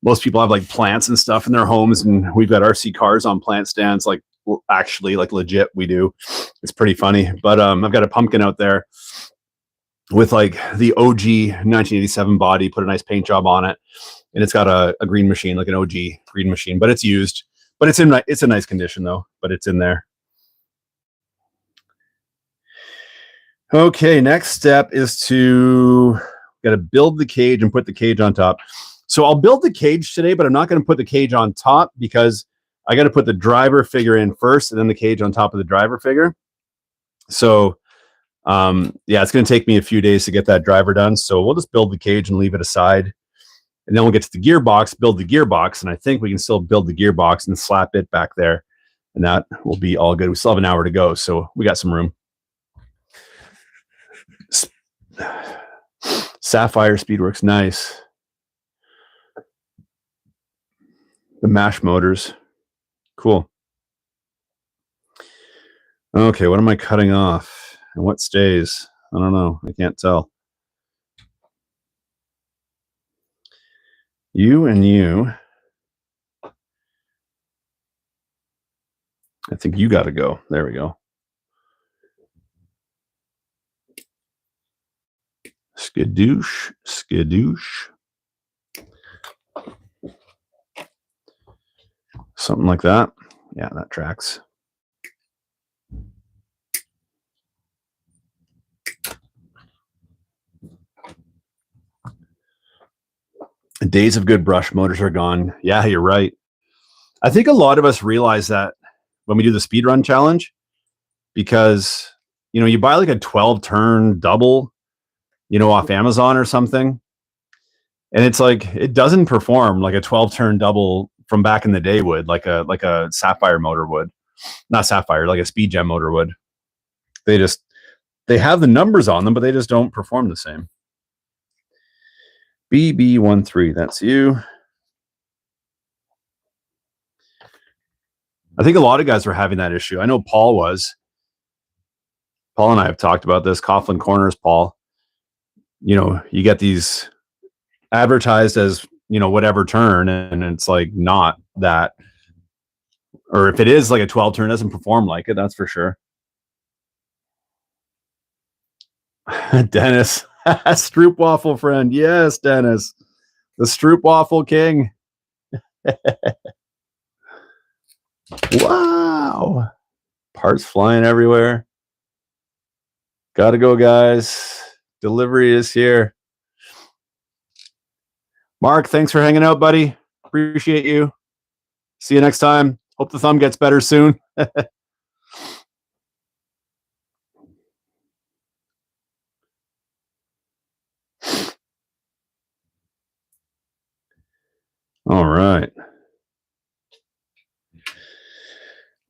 Most people have like plants and stuff in their homes, and we've got RC cars on plant stands. Like actually, like legit, we do. It's pretty funny. But I've got a pumpkin out there with like the OG 1987 body. Put a nice paint job on it, and it's got a green machine, like an OG green machine. But it's used. But it's a nice condition though. But it's in there. Okay, next step is to got to build the cage and put the cage on top. So I'll build the cage today, but I'm not going to put the cage on top because I got to put the driver figure in first and then the cage on top of the driver figure. So yeah, it's going to take me a few days to get that driver done. So we'll just build the cage and leave it aside. And then we'll get to the gearbox, build the gearbox. And I think we can still build the gearbox and slap it back there. And that will be all good. We still have an hour to go, so we got some room. Sapphire Speedworks, nice. The mash motors, cool. Okay, what am I cutting off and what stays? I don't know. I can't tell. You and you. I think you got to go. There we go. Skadoosh, skadoosh. Something like that. Yeah, that tracks. The days of good brush motors are gone. Yeah, you're right. I think a lot of us realize that when we do the speed run challenge, because you buy like a 12-turn double, off Amazon or something, and it's like it doesn't perform like a 12-turn double from back in the day would, like a Sapphire motor would. Not Sapphire, like a Speed Gem motor would. They have the numbers on them, but they just don't perform the same. BB13, that's you. I think a lot of guys were having that issue. I know Paul was. Paul and I have talked about this. Coughlin Corners, Paul. You get these advertised as, whatever turn, and it's like not that. Or if it is like a 12 turn, it doesn't perform like it, that's for sure. Dennis. Stroopwafel friend. Yes, Dennis. The Stroopwafel king. Wow. Parts flying everywhere. Gotta go, guys. Delivery is here. Mark, thanks for hanging out, buddy. Appreciate you. See you next time. Hope the thumb gets better soon. All right.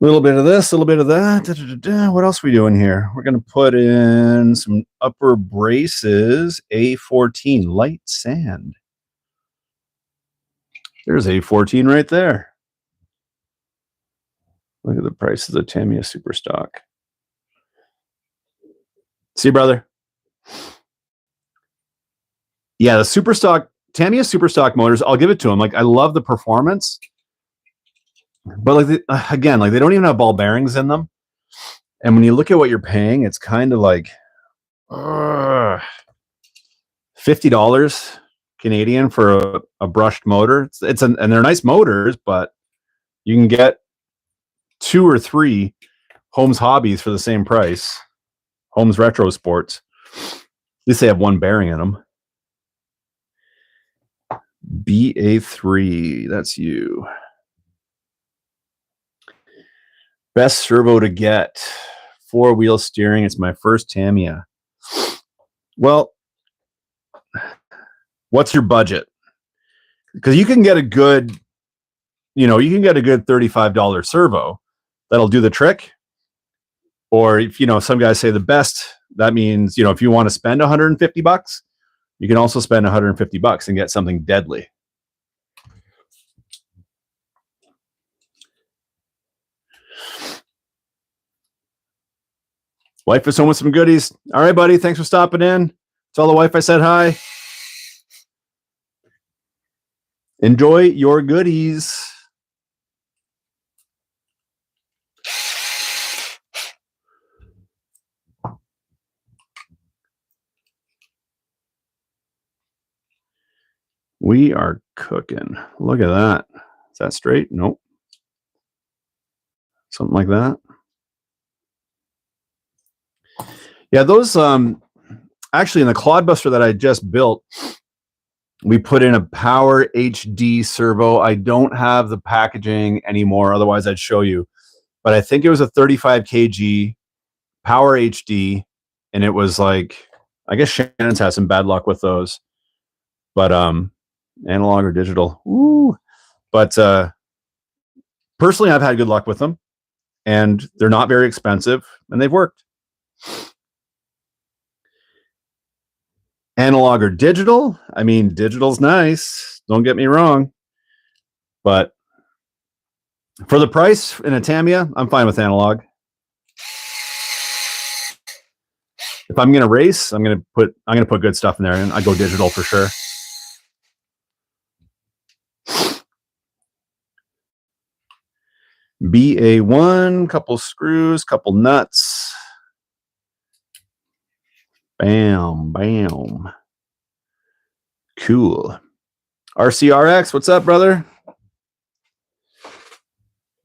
A little bit of this, a little bit of that. What else are we doing here? We're going to put in some upper braces, A14, light sand. There's A14 right there. Look at the price of the Tamiya Superstock. See, brother? Yeah, the Superstock, Tamiya Superstock motors, I'll give it to them. Like, I love the performance. But like again, like they don't even have ball bearings in them. And when you look at what you're paying, it's kind of like $50 Canadian for a brushed motor. And they're nice motors, but you can get 2 or 3 Holmes Hobbies for the same price. Holmes Retro Sports. At least they have one bearing in them. BA3, that's you. Best servo to get. 4-wheel steering. It's my first Tamiya. Well, what's your budget? Because you can get a good, you can get a good $35 servo that'll do the trick. Or if some guys say the best, that means if you want to spend $150, you can also spend $150 and get something deadly. Wife is home with some goodies. All right, buddy. Thanks for stopping in. Tell the wife I said hi. Enjoy your goodies. We are cooking. Look at that. Is that straight? Nope. Something like that. Yeah, those actually in the Clodbuster that I just built, we put in a Power HD servo. I don't have the packaging anymore, otherwise I'd show you. But I think it was a 35 kg Power HD, and it was like, I guess Shannon's had some bad luck with those. But analog or digital. Ooh. But personally, I've had good luck with them, and they're not very expensive, and they've worked. Analog or digital? I mean, digital's nice. Don't get me wrong. But for the price in a Tamiya, I'm fine with analog. If I'm going to race, I'm going to put good stuff in there, and I go digital for sure. BA1, couple screws, couple nuts. Bam, bam. Cool. RCRX, what's up, brother?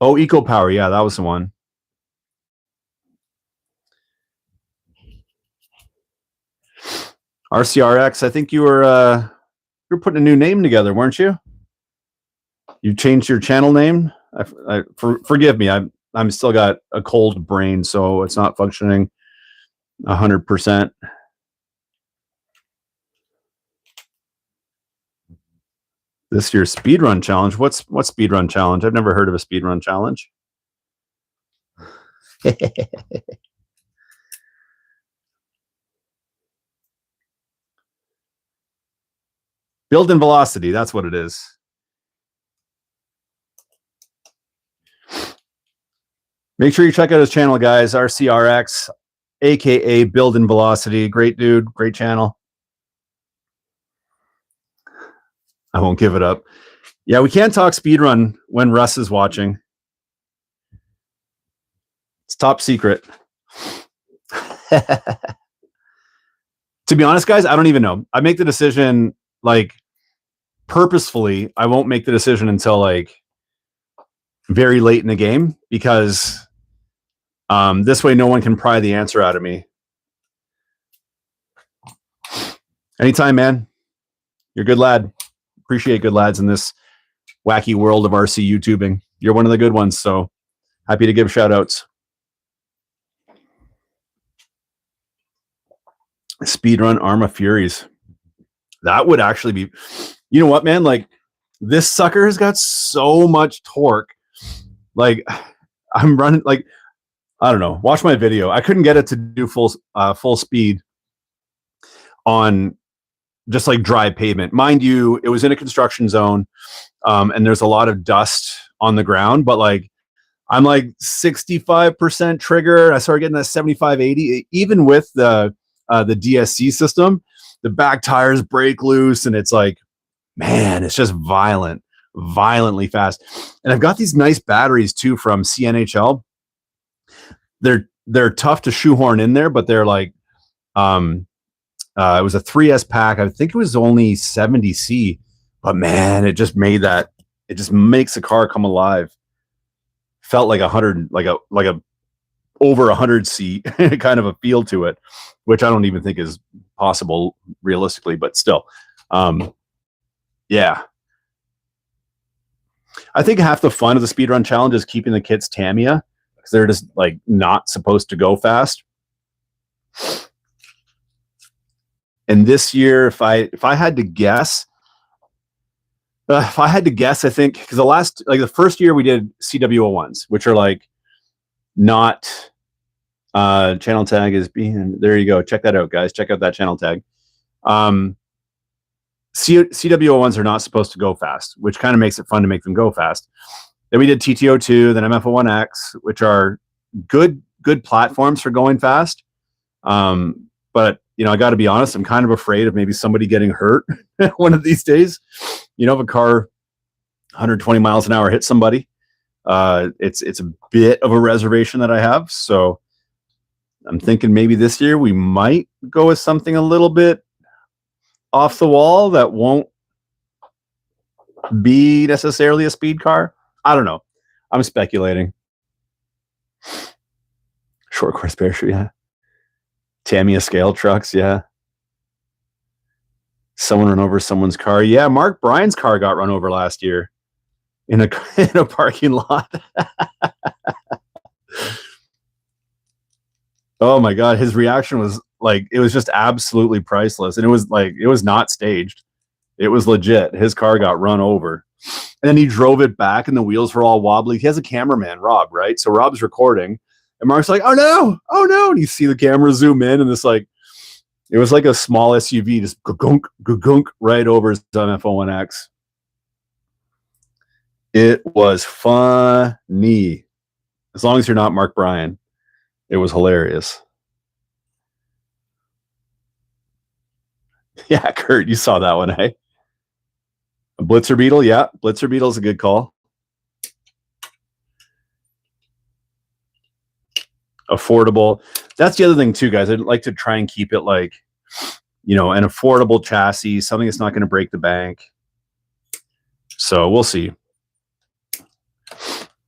Oh, Eco Power. Yeah, that was the one. RCRX, I think you were putting a new name together, weren't you? You changed your channel name? Forgive me. I'm still got a cold brain, so it's not functioning 100%. This year's speedrun challenge. What's speedrun challenge? I've never heard of a speedrun challenge. Build in velocity. That's what it is. Make sure you check out his channel, guys. RCRX, aka Build in Velocity. Great dude. Great channel. I won't give it up. Yeah, we can't talk speedrun when Russ is watching. It's top secret. To be honest, guys, I don't even know. I make the decision like purposefully. I won't make the decision until like very late in the game, because this way no one can pry the answer out of me. Anytime, man. You're a good lad. Appreciate good lads in this wacky world of RC YouTubing. You're one of the good ones, so happy to give shout outs. Speedrun Arma Furies. That would actually be, you know what, man? Like, this sucker has got so much torque. Like, I'm running, like, I don't know. Watch my video. I couldn't get it to do full speed on just like dry pavement. Mind you, it was in a construction zone, and there's a lot of dust on the ground, but like, I'm like 65% trigger. I started getting that 75, 80, even with the DSC system. The back tires break loose, and it's like, man, it's just violently fast. And I've got these nice batteries too from CNHL. They're tough to shoehorn in there, but they're like, it was a 3S pack. I think it was only 70C, but man, it just makes the car come alive. Felt like 100, like a over 100C kind of a feel to it, which I don't even think is possible realistically, but still. Yeah. I think half the fun of the speedrun challenge is keeping the kits Tamiya, because they're just like not supposed to go fast. And this year, if I had to guess, I think, because the first year we did CW01s, which are like not channel tag is being, there you go. Check that out, guys. Check out that channel tag. CW01s are not supposed to go fast, which kind of makes it fun to make them go fast. Then we did TTO2, then MF01X, which are good platforms for going fast. But you know, I got to be honest, I'm kind of afraid of maybe somebody getting hurt one of these days. You know, if a car 120 miles an hour hits somebody, it's a bit of a reservation that I have. So I'm thinking maybe this year we might go with something a little bit off the wall that won't be necessarily a speed car. I don't know. I'm speculating. Short course parachute, yeah. Tamiya scale trucks, yeah. Someone run over someone's car. Yeah, Mark Bryan's car got run over last year in a parking lot. Oh my God, his reaction was like, it was just absolutely priceless. And it was like, it was not staged. It was legit. His car got run over. And then he drove it back and the wheels were all wobbly. He has a cameraman, Rob, right? So Rob's recording. And Mark's like, oh no. And you see the camera zoom in, and it's like, it was like a small SUV, just gunk right over his MF01X. It was funny. As long as you're not Mark Bryan, it was hilarious. Yeah, Kurt, you saw that one, eh? A Blitzer Beetle, yeah. Blitzer Beetle is a good call. Affordable. That's the other thing too, guys. I'd like to try and keep it like, you know, an affordable chassis, something that's not going to break the bank. So we'll see.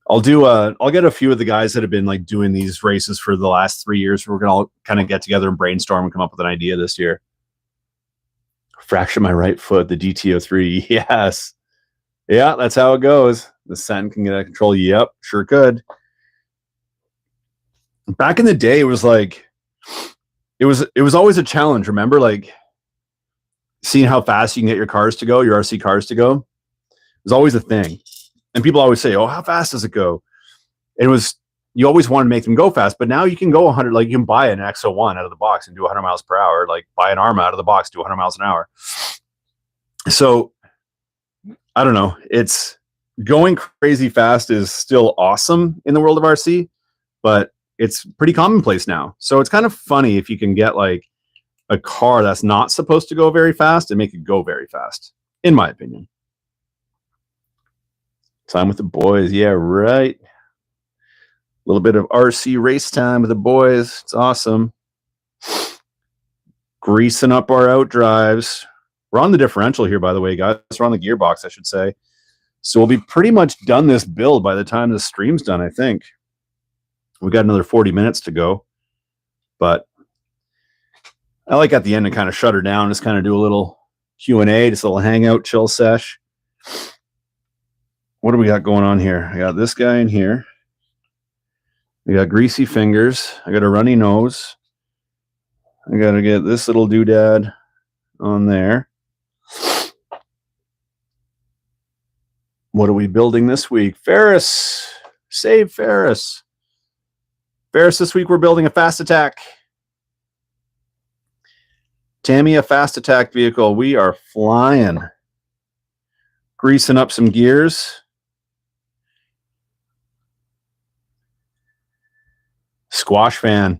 I'll get a few of the guys that have been like doing these races for the last 3 years. We're going to all kind of get together and brainstorm and come up with an idea this year. Fracture my right foot, the DTO3. Yes. Yeah, that's how it goes. The Sen can get out of control. Yep, sure could. Back in the day, it was like, it was always a challenge. Remember, like seeing how fast you can get your cars to go, your RC cars to go. It was always a thing. And people always say, oh, how fast does it go? It was, you always wanted to make them go fast, but now you can go 100, like you can buy an XO1 out of the box and do 100 miles per hour, like buy an Arma out of the box, do 100 miles an hour. So I don't know. It's going crazy fast is still awesome in the world of RC, but it's pretty commonplace now. So it's kind of funny if you can get like a car that's not supposed to go very fast and make it go very fast, in my opinion. Time with the boys. Yeah, right. A little bit of RC race time with the boys. It's awesome. Greasing up our out drives. We're on the differential here, by the way, guys. We're on the gearbox, I should say. So we'll be pretty much done this build by the time the stream's done, I think. We got another 40 minutes to go. But I like at the end to kind of shut her down, just kind of do a little Q&A, just a little hangout, chill sesh. what do we got going on here? I got this guy in here. I got greasy fingers. I got a runny nose. I got to get this little doodad on there. What are we building this week? Ferris. Save Ferris. Ferris, this week we're building a fast attack. Tamiya fast attack vehicle. We are flying. Greasing up some gears. Squash fan.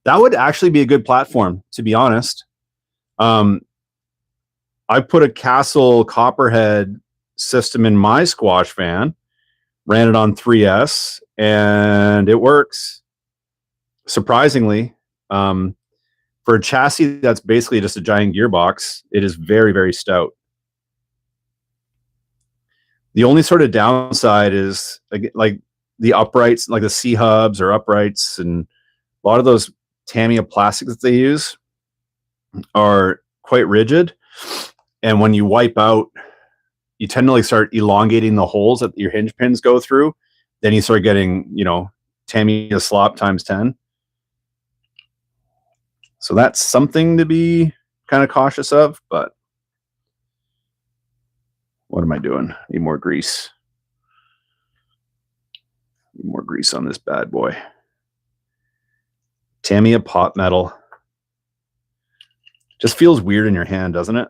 That would actually be a good platform, to be honest. I put a Castle Copperhead system in my squash fan, ran it on 3S, and it works. Surprisingly, for a chassis that's basically just a giant gearbox, it is very, very stout. The only sort of downside is like the uprights, like the C-hubs or uprights, and a lot of those Tamiya plastics that they use are quite rigid. And when you wipe out, you tend to like start elongating the holes that your hinge pins go through. Then you start getting, you know, Tamiya slop times 10. So that's something to be kind of cautious of, but what am I doing? Need more grease. Need more grease on this bad boy. Tamiya pot metal. Just feels weird in your hand, doesn't it?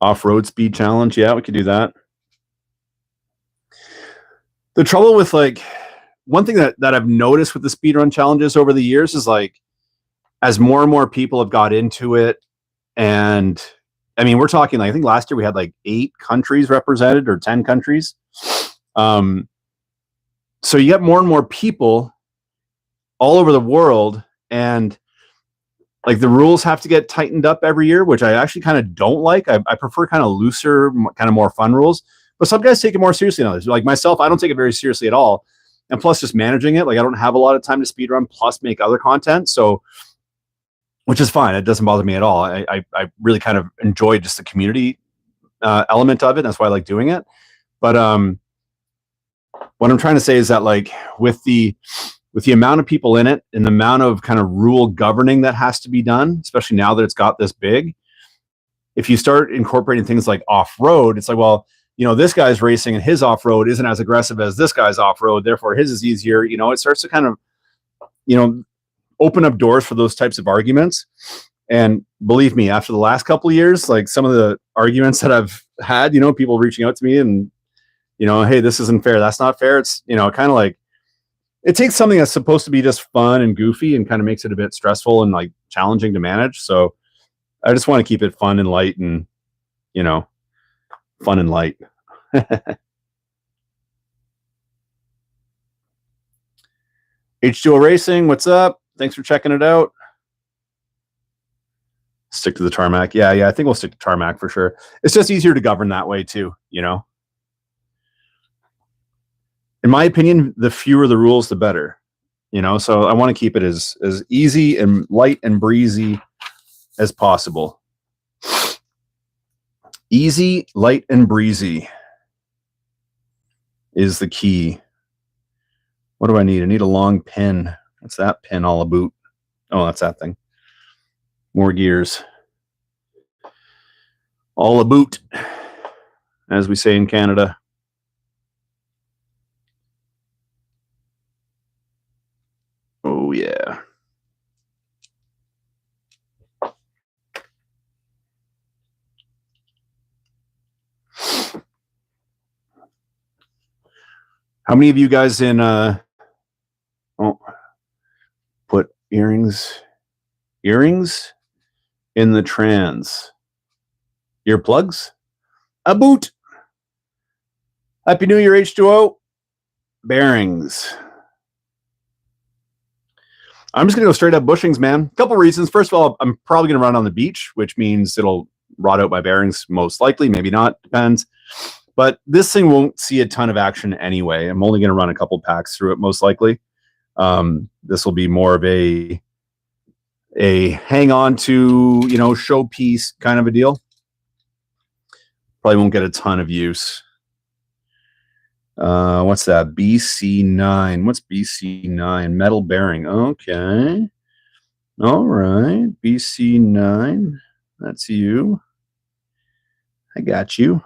Off-road speed challenge. Yeah, we could do that. The trouble with like one thing that I've noticed with the speedrun challenges over the years is like as more and more people have got into it, and I mean, we're talking like I think last year we had like 8 countries represented or 10 countries. So you get more and more people all over the world, and like the rules have to get tightened up every year, which I actually kind of don't like. I prefer kind of looser, kind of more fun rules. But some guys take it more seriously than others. Like myself, I don't take it very seriously at all. And plus, just managing it, like I don't have a lot of time to speedrun, plus make other content. So, which is fine. It doesn't bother me at all. I really kind of enjoy just the community element of it. That's why I like doing it. But what I'm trying to say is that like with the amount of people in it and the amount of kind of rule governing that has to be done, especially now that it's got this big, if you start incorporating things like off-road, it's like, well, you know, this guy's racing and his off-road isn't as aggressive as this guy's off-road, therefore his is easier. You know, it starts to kind of, you know, open up doors for those types of arguments. And believe me, after the last couple of years, like some of the arguments that I've had, you know, people reaching out to me and, you know, hey, this isn't fair. That's not fair. It's, you know, kind of like, it takes something that's supposed to be just fun and goofy and kind of makes it a bit stressful and like challenging to manage. So I just want to keep it fun and light and, you know, fun and light. H2O Racing, what's up? Thanks for checking it out. Stick to the tarmac. Yeah, I think we'll stick to tarmac for sure. It's just easier to govern that way too, you know? In my opinion, the fewer the rules, the better, you know? So I want to keep it as easy and light and breezy as possible. Easy, light, and breezy is the key. What do I need? I need a long pin. What's that pin all about? Oh, that's that thing. More gears. All about, as we say in Canada. Oh, yeah. How many of you guys in put earrings in the trans? Earplugs? A boot. Happy New Year, H2O. Bearings. I'm just going to go straight up bushings, man. A couple reasons. First of all, I'm probably going to run on the beach, which means it'll rot out my bearings most likely. Maybe not. Depends. But this thing won't see a ton of action anyway. I'm only going to run a couple packs through it most likely. This will be more of a a hang on to, you know, showpiece kind of a deal. Probably won't get a ton of use. What's that? BC9. What's BC9? Metal bearing. Okay. All right. BC9. That's you. I got you.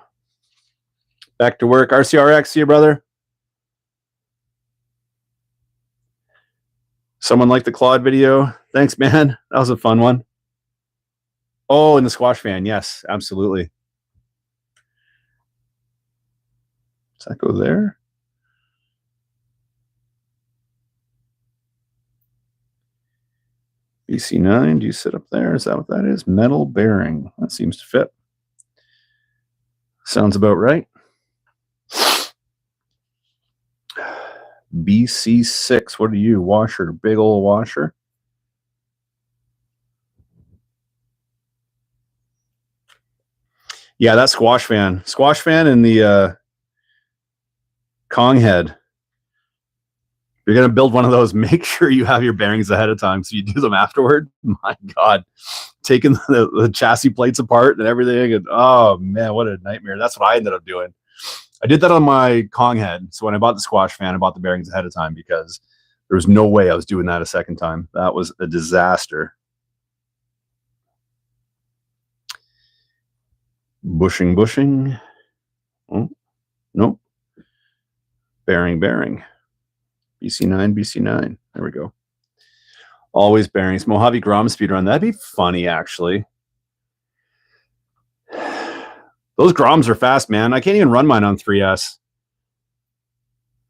Back to work. RCRX, see you, brother. Someone liked the Claude video. Thanks, man. That was a fun one. Oh, and the squash fan. Yes, absolutely. Does that go there? BC9, do you sit up there? Is that what that is? Metal bearing. That seems to fit. Sounds about right. BC6, what are you? Washer, big old washer. Yeah, that squash fan. Squash fan and the Kong head. You're going to build one of those, make sure you have your bearings ahead of time so you do them afterward. My God. Taking the chassis plates apart and everything. And oh, man, what a nightmare. That's what I ended up doing. I did that on my Kong head. So when I bought the squash fan, I bought the bearings ahead of time because there was no way I was doing that a second time. That was a disaster. Bushing. Oh, nope. Bearing. BC9. There we go. Always bearings. Mojave Grom speedrun. That'd be funny, actually. Those Groms are fast, man. I can't even run mine on 3S.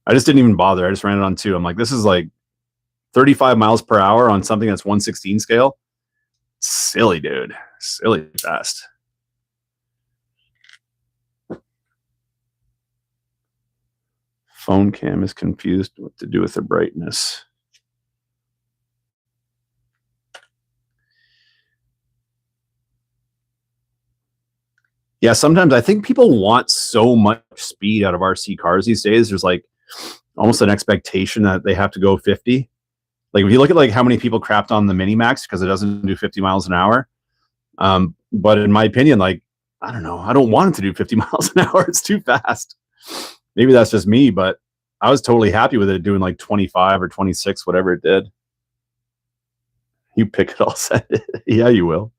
I just didn't even bother. I just ran it on 2. I'm like, this is like 35 miles per hour on something that's 1/16 scale. Silly, dude. Silly fast. Phone cam is confused what to do with the brightness. Yeah, sometimes I think people want so much speed out of RC cars these days. There's like almost an expectation that they have to go 50. Like if you look at like how many people crapped on the Minimax because it doesn't do 50 miles an hour. But in my opinion, like, I don't know. I don't want it to do 50 miles an hour. It's too fast. Maybe that's just me, but I was totally happy with it doing like 25 or 26, whatever it did. You pick it, I'll send it. Yeah, you will.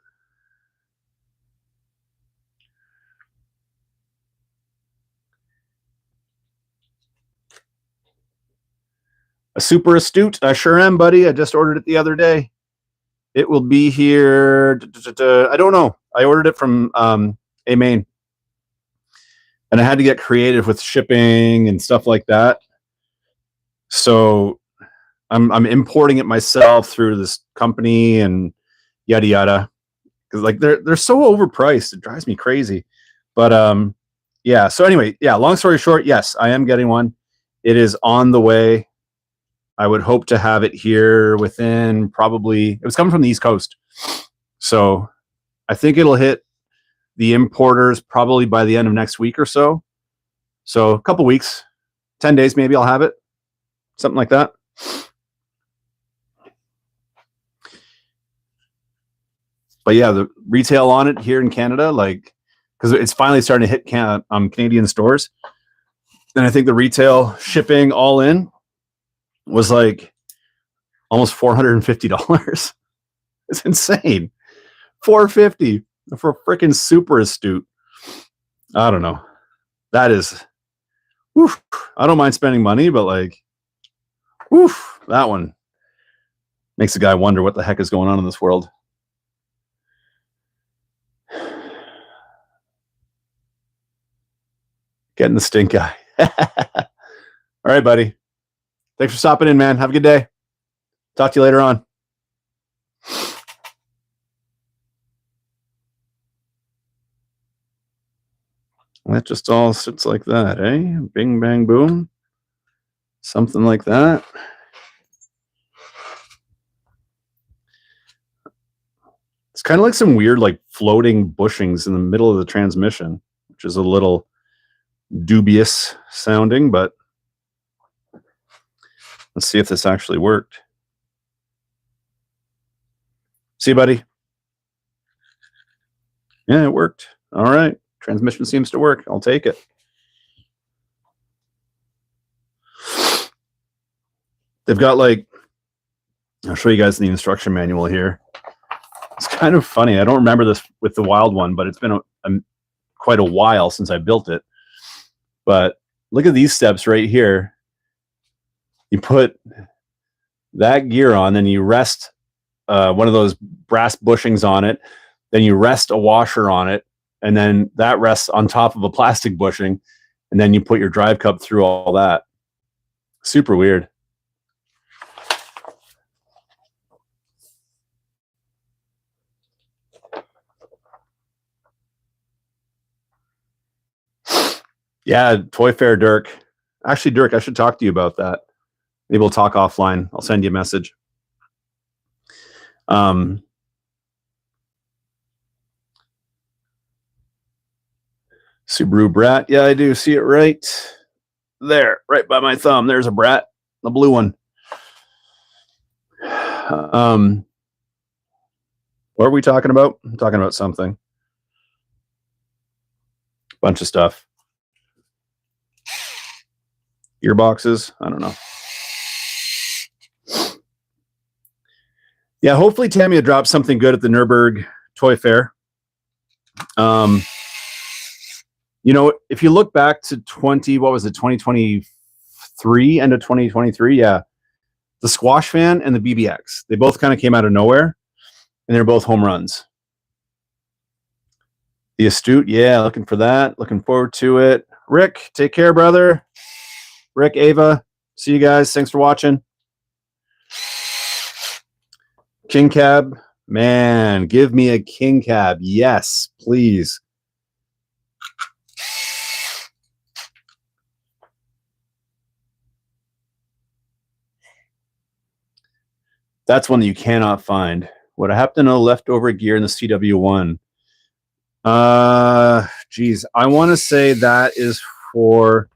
A super astute. I sure am, buddy. I just ordered it the other day. It will be here. I don't know. I ordered it from A Main. And I had to get creative with shipping and stuff like that. So I'm importing it myself through this company and yada yada. Because like they're so overpriced. It drives me crazy. But yeah. So anyway, yeah, long story short, yes, I am getting one. It is on the way. I would hope to have it here within probably, it was coming from the East Coast. So I think it'll hit the importers probably by the end of next week or so. So a couple weeks, 10 days, maybe I'll have it. Something like that. But yeah, the retail on it here in Canada, like, because it's finally starting to hit Canadian stores. And I think the retail shipping all in was like almost $450. It's insane. $450 for a freaking super astute. I don't know. That is, woof. I don't mind spending money, but like, woof, that one makes a guy wonder what the heck is going on in this world. Getting the stink eye. All right, buddy. Thanks for stopping in, man. Have a good day. Talk to you later on. That just all sits like that, eh? Bing, bang, boom. Something like that. It's kind of like some weird, like, floating bushings in the middle of the transmission, which is a little dubious sounding, but let's see if this actually worked. See you, buddy. Yeah, it worked. All right. Transmission seems to work. I'll take it. They've got like, I'll show you guys the instruction manual here. It's kind of funny. I don't remember this with the Wild one, but it's been quite a while since I built it. But look at these steps right here. You put that gear on, then you rest one of those brass bushings on it. Then you rest a washer on it, and then that rests on top of a plastic bushing, and then you put your drive cup through all that. Super weird. Yeah, Toy Fair, Dirk. Actually, Dirk, I should talk to you about that. Maybe we'll talk offline. I'll send you a message. Subaru Brat. Yeah, I do see it right there, right by my thumb. There's a Brat, the blue one. What are we talking about? I'm talking about something. Bunch of stuff. Gearboxes. I don't know. Yeah, hopefully Tamiya drops something good at the Nürburgring Toy Fair. You know, if you look back to 2023, end of 2023, yeah, the Squash Fan and the BBX, they both kind of came out of nowhere, and they're both home runs. The Astute, yeah, looking for that. Looking forward to it. Rick, take care, brother. Rick, Ava, see you guys. Thanks for watching. King Cab, man, give me a King Cab. Yes, please. That's one that you cannot find. What happened to know leftover gear in the CW1? Geez, I want to say that is for,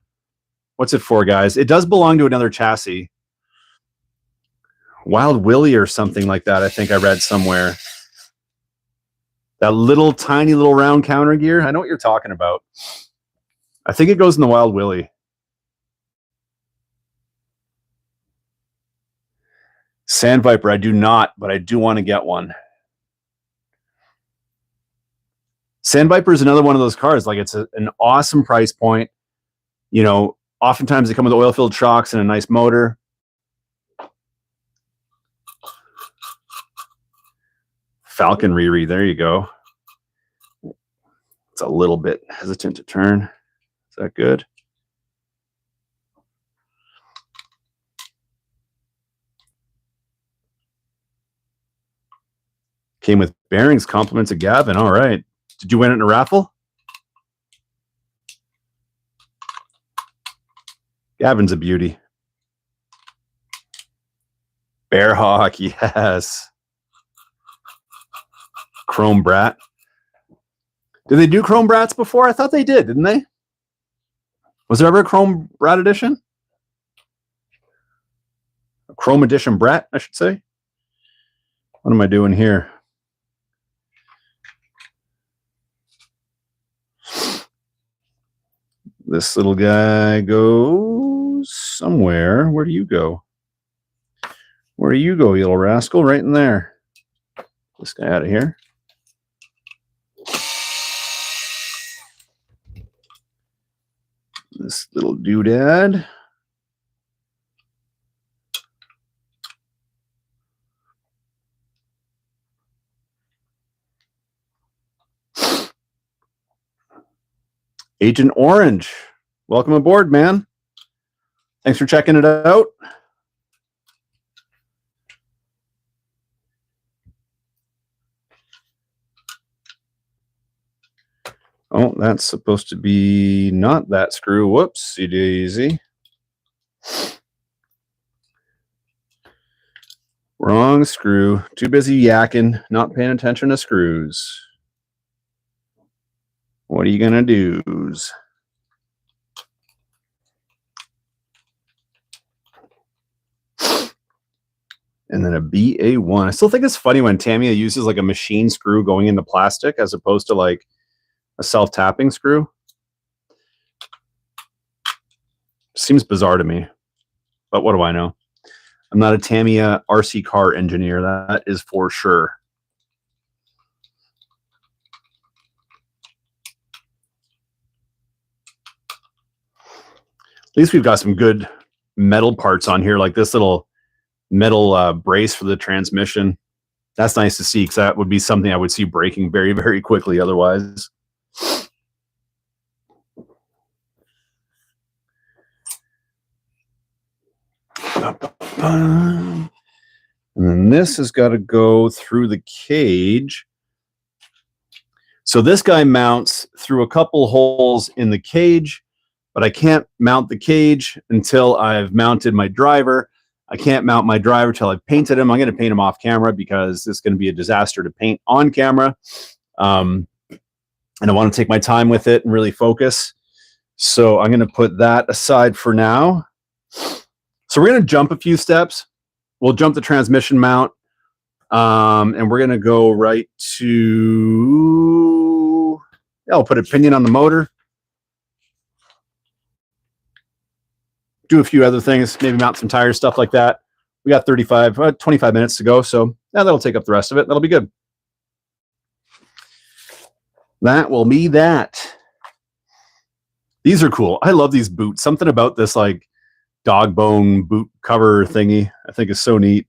what's it for, guys? It does belong to another chassis. Wild Willie or something like that, I think I read somewhere. That little tiny little round counter gear. I know what you're talking about. I think it goes in the Wild Willie. Sand Viper, I do not, but I do want to get one. Sand Viper is another one of those cars. Like, it's an awesome price point. You know, oftentimes they come with oil-filled shocks and a nice motor. Falcon Riri, there you go. It's a little bit hesitant to turn. Is that good? Came with bearings, compliments of Gavin. All right. Did you win it in a raffle? Gavin's a beauty. Bearhawk, yes. Chrome Brat. Did they do Chrome Brats before? I thought they did, didn't they? Was there ever a Chrome Brat edition? A Chrome Edition Brat, I should say. What am I doing here? This little guy goes somewhere. Where do you go? Where do you go, you little rascal? Right in there. This guy out of here. This little doodad. Agent Orange, welcome aboard, man. Thanks for checking it out. Oh, that's supposed to be not that screw. Whoopsie daisy. Wrong screw. Too busy yakking, not paying attention to screws. What are you going to do? And then a BA1. I still think it's funny when Tamiya uses like a machine screw going into plastic as opposed to like a self-tapping screw. Seems bizarre to me, but what do I know? I'm not a Tamiya RC car engineer, that is for sure. At least we've got some good metal parts on here, like this little metal brace for the transmission. That's nice to see, because that would be something I would see breaking very, very quickly otherwise. And then this has got to go through the cage. So this guy mounts through a couple holes in the cage, but I can't mount the cage until I've mounted my driver. I can't mount my driver till I've painted him. I'm going to paint him off camera because it's going to be a disaster to paint on camera. And I want to take my time with it and really focus. So I'm going to put that aside for now. So we're going to jump a few steps. We'll jump the transmission mount. And we're going to go right to, yeah, I'll put a pinion on the motor. Do a few other things, maybe mount some tires, stuff like that. We got 25 minutes to go. So yeah, that'll take up the rest of it. That'll be good. That will be that. These are cool. I love these boots. Something about this like dog bone boot cover thingy I think is so neat.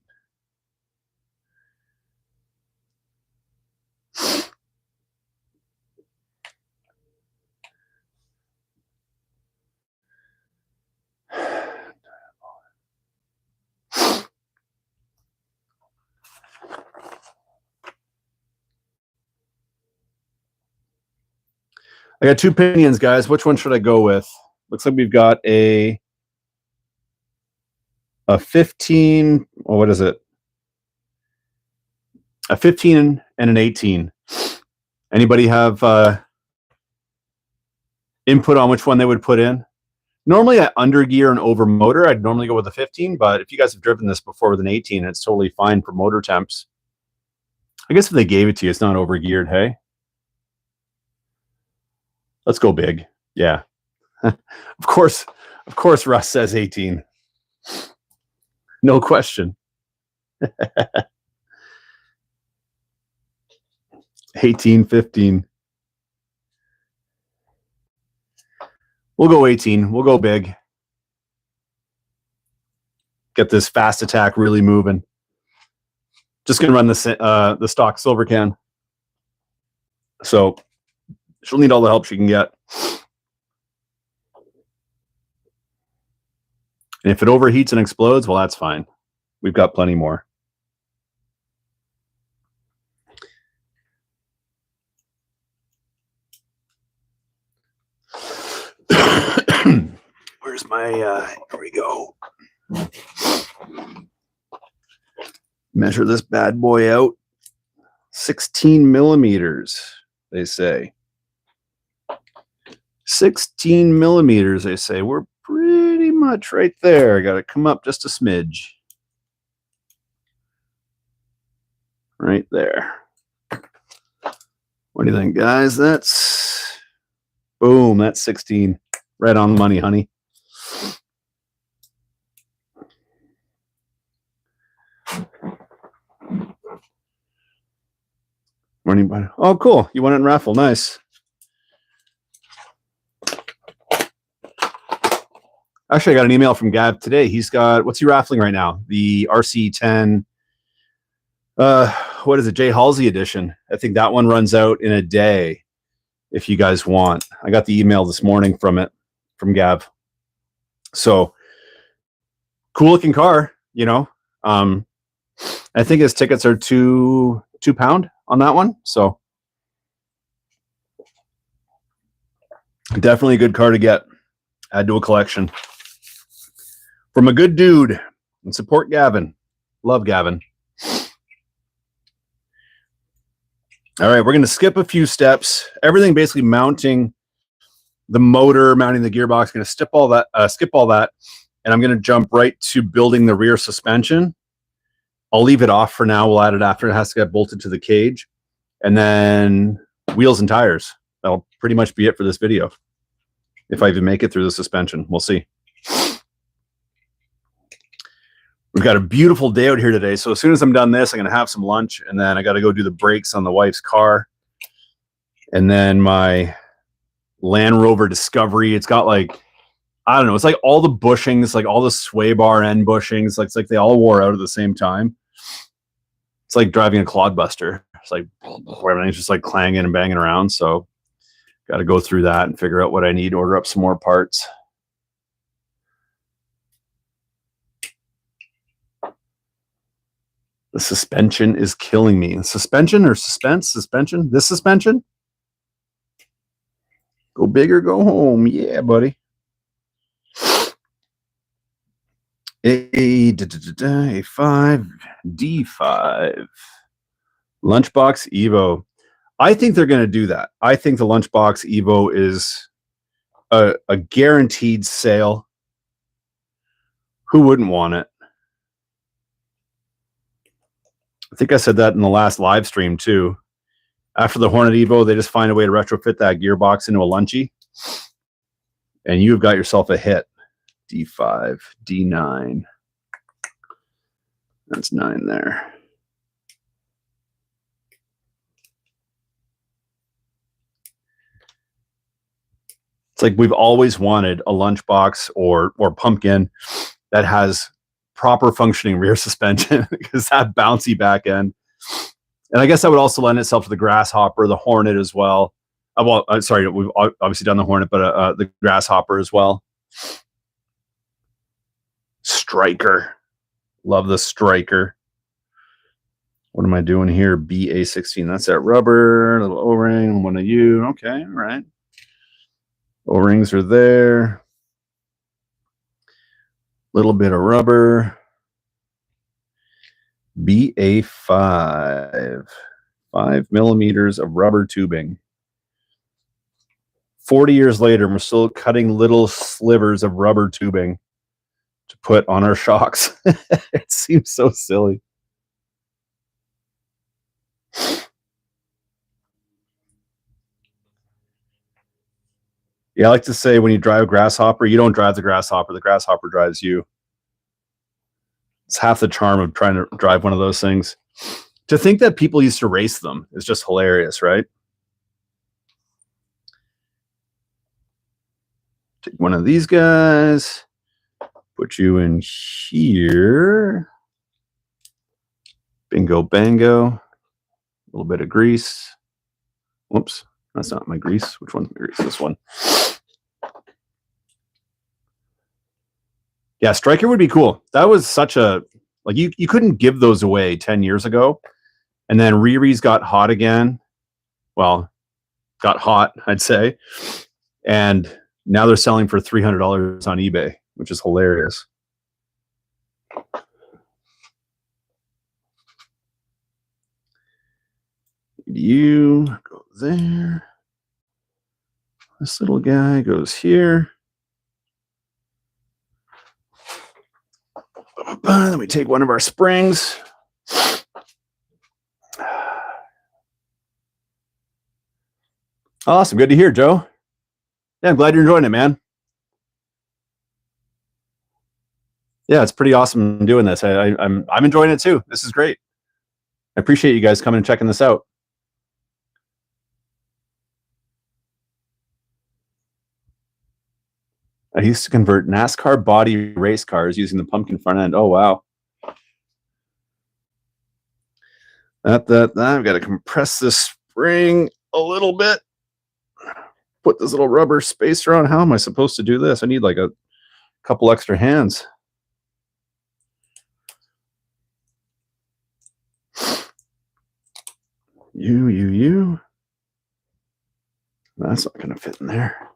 I got two pinions, guys. Which one should I go with? Looks like we've got a 15. Well, what is it? A 15 and an 18. Anybody have input on which one they would put in? Normally, I undergear and over motor. I'd normally go with a 15, but if you guys have driven this before with an 18, it's totally fine for motor temps. I guess if they gave it to you, it's not overgeared, hey? Let's go big. Yeah. Of course, Russ says 18. No question. 18, 15. We'll go 18. We'll go big. Get this fast attack really moving. Just going to run the stock silver can. So she'll need all the help she can get. And if it overheats and explodes, well, that's fine. We've got plenty more. Where's my, here we go. Measure this bad boy out. 16 millimeters, they say. 16 millimeters, they say. We're pretty much right there. Got to come up just a smidge. Right there. What do you think, guys? That's, boom, that's 16. Right on the money, honey. Morning, buddy. Oh, cool. You won it in raffle. Nice. Actually, I got an email from Gav today. He's got, what's he raffling right now? The RC10, what is it? Jay Halsey edition. I think that one runs out in a day if you guys want. I got the email this morning from Gav. So cool looking car, you know. I think his tickets are £2 on that one. So definitely a good car to get. Add to a collection. From a good dude. And support Gavin. Love Gavin. All right, we're going to skip a few steps. Everything basically mounting the motor, mounting the gearbox. Going to skip all that, and I'm going to jump right to building the rear suspension. I'll leave it off for now. We'll add it after it has to get bolted to the cage. And then wheels and tires. That'll pretty much be it for this video. If I even make it through the suspension, we'll see. We've got a beautiful day out here today. So as soon as I'm done this, I'm going to have some lunch, and then I got to go do the brakes on the wife's car. And then my Land Rover Discovery, it's got like, I don't know, it's like all the bushings, like all the sway bar end bushings, like it's like they all wore out at the same time. It's like driving a clodbuster. It's like everything's just like clanging and banging around. So got to go through that and figure out what I need, order up some more parts. The suspension is killing me. Suspension or suspense? Suspension? This suspension? Go big or go home. Yeah, buddy. A5, D5. Lunchbox Evo. I think they're going to do that. I think the Lunchbox Evo is a guaranteed sale. Who wouldn't want it? I think I said that in the last live stream too. After the Hornet Evo, they just find a way to retrofit that gearbox into a Lunchy, and you've got yourself a hit. D5, D9. That's 9 there. It's like we've always wanted a lunchbox or pumpkin that has proper functioning rear suspension, because that bouncy back end. And I guess that would also lend itself to the Grasshopper, the Hornet as well. Well, sorry, we've obviously done the Hornet, but the Grasshopper as well. Striker. Love the Striker. What am I doing here? BA16. That's that rubber, a little O-ring, one of you. Okay, all right. O-rings are there. Little bit of rubber. BA5. 5 millimeters of rubber tubing. 40 years later, we're still cutting little slivers of rubber tubing to put on our shocks. It seems so silly. Yeah, I like to say when you drive a Grasshopper, you don't drive the Grasshopper drives you. It's half the charm of trying to drive one of those things. To think that people used to race them is just hilarious, right? Take one of these guys, put you in here. Bingo, bango. A little bit of grease. Whoops, that's not my grease. Which one's my grease? This one. Yeah, Striker would be cool. That was such a, like, you couldn't give those away 10 years ago. And then Riri's got hot again. Well, got hot, I'd say. And now they're selling for $300 on eBay, which is hilarious. You go there. This little guy goes here. Then we take one of our springs. Awesome. Good to hear, Joe. Yeah, I'm glad you're enjoying it, man. Yeah, it's pretty awesome doing this. I'm enjoying it too. This is great. I appreciate you guys coming and checking this out. I used to convert NASCAR body race cars using the pumpkin front end. Oh, wow. I've got to compress this spring a little bit. Put this little rubber spacer on. How am I supposed to do this? I need like a couple extra hands. You. That's not going to fit in there.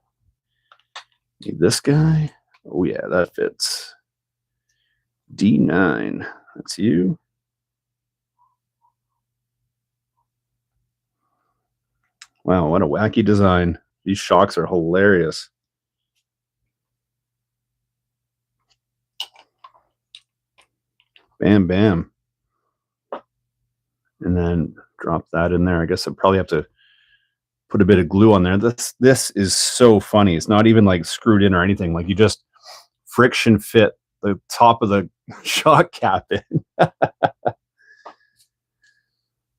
Need this guy. Oh, yeah, that fits. D9. That's you. Wow, what a wacky design. These shocks are hilarious. Bam, bam. And then drop that in there. I guess I'll probably have to put a bit of glue on there. This is so funny. It's not even like screwed in or anything. Like you just friction fit the top of the shock cap in.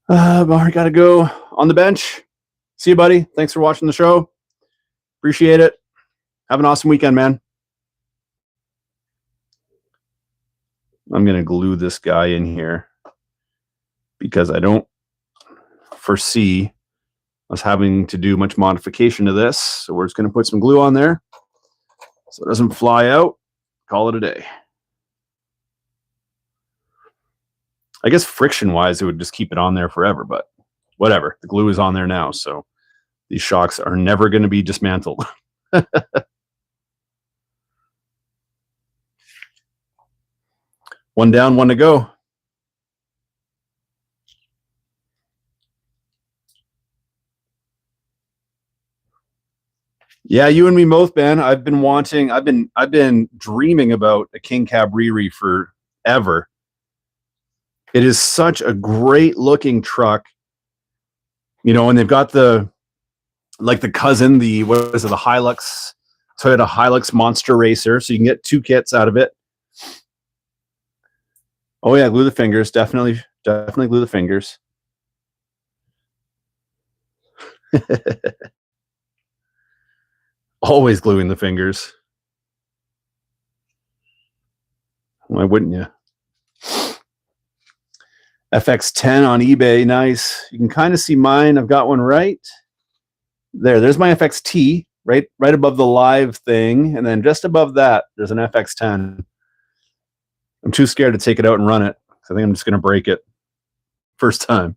I gotta go on the bench. See you, buddy. Thanks for watching the show. Appreciate it. Have an awesome weekend, man. I'm gonna glue this guy in here because I don't foresee us having to do much modification to this. So we're just gonna put some glue on there so it doesn't fly out. Call it a day. I guess friction-wise, it would just keep it on there forever, but whatever. The glue is on there now, so these shocks are never going to be dismantled. One down, one to go. Yeah, you and me both, Ben. I've been dreaming about a King Cab Riri forever. It is such a great looking truck, you know, and they've got the cousin, the Hilux, Toyota Hilux Monster Racer, so you can get two kits out of it. Oh yeah, glue the fingers, definitely glue the fingers. Always gluing the fingers. Why wouldn't you? FX10 on eBay, nice. You can kind of see mine. I've got one right there. There's my FXT, right above the live thing, and then just above that, there's an FX10. I'm too scared to take it out and run it. I think I'm just going to break it first time.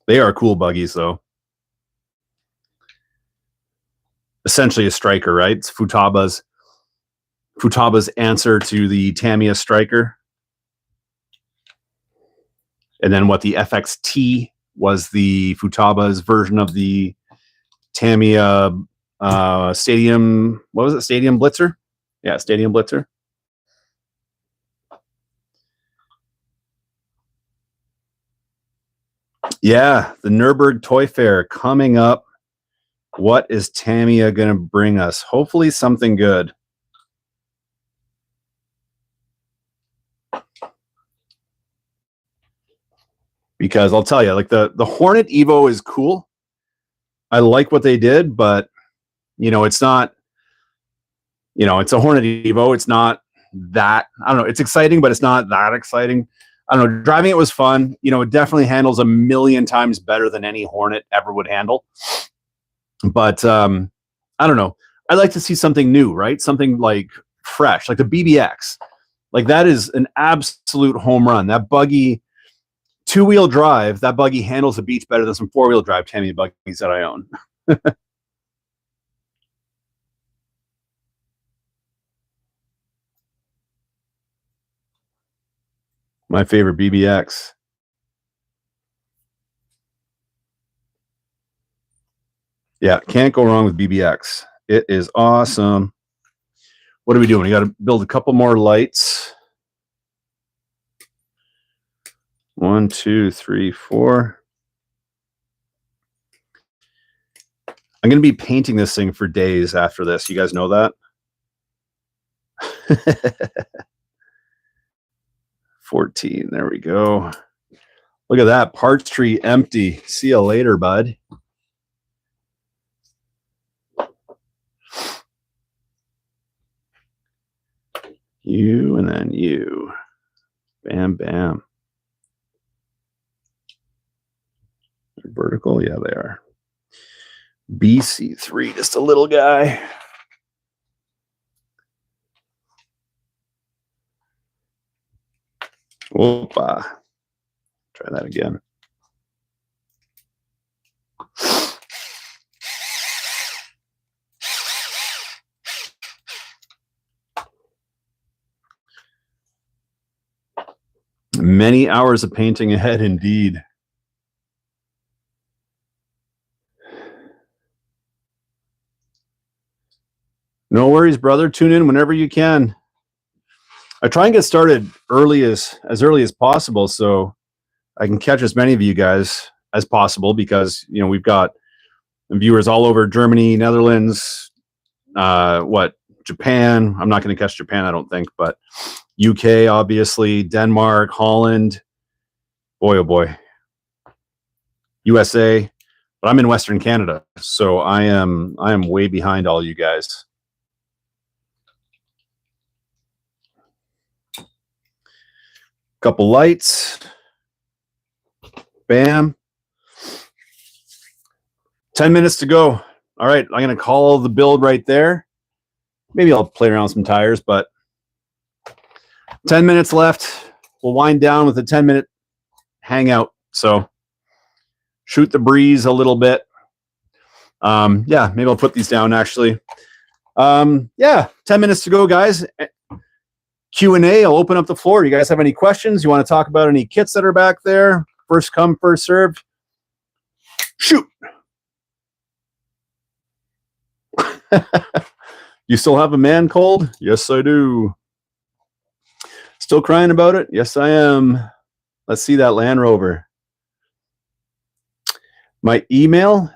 They are cool buggies, though. Essentially a striker, right? It's Futaba's answer to the Tamiya striker. And then what the FXT was the Futaba's version of the Tamiya Stadium, what was it? Stadium Blitzer? Yeah, Stadium Blitzer. Yeah, the Nürburgring Toy Fair coming up. What is Tamiya going to bring us? Hopefully something good. Because I'll tell you, like the Hornet Evo is cool. I like what they did, but you know, it's not, you know, it's a Hornet Evo. It's not that, I don't know, it's exciting, but it's not that exciting. I don't know, driving it was fun. You know, it definitely handles a million times better than any Hornet ever would handle. But I don't know. I like to see something new, right? Something like fresh, like the BBX. Like that is an absolute home run. That buggy, two-wheel drive, that buggy handles the beach better than some four-wheel drive Tamiya buggies that I own. My favorite BBX. Yeah, can't go wrong with BBX. It is awesome. What are we doing? We got to build a couple more lights. 1, 2, 3, 4. I'm going to be painting this thing for days after this. You guys know that? 14. There we go. Look at that. Parts tree empty. See you later, bud. You and then you. Bam, bam. Vertical? Yeah, they are. BC3, just a little guy. Whoopa. Try that again. Many hours of painting ahead, indeed. No worries, brother. Tune in whenever you can. I try and get started as early as possible so I can catch as many of you guys as possible, because we've got viewers all over Germany, Netherlands, Japan. I'm not going to catch Japan, I don't think, but UK, obviously, Denmark, Holland. Boy, oh boy. USA. But I'm in Western Canada, so I am way behind all you guys. Couple lights. Bam. 10 minutes to go. All right, I'm going to call the build right there. Maybe I'll play around with some tires, but 10 minutes left. We'll wind down with a 10-minute hangout. So shoot the breeze a little bit. Yeah, maybe I'll put these down actually. Yeah, 10 minutes to go, guys. Q&A, I'll open up the floor. You guys have any questions? You want to talk about any kits that are back there? First come, first served. Shoot. You still have a man cold? Yes, I do. Still crying about it? Yes, I am. Let's see that Land Rover. My email?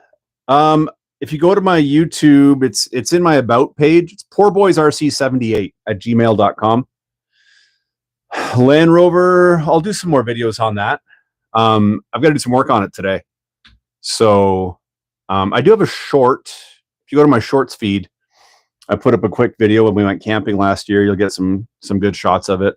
If you go to my YouTube, it's in my About page. It's poorboysrc78@gmail.com. Land Rover, I'll do some more videos on that. I've got to do some work on it today. So I do have a short. If you go to my shorts feed, I put up a quick video when we went camping last year. You'll get some good shots of it.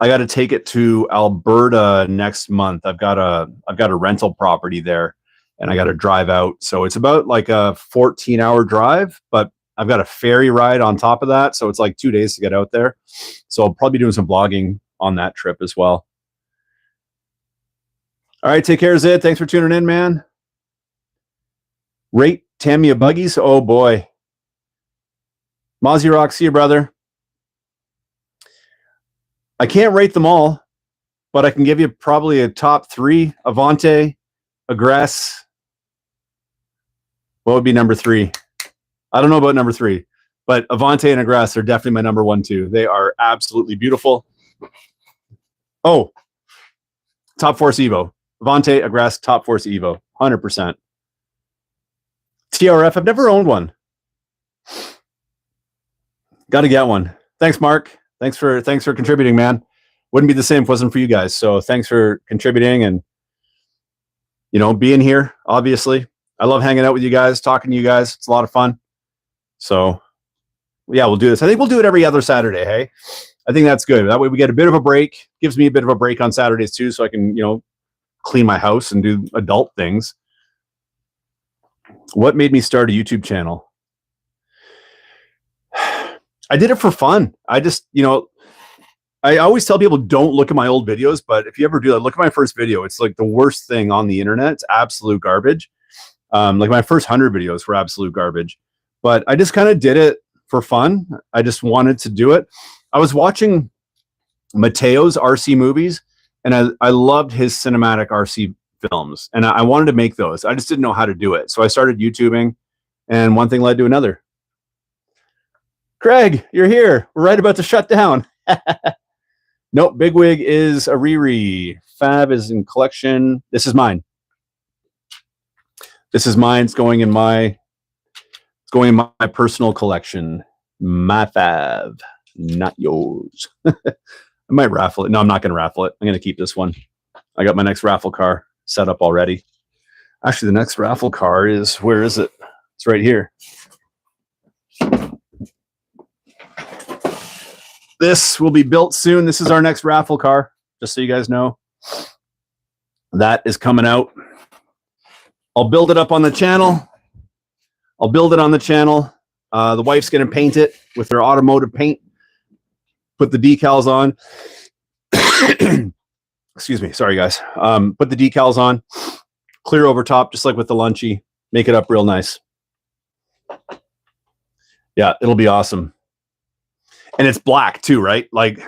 I got to take it to Alberta next month. I've got a rental property there, and I got to drive out. So it's about like a 14-hour drive, but I've got a ferry ride on top of that. So it's like 2 days to get out there. So I'll probably be doing some vlogging on that trip as well. All right, take care, Zid. Thanks for tuning in, man. Rate Tamiya buggies. Oh boy. Mozzie Rock, see you, brother. I can't rate them all, but I can give you probably a top 3. Avante, Aggress. What would be number 3? I don't know about number 3, but Avante and Aggress are definitely my number 1, 2. They are absolutely beautiful. Oh, Top Force Evo. Avante, Aggress, Top Force Evo. 100%. TRF, I've never owned one. Got to get one. Thanks, Mark. Thanks for contributing, man. Wouldn't be the same if it wasn't for you guys. So thanks for contributing and being here. Obviously, I love hanging out with you guys, talking to you guys. It's a lot of fun. So yeah, we'll do this. I think we'll do it every other Saturday. Hey, I think that's good. That way we get a bit of a break. Gives me a bit of a break on Saturdays too, so I can clean my house and do adult things. What made me start a YouTube channel? I did it for fun. I just, I always tell people don't look at my old videos, but if you ever do that, look at my first video. It's like the worst thing on the internet. It's absolute garbage. Like my first 100 videos were absolute garbage, but I just kind of did it for fun. I just wanted to do it. I was watching Mateo's RC movies, and I loved his cinematic RC films, and I wanted to make those. I just didn't know how to do it. So I started YouTubing, and one thing led to another. Craig, you're here. We're right about to shut down. Nope, Bigwig is a Riri. FAV is in collection. This is mine. This is mine. It's going in my personal collection. My FAV, not yours. I might raffle it. No, I'm not going to raffle it. I'm going to keep this one. I got my next raffle car set up already. Actually, the next raffle car is, where is it? It's right here. This will be built soon. This is our next raffle car, just so you guys know. That is coming out. I'll build it up on the channel. I'll build it on the channel. The wife's going to paint it with her automotive paint. Put the decals on. Excuse me. Sorry, guys. Put the decals on. Clear over top, just like with the Lunchy. Make it up real nice. Yeah, it'll be awesome. And it's black too, right? Like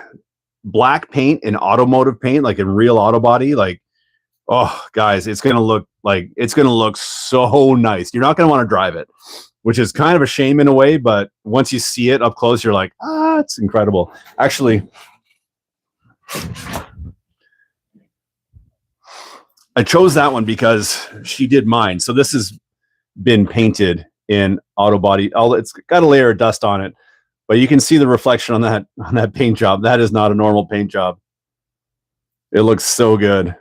black paint in automotive paint, like in real auto body. Like, oh, guys, it's going to look so nice. You're not going to want to drive it. which is kind of a shame in a way, but once you see it up close, you're like, ah, it's incredible. Actually, I chose that one because she did mine. So this has been painted in auto body. It's got a layer of dust on it, but you can see the reflection on that paint job. That is not a normal paint job. It looks so good.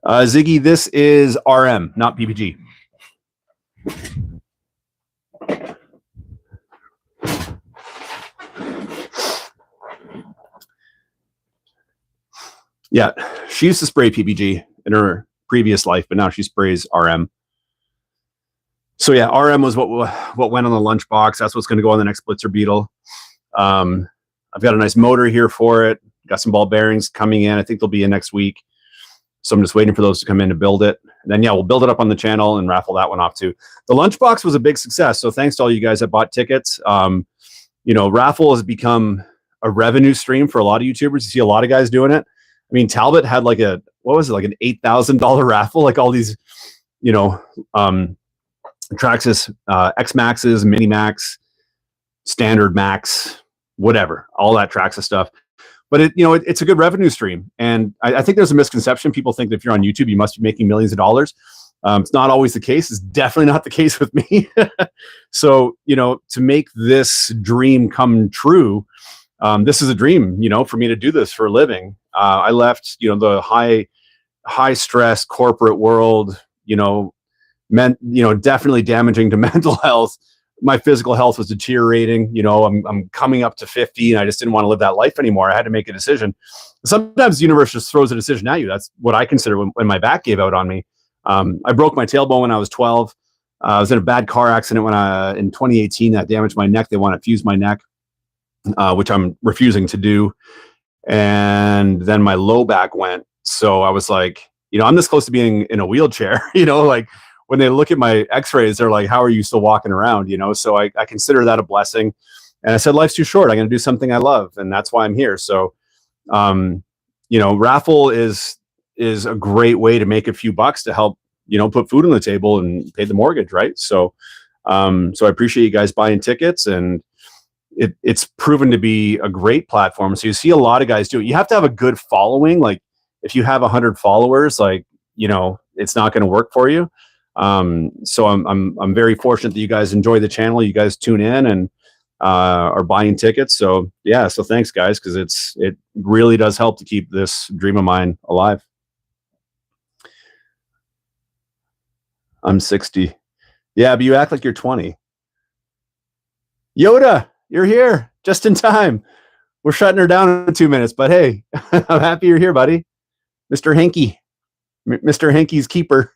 Ziggy, this is RM, not PPG. Yeah, she used to spray PPG in her previous life, but now she sprays RM. So yeah, RM was what went on the lunchbox. That's what's going to go on the next Blitzer Beetle. I've got a nice motor here for it. Got some ball bearings coming in. I think they'll be in next week. So I'm just waiting for those to come in to build it. And then, yeah, we'll build it up on the channel and raffle that one off too. The lunchbox was a big success. So thanks to all you guys that bought tickets. You know, raffle has become a revenue stream for a lot of YouTubers. You see a lot of guys doing it. I mean, Talbot had like an $8,000 raffle, like all these, you know, Traxxas X Maxes, Mini Max, Standard Max, whatever, all that Traxxas stuff. But it's a good revenue stream, and I think there's a misconception. People think that if you're on YouTube, you must be making millions of dollars. It's not always the case. It's definitely not the case with me. So, to make this dream come true, this is a dream, for me to do this for a living. I left, the high stress corporate world, definitely damaging to mental health. My physical health was deteriorating. I'm coming up to 50 and I just didn't want to live that life anymore. I had to make a decision. Sometimes the universe just throws a decision at you. That's what I consider when my back gave out on me. I broke my tailbone when I was 12. I was in a bad car accident in 2018 that damaged my neck. They want to fuse my neck, which I'm refusing to do. And then my low back went. So I was like, I'm this close to being in a wheelchair, like when they look at my x-rays, they're like, how are you still walking around? So I consider that a blessing. And I said, life's too short. I'm going to do something I love. And that's why I'm here. So, raffle is a great way to make a few bucks to help, put food on the table and pay the mortgage. Right. So I appreciate you guys buying tickets, and it's proven to be a great platform. So you see a lot of guys do it. You have to have a good following. Like if you have 100 followers, it's not going to work for you. So I'm very fortunate that you guys enjoy the channel. You guys tune in and are buying tickets. So yeah, so thanks guys, because it really does help to keep this dream of mine alive. I'm 60. Yeah, but you act like you're 20. Yoda, you're here just in time. We're shutting her down in 2 minutes, but hey, I'm happy you're here, buddy. Mr. Hanky, Mr. Hanky's keeper.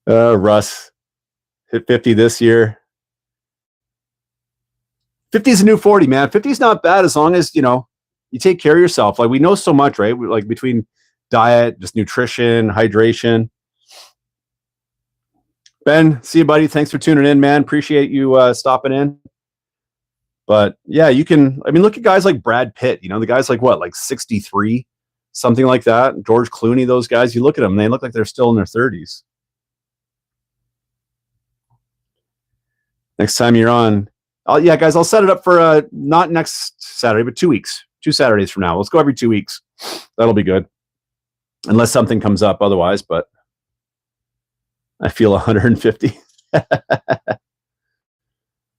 Russ hit 50 this year. 50 is a new 40, man. 50 is not bad as long as, you take care of yourself. Like we know so much, right? Like between diet, just nutrition, hydration. Ben, see you, buddy. Thanks for tuning in, man. Appreciate you stopping in. But yeah, look at guys like Brad Pitt, the guys like 63, something like that. George Clooney, those guys, you look at them, they look like they're still in their 30s. Next time you're on, yeah, guys, I'll set it up for not next Saturday, but 2 weeks, 2 Saturdays from now. Let's go every 2 weeks. That'll be good. Unless something comes up otherwise, but I feel 150.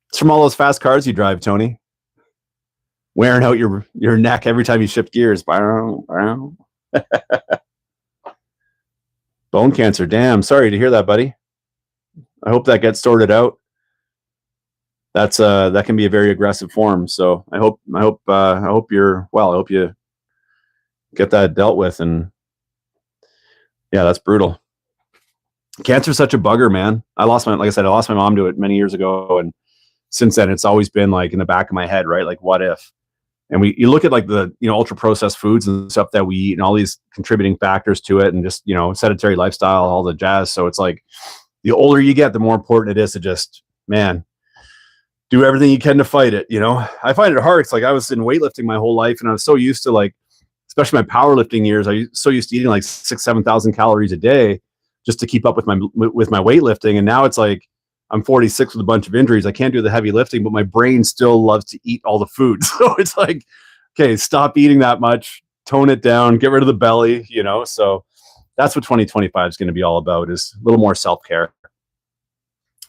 It's from all those fast cars you drive, Tony. Wearing out your neck every time you shift gears. Bone cancer. Damn, sorry to hear that, buddy. I hope that gets sorted out. That can be a very aggressive form. So I hope you're well. I hope you get that dealt with. And yeah, that's brutal. Cancer's such a bugger, man. Like I said, I lost my mom to it many years ago, and since then it's always been like in the back of my head, right? Like what if? And you look at like the ultra processed foods and stuff that we eat and all these contributing factors to it, and just sedentary lifestyle, all the jazz. So it's like the older you get, the more important it is to just, man, do everything you can to fight it. I find it hard. It's like I was in weightlifting my whole life, and I was so used to like especially my powerlifting years, I so used to eating like 7,000 calories a day just to keep up with my weightlifting. And now it's like I'm 46 with a bunch of injuries. I can't do the heavy lifting, but my brain still loves to eat all the food. So it's like, okay, stop eating that much, tone it down, get rid of the belly, you know? So that's what 2025 is going to be all about, is a little more self-care.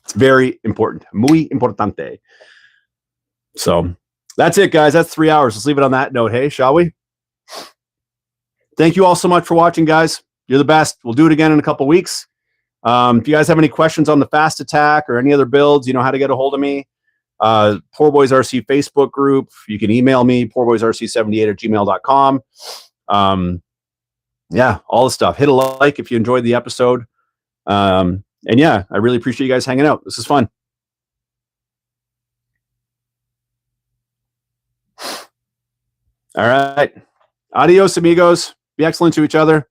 It's very important. Muy importante. So that's it, guys. That's 3 hours. Let's leave it on that note. Hey, shall we? Thank you all so much for watching, guys. You're the best. We'll do it again in a couple weeks. If you guys have any questions on the fast attack or any other builds, you know how to get a hold of me. Poor Boys RC Facebook group. You can email me, poorboysrc78@gmail.com. Yeah, all the stuff. Hit a like if you enjoyed the episode. And yeah, I really appreciate you guys hanging out. This is fun. All right. Adios, amigos. Be excellent to each other.